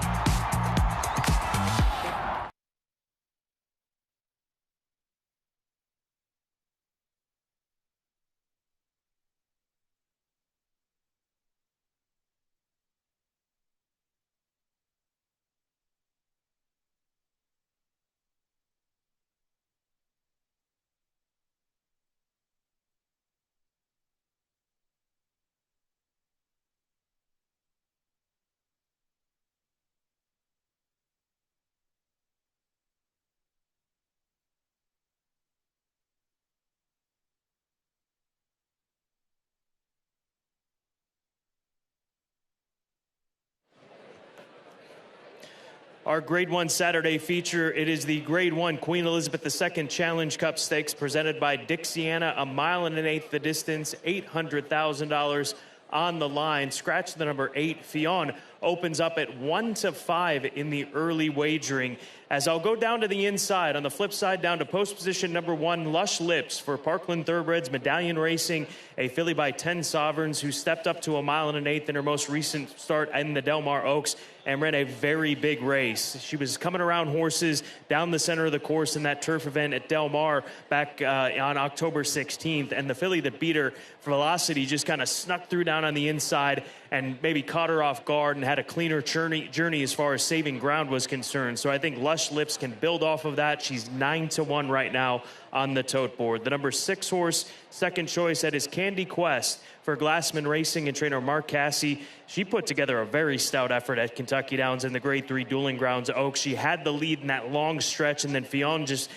Our Grade 1 Saturday feature, it is the Grade 1 Queen Elizabeth II Challenge Cup Stakes presented by Dixiana. A mile and an eighth the distance, $800,000 on the line. Scratch the number 8. Fionn opens up at 1-5 in the early wagering. As I'll go down to the inside, on the flip side, down to post position number 1, Lush Lips for Parkland Thoroughbreds Medallion Racing, a filly by 10 Sovereigns who stepped up to a mile and an eighth in her most recent start in the Del Mar Oaks and ran a very big race. She was coming around horses down the center of the course in that turf event at Del Mar back on October 16th, and the filly that beat her, Velocity, just kind of snuck through down on the inside and maybe caught her off guard and had a cleaner journey as far as saving ground was concerned. So I think Lush Lips can build off of that. She's 9-1 right now on the tote board. The number 6 horse, second choice, that is Candy Quest for Glassman Racing and trainer Mark Cassie. She put together a very stout effort at Kentucky Downs in the Grade 3 Dueling Grounds Oaks. She had the lead in that long stretch, and then Fionn just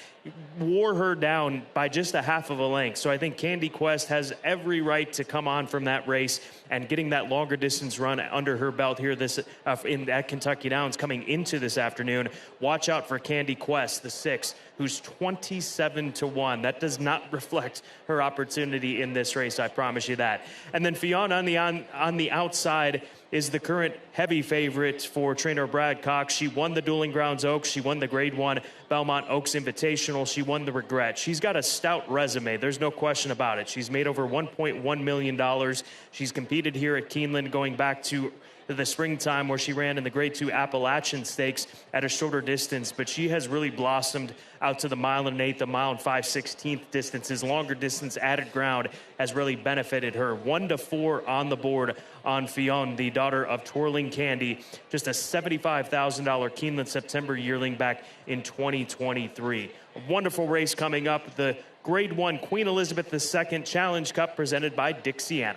wore her down by just a half of a length. So I think Candy Quest has every right to come on from that race, and getting that longer distance run under her belt here at Kentucky Downs coming into this afternoon. Watch out for Candy Quest, the 6, who's 27-1. That does not reflect her opportunity in this race, I promise you that. And then Fionn on the outside is the current heavy favorite for trainer Brad Cox. She won the Dueling Grounds Oaks. She won the Grade 1 Belmont Oaks Invitational. She won the Regret. She's got a stout resume. There's no question about it. She's made over $1.1 million. She's competed here at Keeneland going back to the springtime where she ran in the Grade 2 Appalachian Stakes at a shorter distance, but she has really blossomed out to the mile and an eighth, the mile and 5/16 distances. Longer distance added ground has really benefited her. 1-4 on the board on Fionn, the daughter of Twirling Candy, just a $75,000 Keeneland September yearling back in 2023. A wonderful race coming up, the Grade 1 Queen Elizabeth II Challenge Cup presented by Dixiana.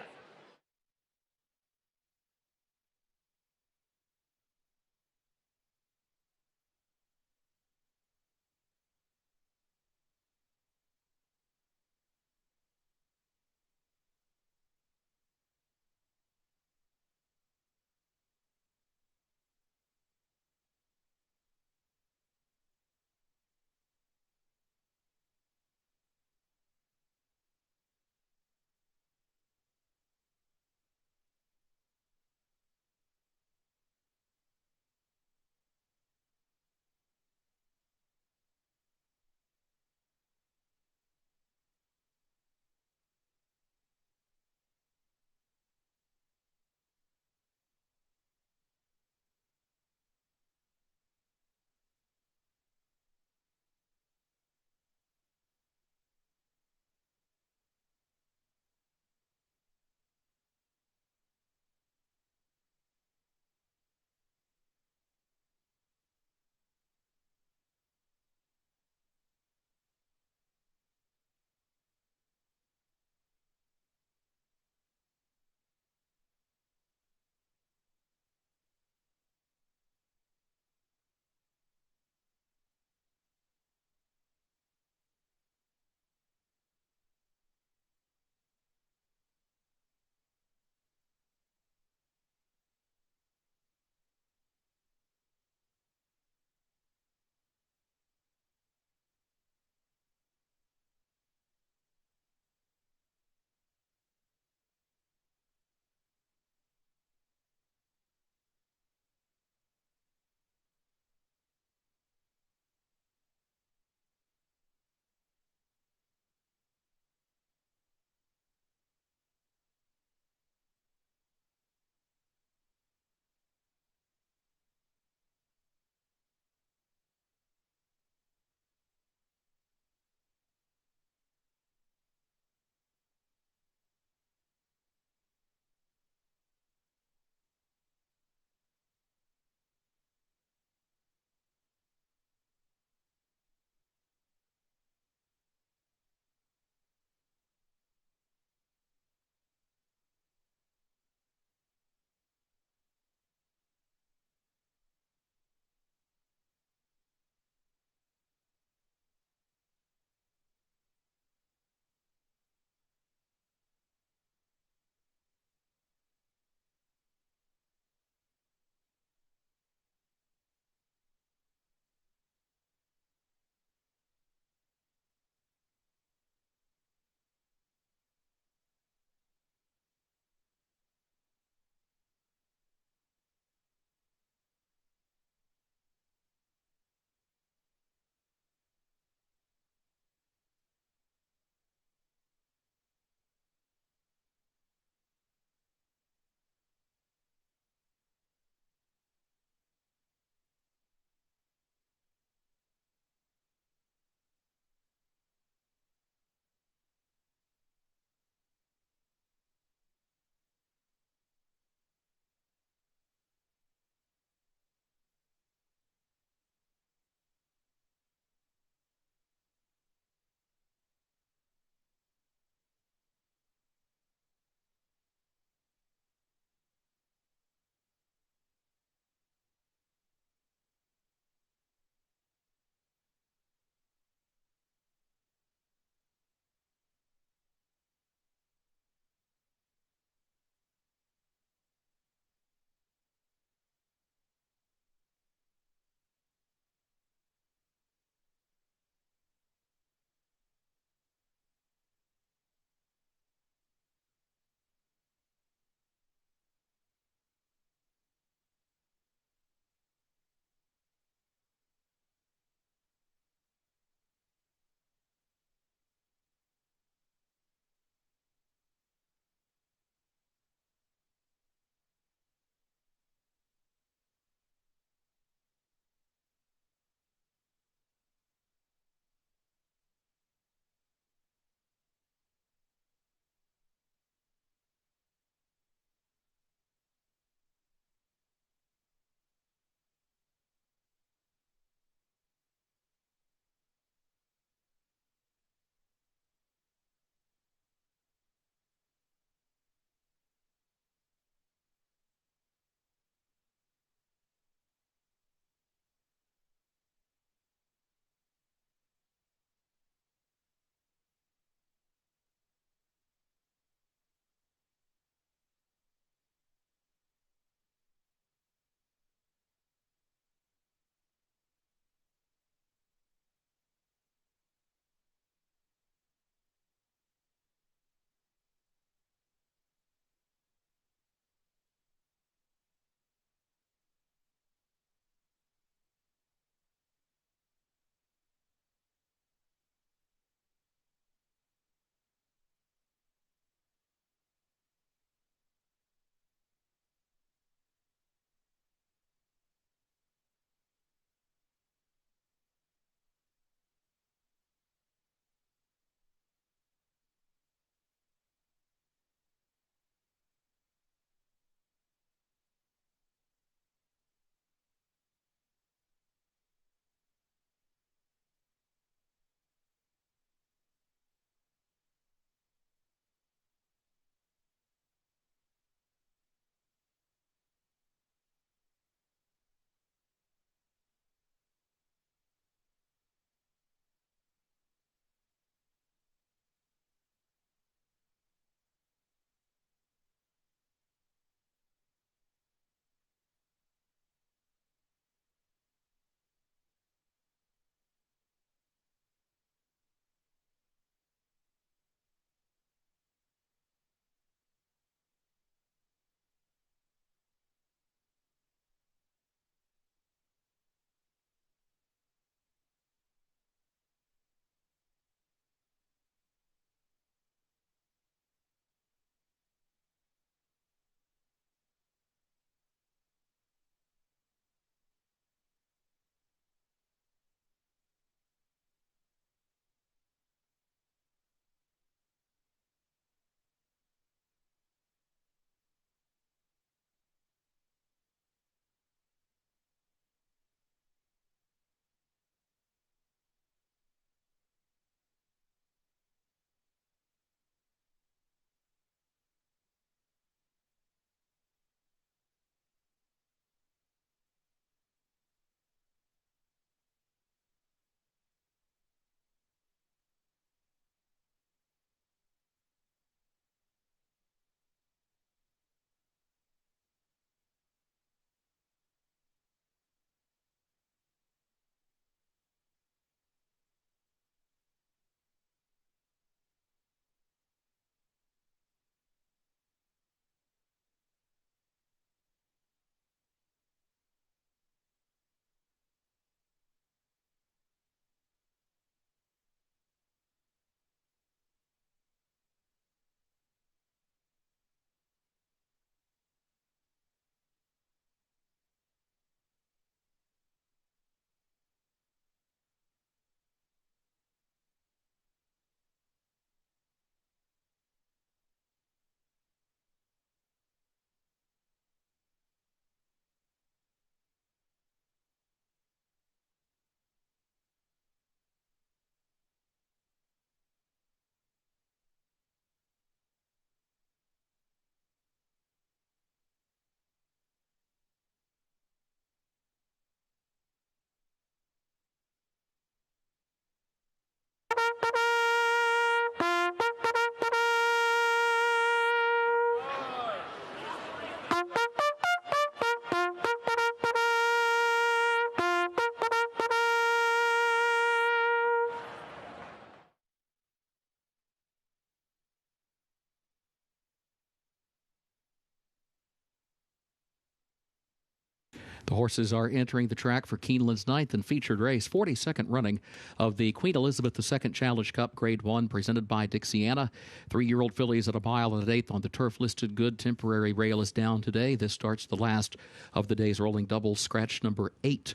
The horses are entering the track for Keeneland's 9th and featured race, 42nd running of the Queen Elizabeth II Challenge Cup Grade 1, presented by Dixiana. 3-year-old fillies at 1 1/8 on the turf listed good. Temporary rail is down today. This starts the last of the day's rolling doubles. Scratch number 8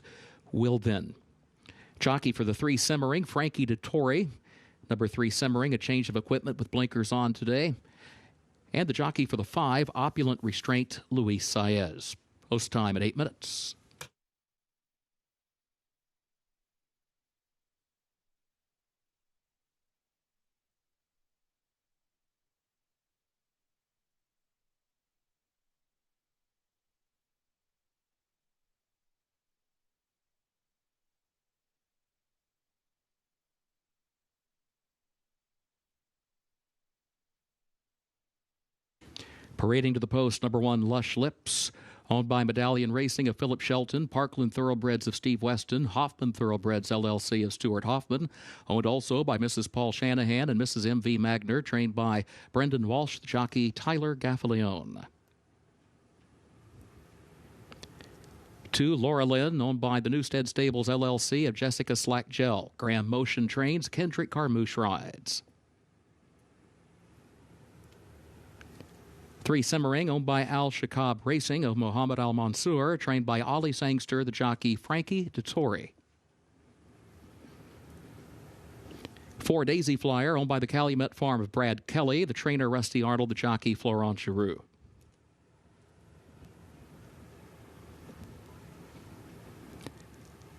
will then. Jockey for the 3 Simmering, Frankie Dettori. Number 3 Simmering, a change of equipment with blinkers on today. And the jockey for the 5, Opulent Restraint, Luis Saez. Post time at 8 minutes. Parading to the post, number 1, Lush Lips, owned by Medallion Racing of Philip Shelton, Parkland Thoroughbreds of Steve Weston, Hoffman Thoroughbreds LLC of Stuart Hoffman, owned also by Mrs. Paul Shanahan and Mrs. M.V. Magner, trained by Brendan Walsh, the jockey Tyler Gaffalione. 2, Laura Lynn, owned by the Newstead Stables LLC of Jessica Slack-Gell, Graham Motion trains, Kendrick Carmouche rides. 3, Simmering, owned by Al Shakab Racing of Mohammed Al Mansour, trained by Ollie Sangster, the jockey Frankie Dettori. 4, Daisy Flyer, owned by the Calumet Farm of Brad Kelly, the trainer Rusty Arnold, the jockey Florent Giroux.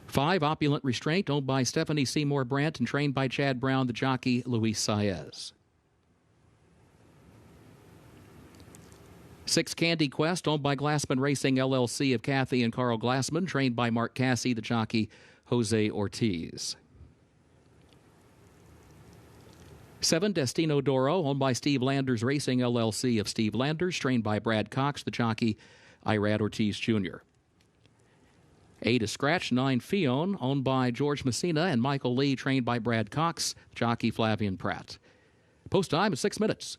5, Opulent Restraint, owned by Stephanie Seymour Brandt and trained by Chad Brown, the jockey Luis Saez. 6, Candy Quest, owned by Glassman Racing LLC of Kathy and Carl Glassman, trained by Mark Cassie, the jockey Jose Ortiz. 7, Destino Doro, owned by Steve Landers Racing LLC of Steve Landers, trained by Brad Cox, the jockey Irad Ortiz Jr. 8 is Scratch, 9, Fion, owned by George Messina and Michael Lee, trained by Brad Cox, jockey Flavian Pratt. Post time is 6 minutes.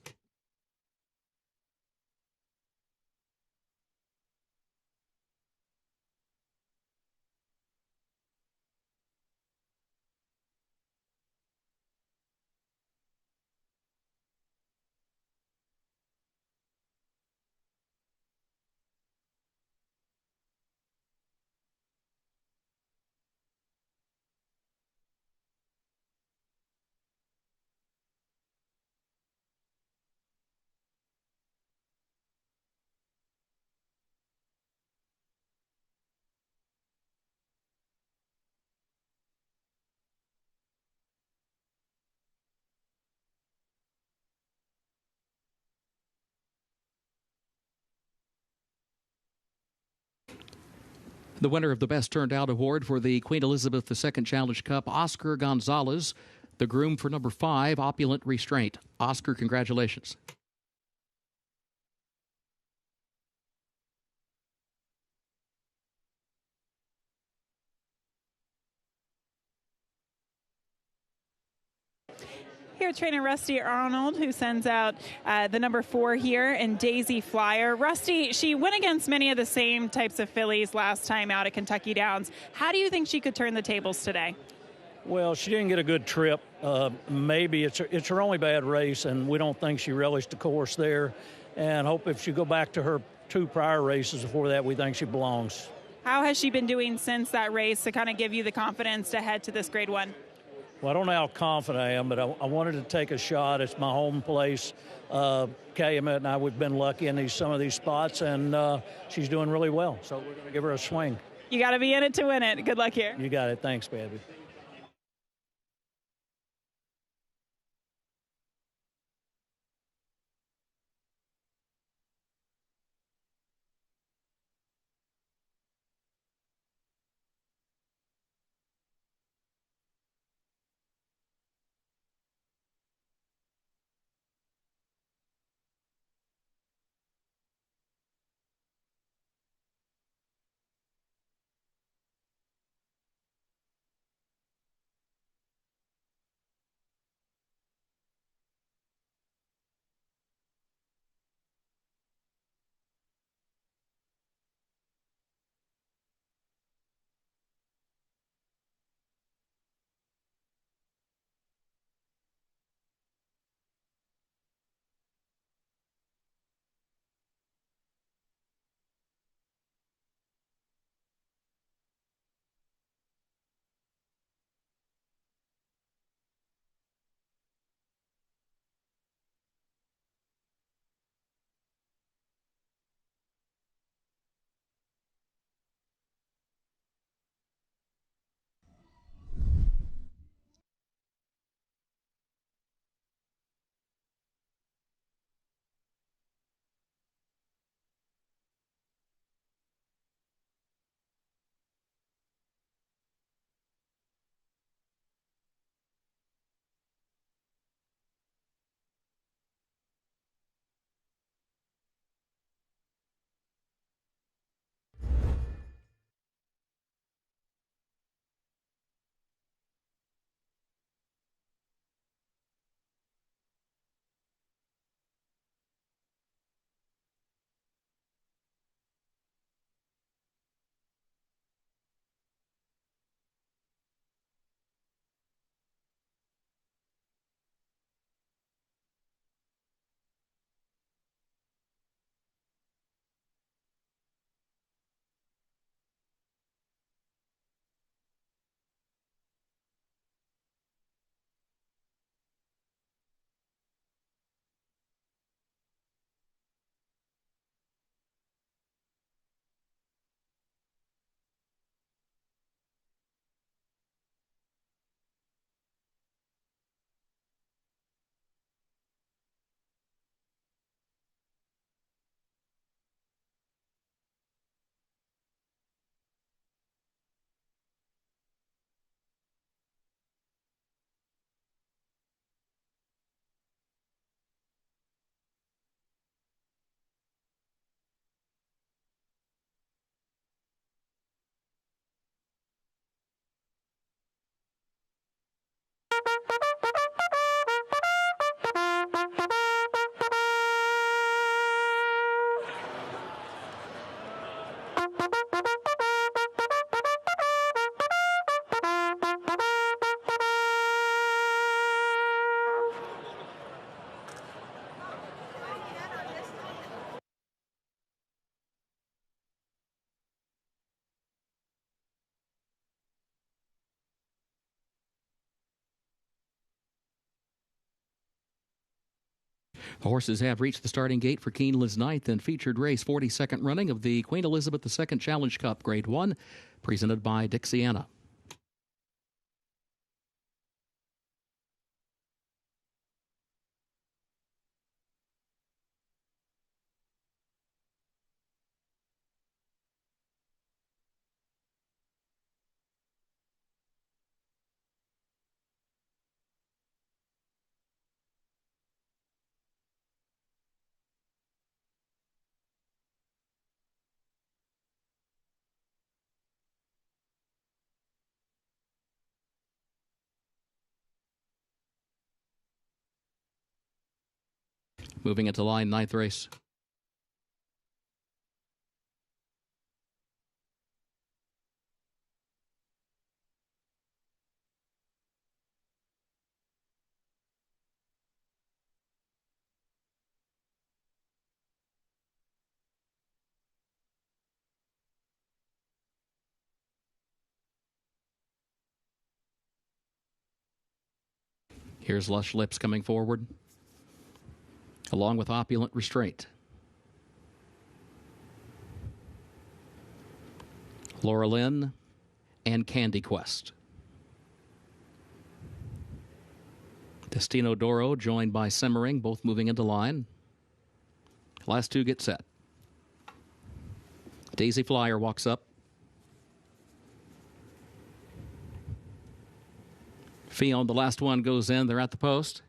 The winner of the Best Turned Out Award for the Queen Elizabeth II Challenge Cup, Oscar Gonzalez. The groom for number 5, Opulent Restraint. Oscar, congratulations. Here, trainer Rusty Arnold, who sends out the number 4 here in Daisy Flyer. Rusty, she went against many of the same types of fillies last time out at Kentucky Downs. How do you think she could turn the tables today? Well, she didn't get a good trip. Maybe it's her only bad race, and we don't think she relished the course there. And hope if she go back to her 2 prior races before that, we think she belongs. How has she been doing since that race to kind of give you the confidence to head to this Grade 1? Well, I don't know how confident I am, but I wanted to take a shot. It's my home place. Calumet and I, we've been lucky in some of these spots, and she's doing really well. So we're going to give her a swing. You got to be in it to win it. Good luck here. You got it. Thanks, baby. The horses have reached the starting gate for Keeneland's 9th and featured race, 42nd running of the Queen Elizabeth II Challenge Cup Grade 1, presented by Dixiana. Moving into line, 9th race. Here's Lush Lips coming forward, along with Opulent Restraint. Laura Lynn and Candy Quest. Destino Doro joined by Simmering, both moving into line. Last two get set. Daisy Flyer walks up. Fion, the last one, goes in. They're at the post.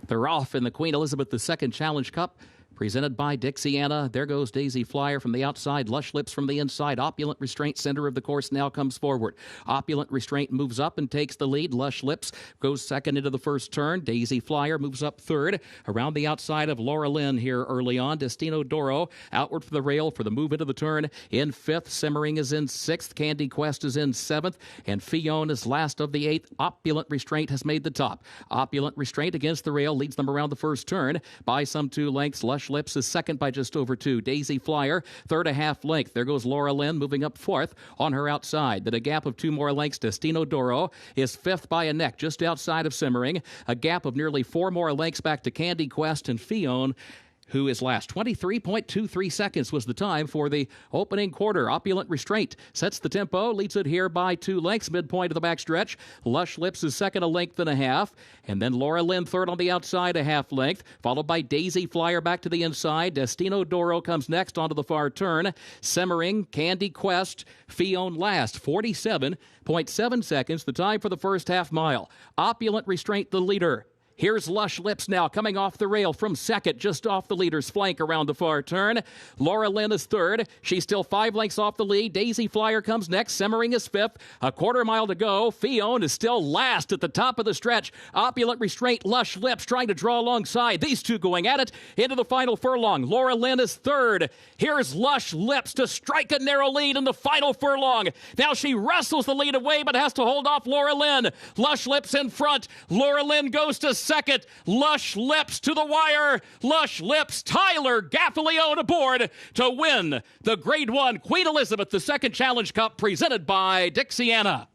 They're off in the Queen Elizabeth II Challenge Cup, presented by Dixiana. There goes Daisy Flyer from the outside, Lush Lips from the inside. Opulent Restraint, center of the course, now comes forward. Opulent Restraint moves up and takes the lead. Lush Lips goes second into the first turn. Daisy Flyer moves up third. Around the outside of Laura Lynn here early on. Destino Doro outward for the rail for the move into the turn. In fifth, Simmering is in sixth. Candy Quest is in seventh. And Fion is last of the eighth. Opulent Restraint has made the top. Opulent Restraint against the rail leads them around the first turn by some 2 lengths. Lush Lips is second by just over 2. Daisy Flyer, third a half length. There goes Laura Lynn moving up fourth on her outside. Then a gap of 2 more lengths. Destino Doro is fifth by a neck just outside of Simmering. A gap of nearly 4 more lengths back to Candy Quest and Fion, who is last. 23.23 seconds was the time for the opening quarter. Opulent Restraint sets the tempo, leads it here by 2 lengths, midpoint of the backstretch. Lush Lips is second, a length and a half. And then Laura Lynn third on the outside, a half length, followed by Daisy Flyer back to the inside. Destino Doro comes next onto the far turn. Simmering, Candy Quest, Fion last. 47.7 seconds, the time for the first half mile. Opulent Restraint the leader. Here's Lush Lips now coming off the rail from second, just off the leader's flank around the far turn. Laura Lynn is third. She's still 5 lengths off the lead. Daisy Flyer comes next. Simmering is fifth. A quarter mile to go. Fion is still last at the top of the stretch. Opulent Restraint, Lush Lips trying to draw alongside. These two going at it into the final furlong. Laura Lynn is third. Here's Lush Lips to strike a narrow lead in the final furlong. Now she wrestles the lead away but has to hold off Laura Lynn. Lush Lips in front. Laura Lynn goes to second. Lush Lips to the wire. Lush Lips, Tyler Gaffalione aboard to win the Grade 1 Queen Elizabeth II Challenge Cup presented by Dixiana.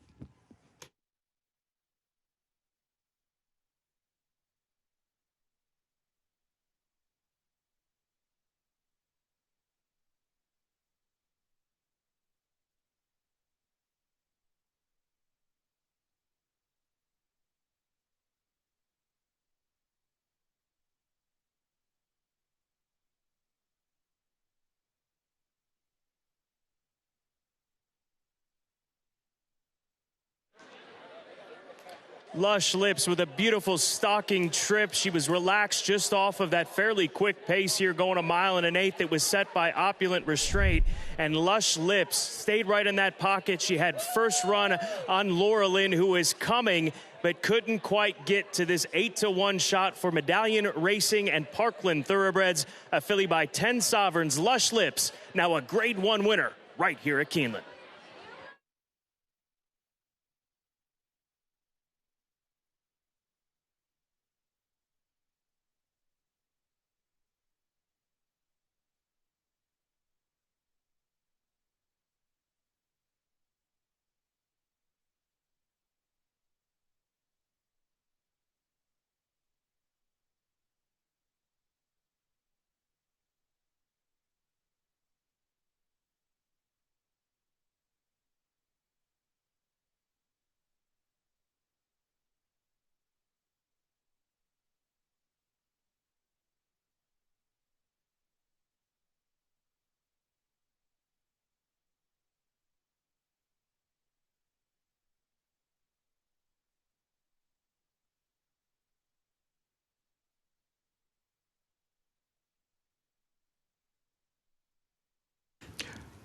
Lush Lips with a beautiful stalking trip. She was relaxed just off of that fairly quick pace here, going 1 1/8 miles. That was set by Opulent Restraint. And Lush Lips stayed right in that pocket. She had first run on Laura Lynn, who is coming, but couldn't quite get to this 8-1 shot for Medallion Racing and Parkland Thoroughbreds, a filly by 10 Sovereigns. Lush Lips, now a Grade 1 winner right here at Keeneland.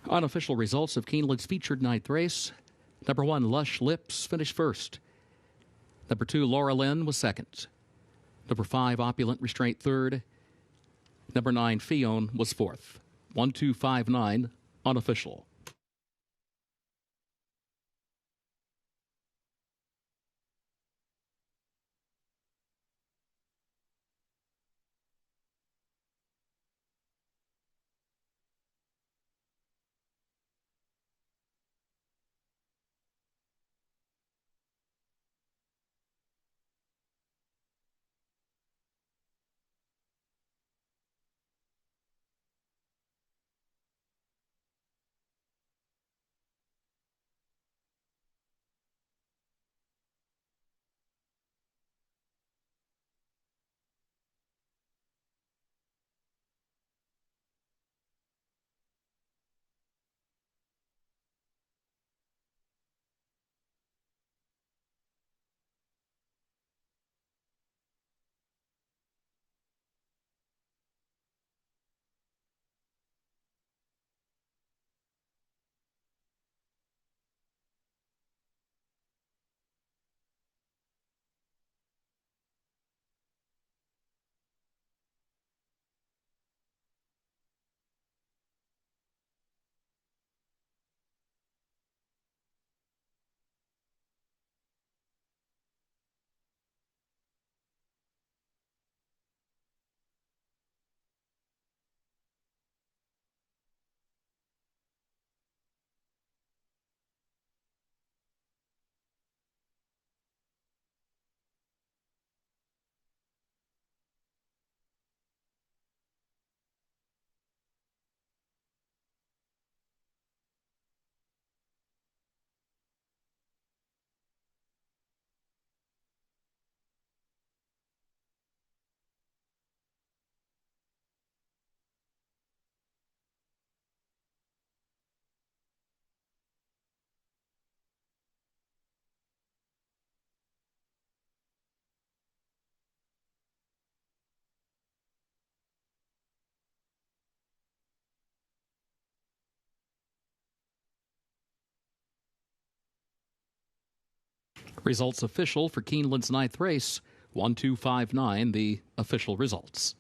Unofficial results of Keeneland's featured ninth race. Number 1, Lush Lips, finished first. Number 2, Laura Lynn was second. Number 5, Opulent Restraint, third. Number 9, Fione was fourth. 1, 2, 5, 9, unofficial. Results official for Keeneland's ninth race. 1, 2, 5, 9, the official results.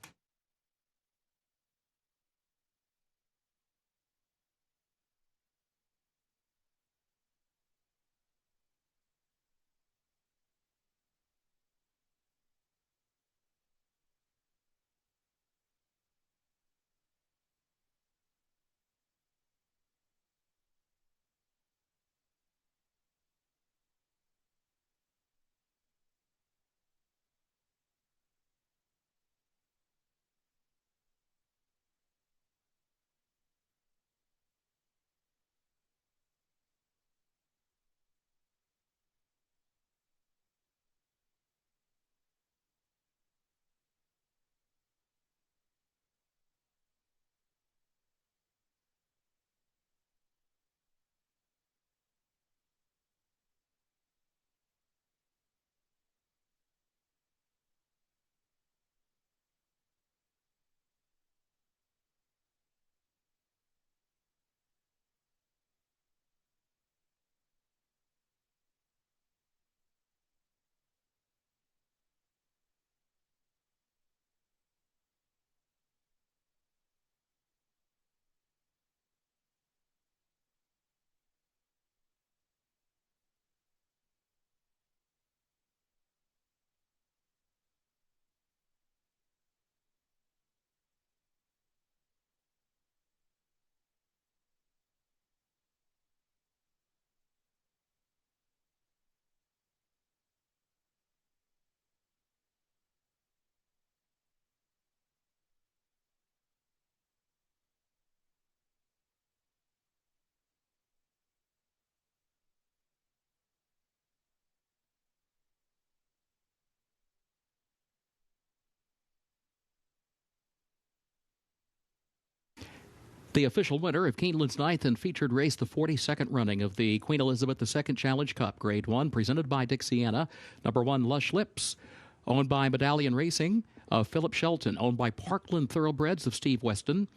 The official winner of Keeneland's ninth and featured race, the 42nd running of the Queen Elizabeth II Challenge Cup, Grade 1, presented by Dixiana. Number 1, Lush Lips, owned by Medallion Racing of Philip Shelton, owned by Parkland Thoroughbreds of Steve Weston,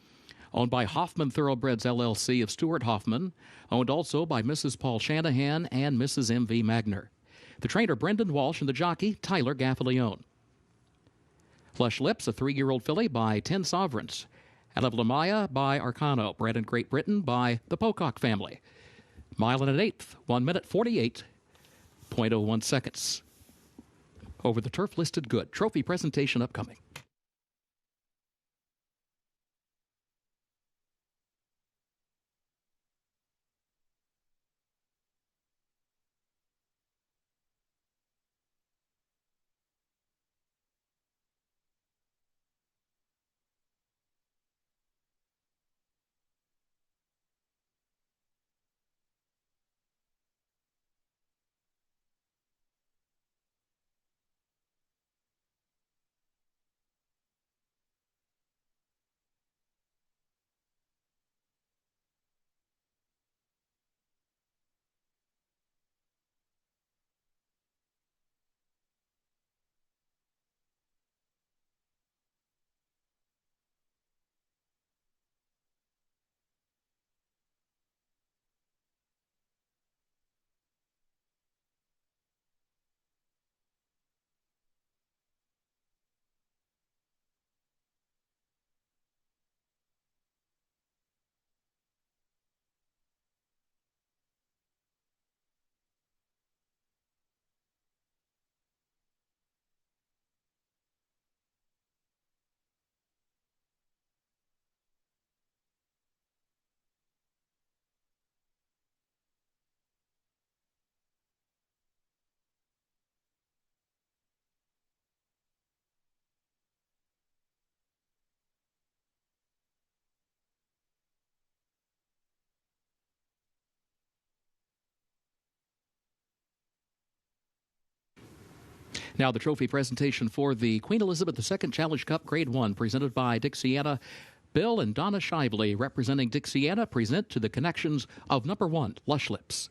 owned by Hoffman Thoroughbreds LLC of Stuart Hoffman, owned also by Mrs. Paul Shanahan and Mrs. M.V. Magner. The trainer, Brendan Walsh, and the jockey, Tyler Gaffalione. Lush Lips, a 3-year-old filly by 10 Sovereigns. Alevlamaya by Arcano, bred in Great Britain by the Pocock family. Mile and an eighth, 1 minute 48.01 seconds. Over the turf, listed good. Trophy presentation upcoming. Now the trophy presentation for the Queen Elizabeth II Challenge Cup Grade 1, presented by Dixiana. Bill and Donna Shively, representing Dixiana, present to the connections of number 1, Lush Lips.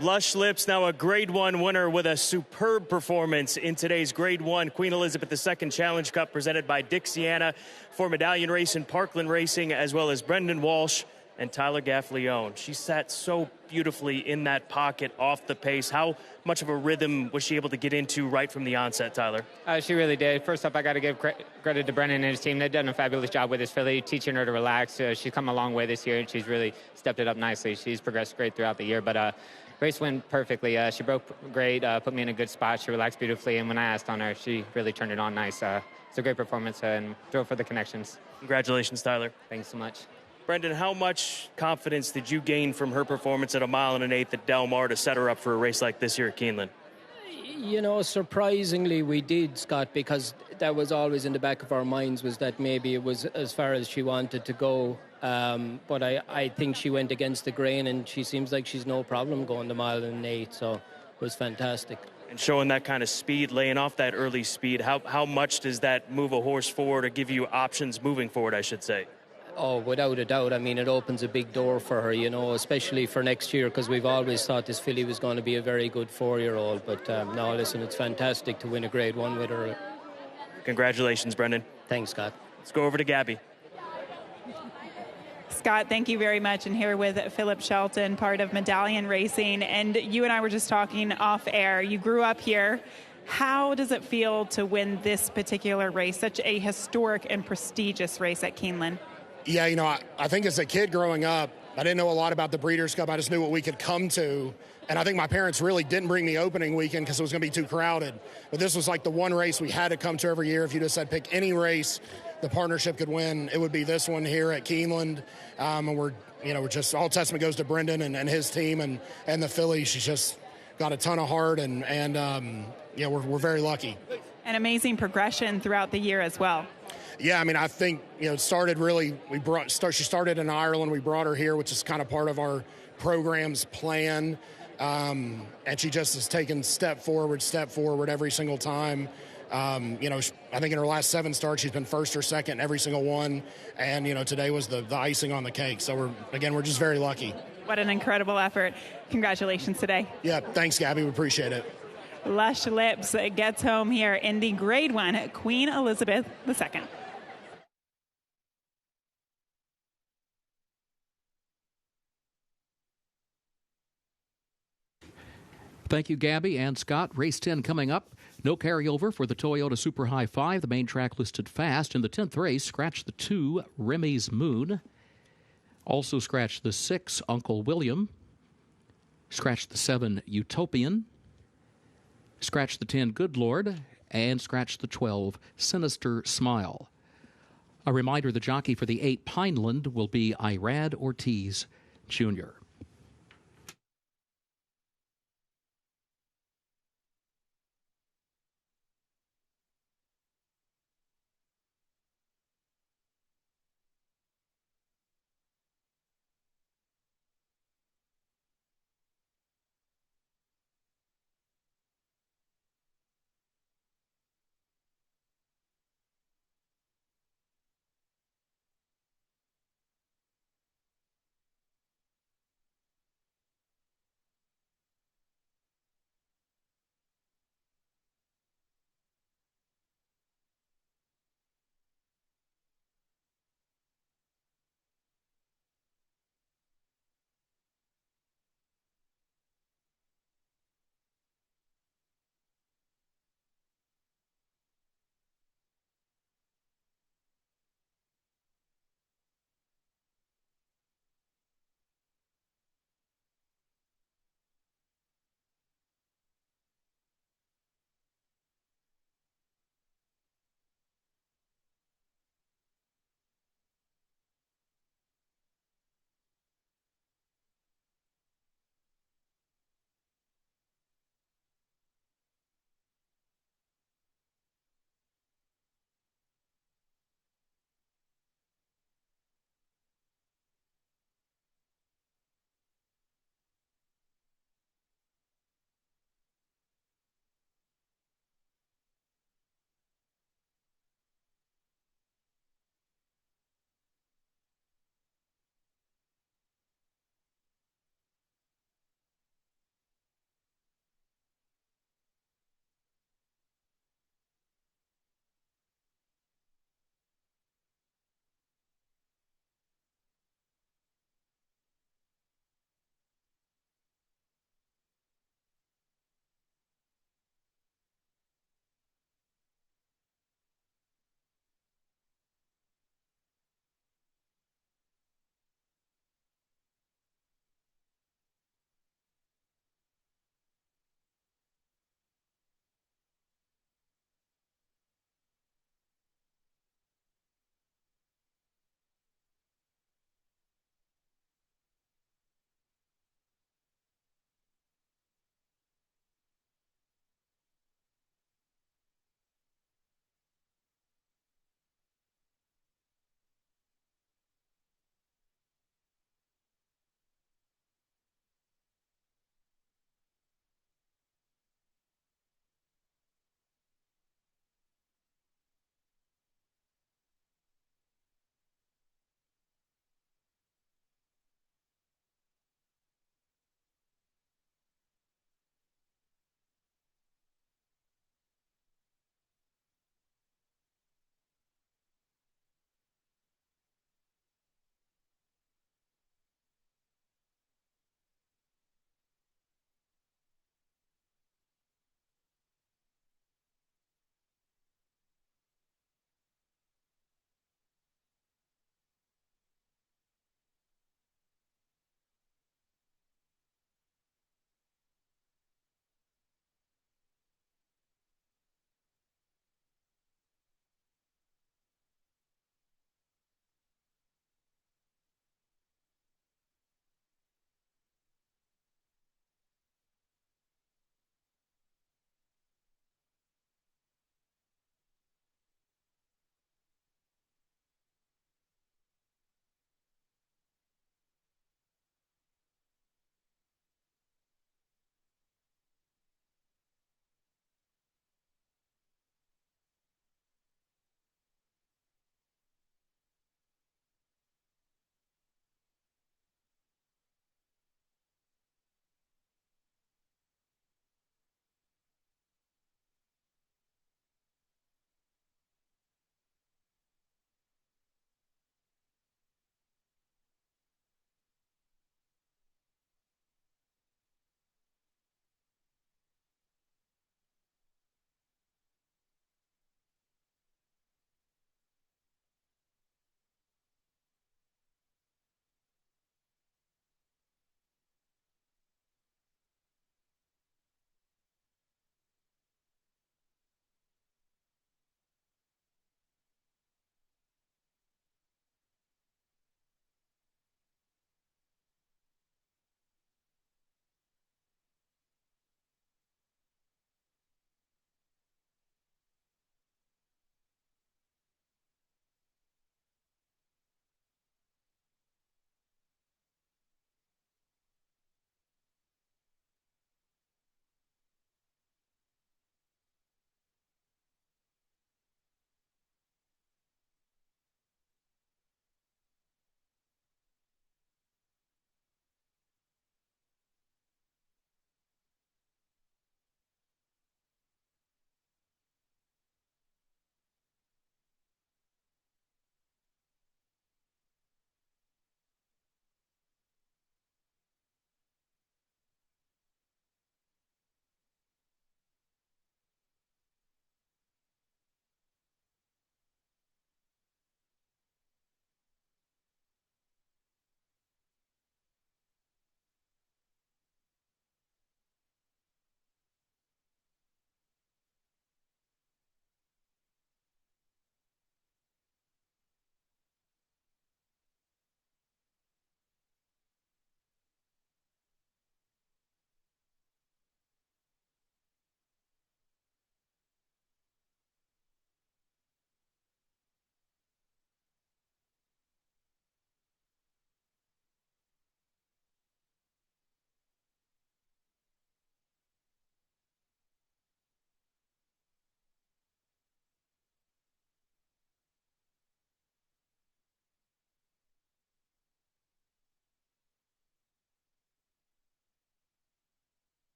Lush Lips, now a Grade 1 winner with a superb performance in today's Grade 1 Queen Elizabeth II Challenge Cup, presented by Dixiana for Medallion Racing, Parkland Racing, as well as Brendan Walsh and Tyler Gaffalione. She sat so beautifully in that pocket off the pace. How much of a rhythm was she able to get into right from the onset, Tyler? She really did. First up, I got to give credit to Brendan and his team. They've done a fabulous job with this filly, teaching her to relax. She's come a long way this year, and she's really stepped it up nicely. She's progressed great throughout the year, but race went perfectly. She broke great, put me in a good spot. She relaxed beautifully, and when I asked on her, she really turned it on nice. It's a great performance, and drove for the connections. Congratulations, Tyler. Thanks so much. Brendan, how much confidence did you gain from her performance at a mile and an eighth at Del Mar to set her up for a race like this here at Keeneland? You know, surprisingly we did, Scott, because that was always in the back of our minds, was that maybe it was as far as she wanted to go. But I think she went against the grain, and she seems like she's no problem going the mile and an eighth, so it was fantastic. And showing that kind of speed, laying off that early speed, how much does that move a horse forward or give you options moving forward, I should say? Oh, without a doubt. I mean, it opens a big door for her, you know, especially for next year, because we've always thought this filly was going to be a very good 4-year-old. But no, listen, it's fantastic to win a Grade 1 with her. Congratulations, Brendan. Thanks, Scott. Let's go over to Gabby. Scott, thank you very much. And here with Philip Shelton, part of Medallion Racing. And you and I were just talking off air. You grew up here. How does it feel to win this particular race, such a historic and prestigious race at Keeneland? Yeah, you know, I think as a kid growing up, I didn't know a lot about the Breeders' Cup. I just knew what we could come to. And I think my parents really didn't bring me opening weekend because it was going to be too crowded. But this was like the one race we had to come to every year. If you just said pick any race the partnership could win, it would be this one here at Keeneland. And we're just, all testament goes to Brendan and his team and the filly. She's just got a ton of heart, and we're very lucky. An amazing progression throughout the year as well. Yeah, I mean, I think, it started really, she started in Ireland. We brought her here, which is kind of part of our program's plan. And she just has taken step forward every single time. I think in her last 7 starts, she's been first or second every single one. And, today was the icing on the cake. So we're just very lucky. What an incredible effort. Congratulations today. Yeah, thanks, Gabby. We appreciate it. Lush Lips gets home here in the Grade 1 Queen Elizabeth II. Thank you, Gabby and Scott. Race 10 coming up. No carryover for the Toyota Super High 5. The main track listed fast. In the 10th race, scratch the 2, Remy's Moon. Also scratch the 6, Uncle William. Scratch the 7, Utopian. Scratch the 10, Good Lord. And scratch the 12, Sinister Smile. A reminder, the jockey for the 8, Pineland, will be Irad Ortiz Jr.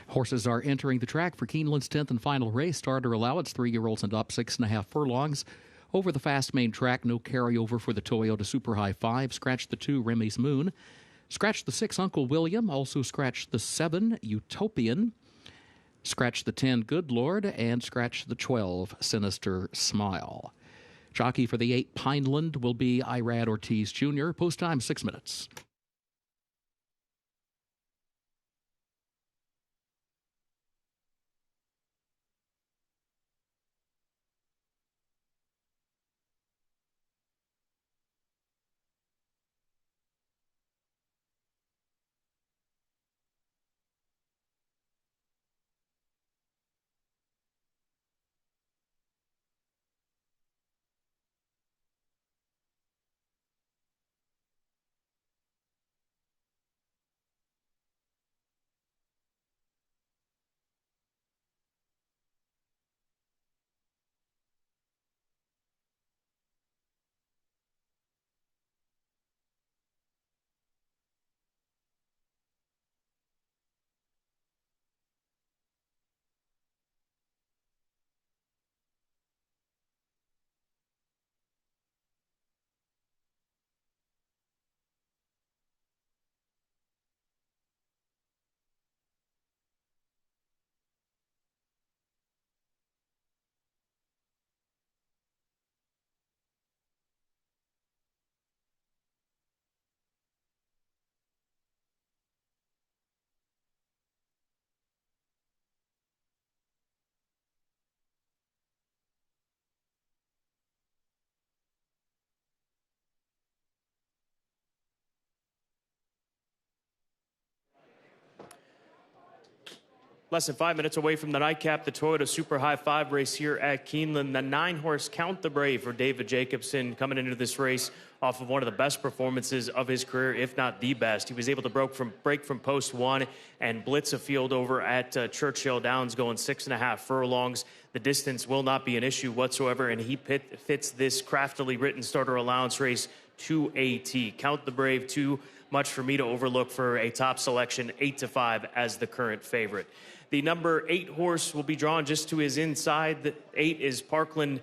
Horses are entering the track for Keeneland's 10th and final race. Starter allowance, 3-year-olds and up, 6.5 furlongs. Over the fast main track, no carryover for the Toyota Super High 5. Scratch the 2, Remy's Moon. Scratch the 6, Uncle William. Also scratch the 7, Utopian. Scratch the 10, Good Lord. And scratch the 12, Sinister Smile. Jockey for the 8, Pineland, will be Irad Ortiz Jr. Post time, 6 minutes. Less than 5 minutes away from the nightcap, the Toyota Super High 5 race here at Keeneland. The 9-horse Count the Brave for David Jacobson coming into this race off of one of the best performances of his career, if not the best. He was able to break from post 1 and blitz a field over at Churchill Downs going 6.5 furlongs. The distance will not be an issue whatsoever, and he fits this craftily written starter allowance race to a T. Count the Brave, too much for me to overlook for a top selection, 8-5 as the current favorite. The number 8 horse will be drawn just to his inside. The 8 is Pineland,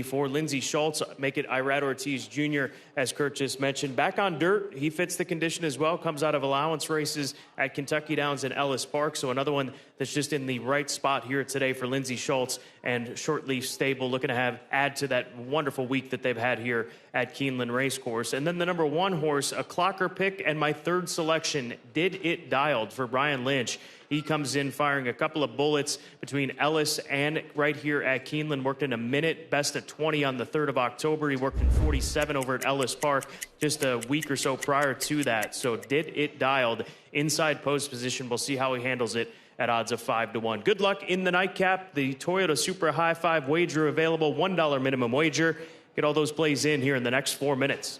for Lindsey Schultz. Make it Irad Ortiz Jr., as Kurt just mentioned. Back on dirt, he fits the condition as well. Comes out of allowance races at Kentucky Downs and Ellis Park. So another one that's just in the right spot here today for Lindsey Schultz and Shortleaf Stable, looking to add to that wonderful week that they've had here at Keeneland Racecourse. And then the number 1 horse, a clocker pick, and my third selection, Did It Dialed for Brian Lynch. He comes in firing a couple of bullets between Ellis and right here at Keeneland. Worked in a minute, best at 20 on the 3rd of October. He worked in 47 over at Ellis Park just a week or so prior to that. So Did It Dialed, inside post position. We'll see how he handles it at odds of 5-1. Good luck in the nightcap. The Toyota Super High 5 wager available, $1 minimum wager. Get all those plays in here in the next 4 minutes.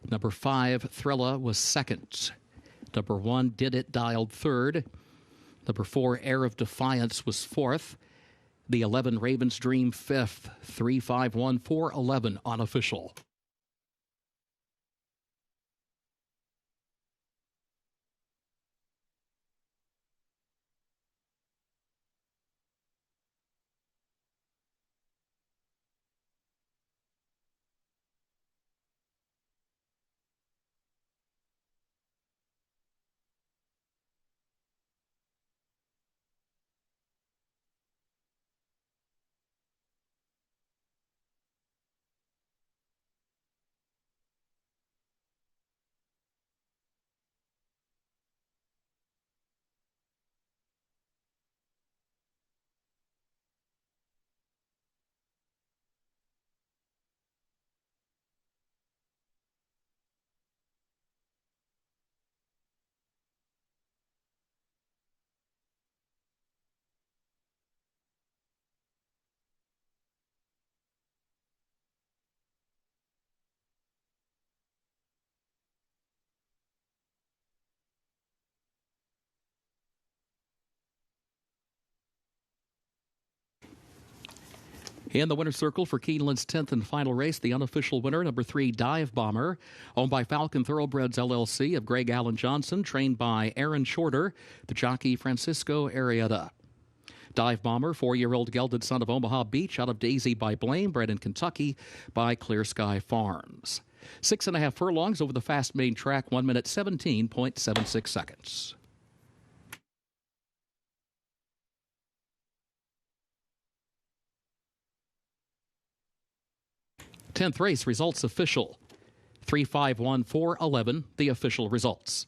Number 5, Thrilla, was second. Number 1, Did It, dialed third. Number 4, Air of Defiance, was fourth. The 11, Ravens Dream, fifth. 3-5-1-4-11 unofficial. In the winner's circle for Keeneland's 10th and final race, the unofficial winner, number 3, Dive Bomber, owned by Falcon Thoroughbreds LLC of Greg Allen Johnson, trained by Aaron Shorter, the jockey Francisco Arrieta. Dive Bomber, 4-year-old gelded son of Omaha Beach, out of Daisy by Blaine, bred in Kentucky by Clear Sky Farms. 6.5 furlongs over the fast main track, 1 minute 17.76 seconds. 10th race results official. 3-5-1-4-11, the official results.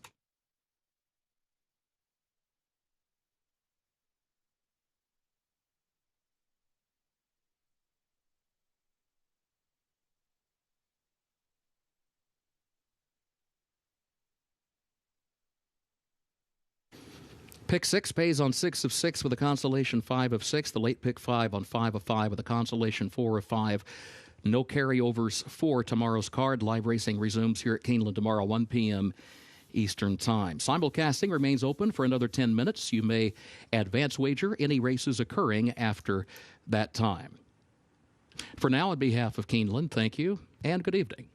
Pick 6 pays on 6 of 6 with a consolation 5 of 6. The late pick 5 on 5 of 5 with a consolation 4 of 5. No carryovers for tomorrow's card. Live racing resumes here at Keeneland tomorrow, 1 p.m. Eastern Time. Simulcasting remains open for another 10 minutes. You may advance wager any races occurring after that time. For now, on behalf of Keeneland, thank you and good evening.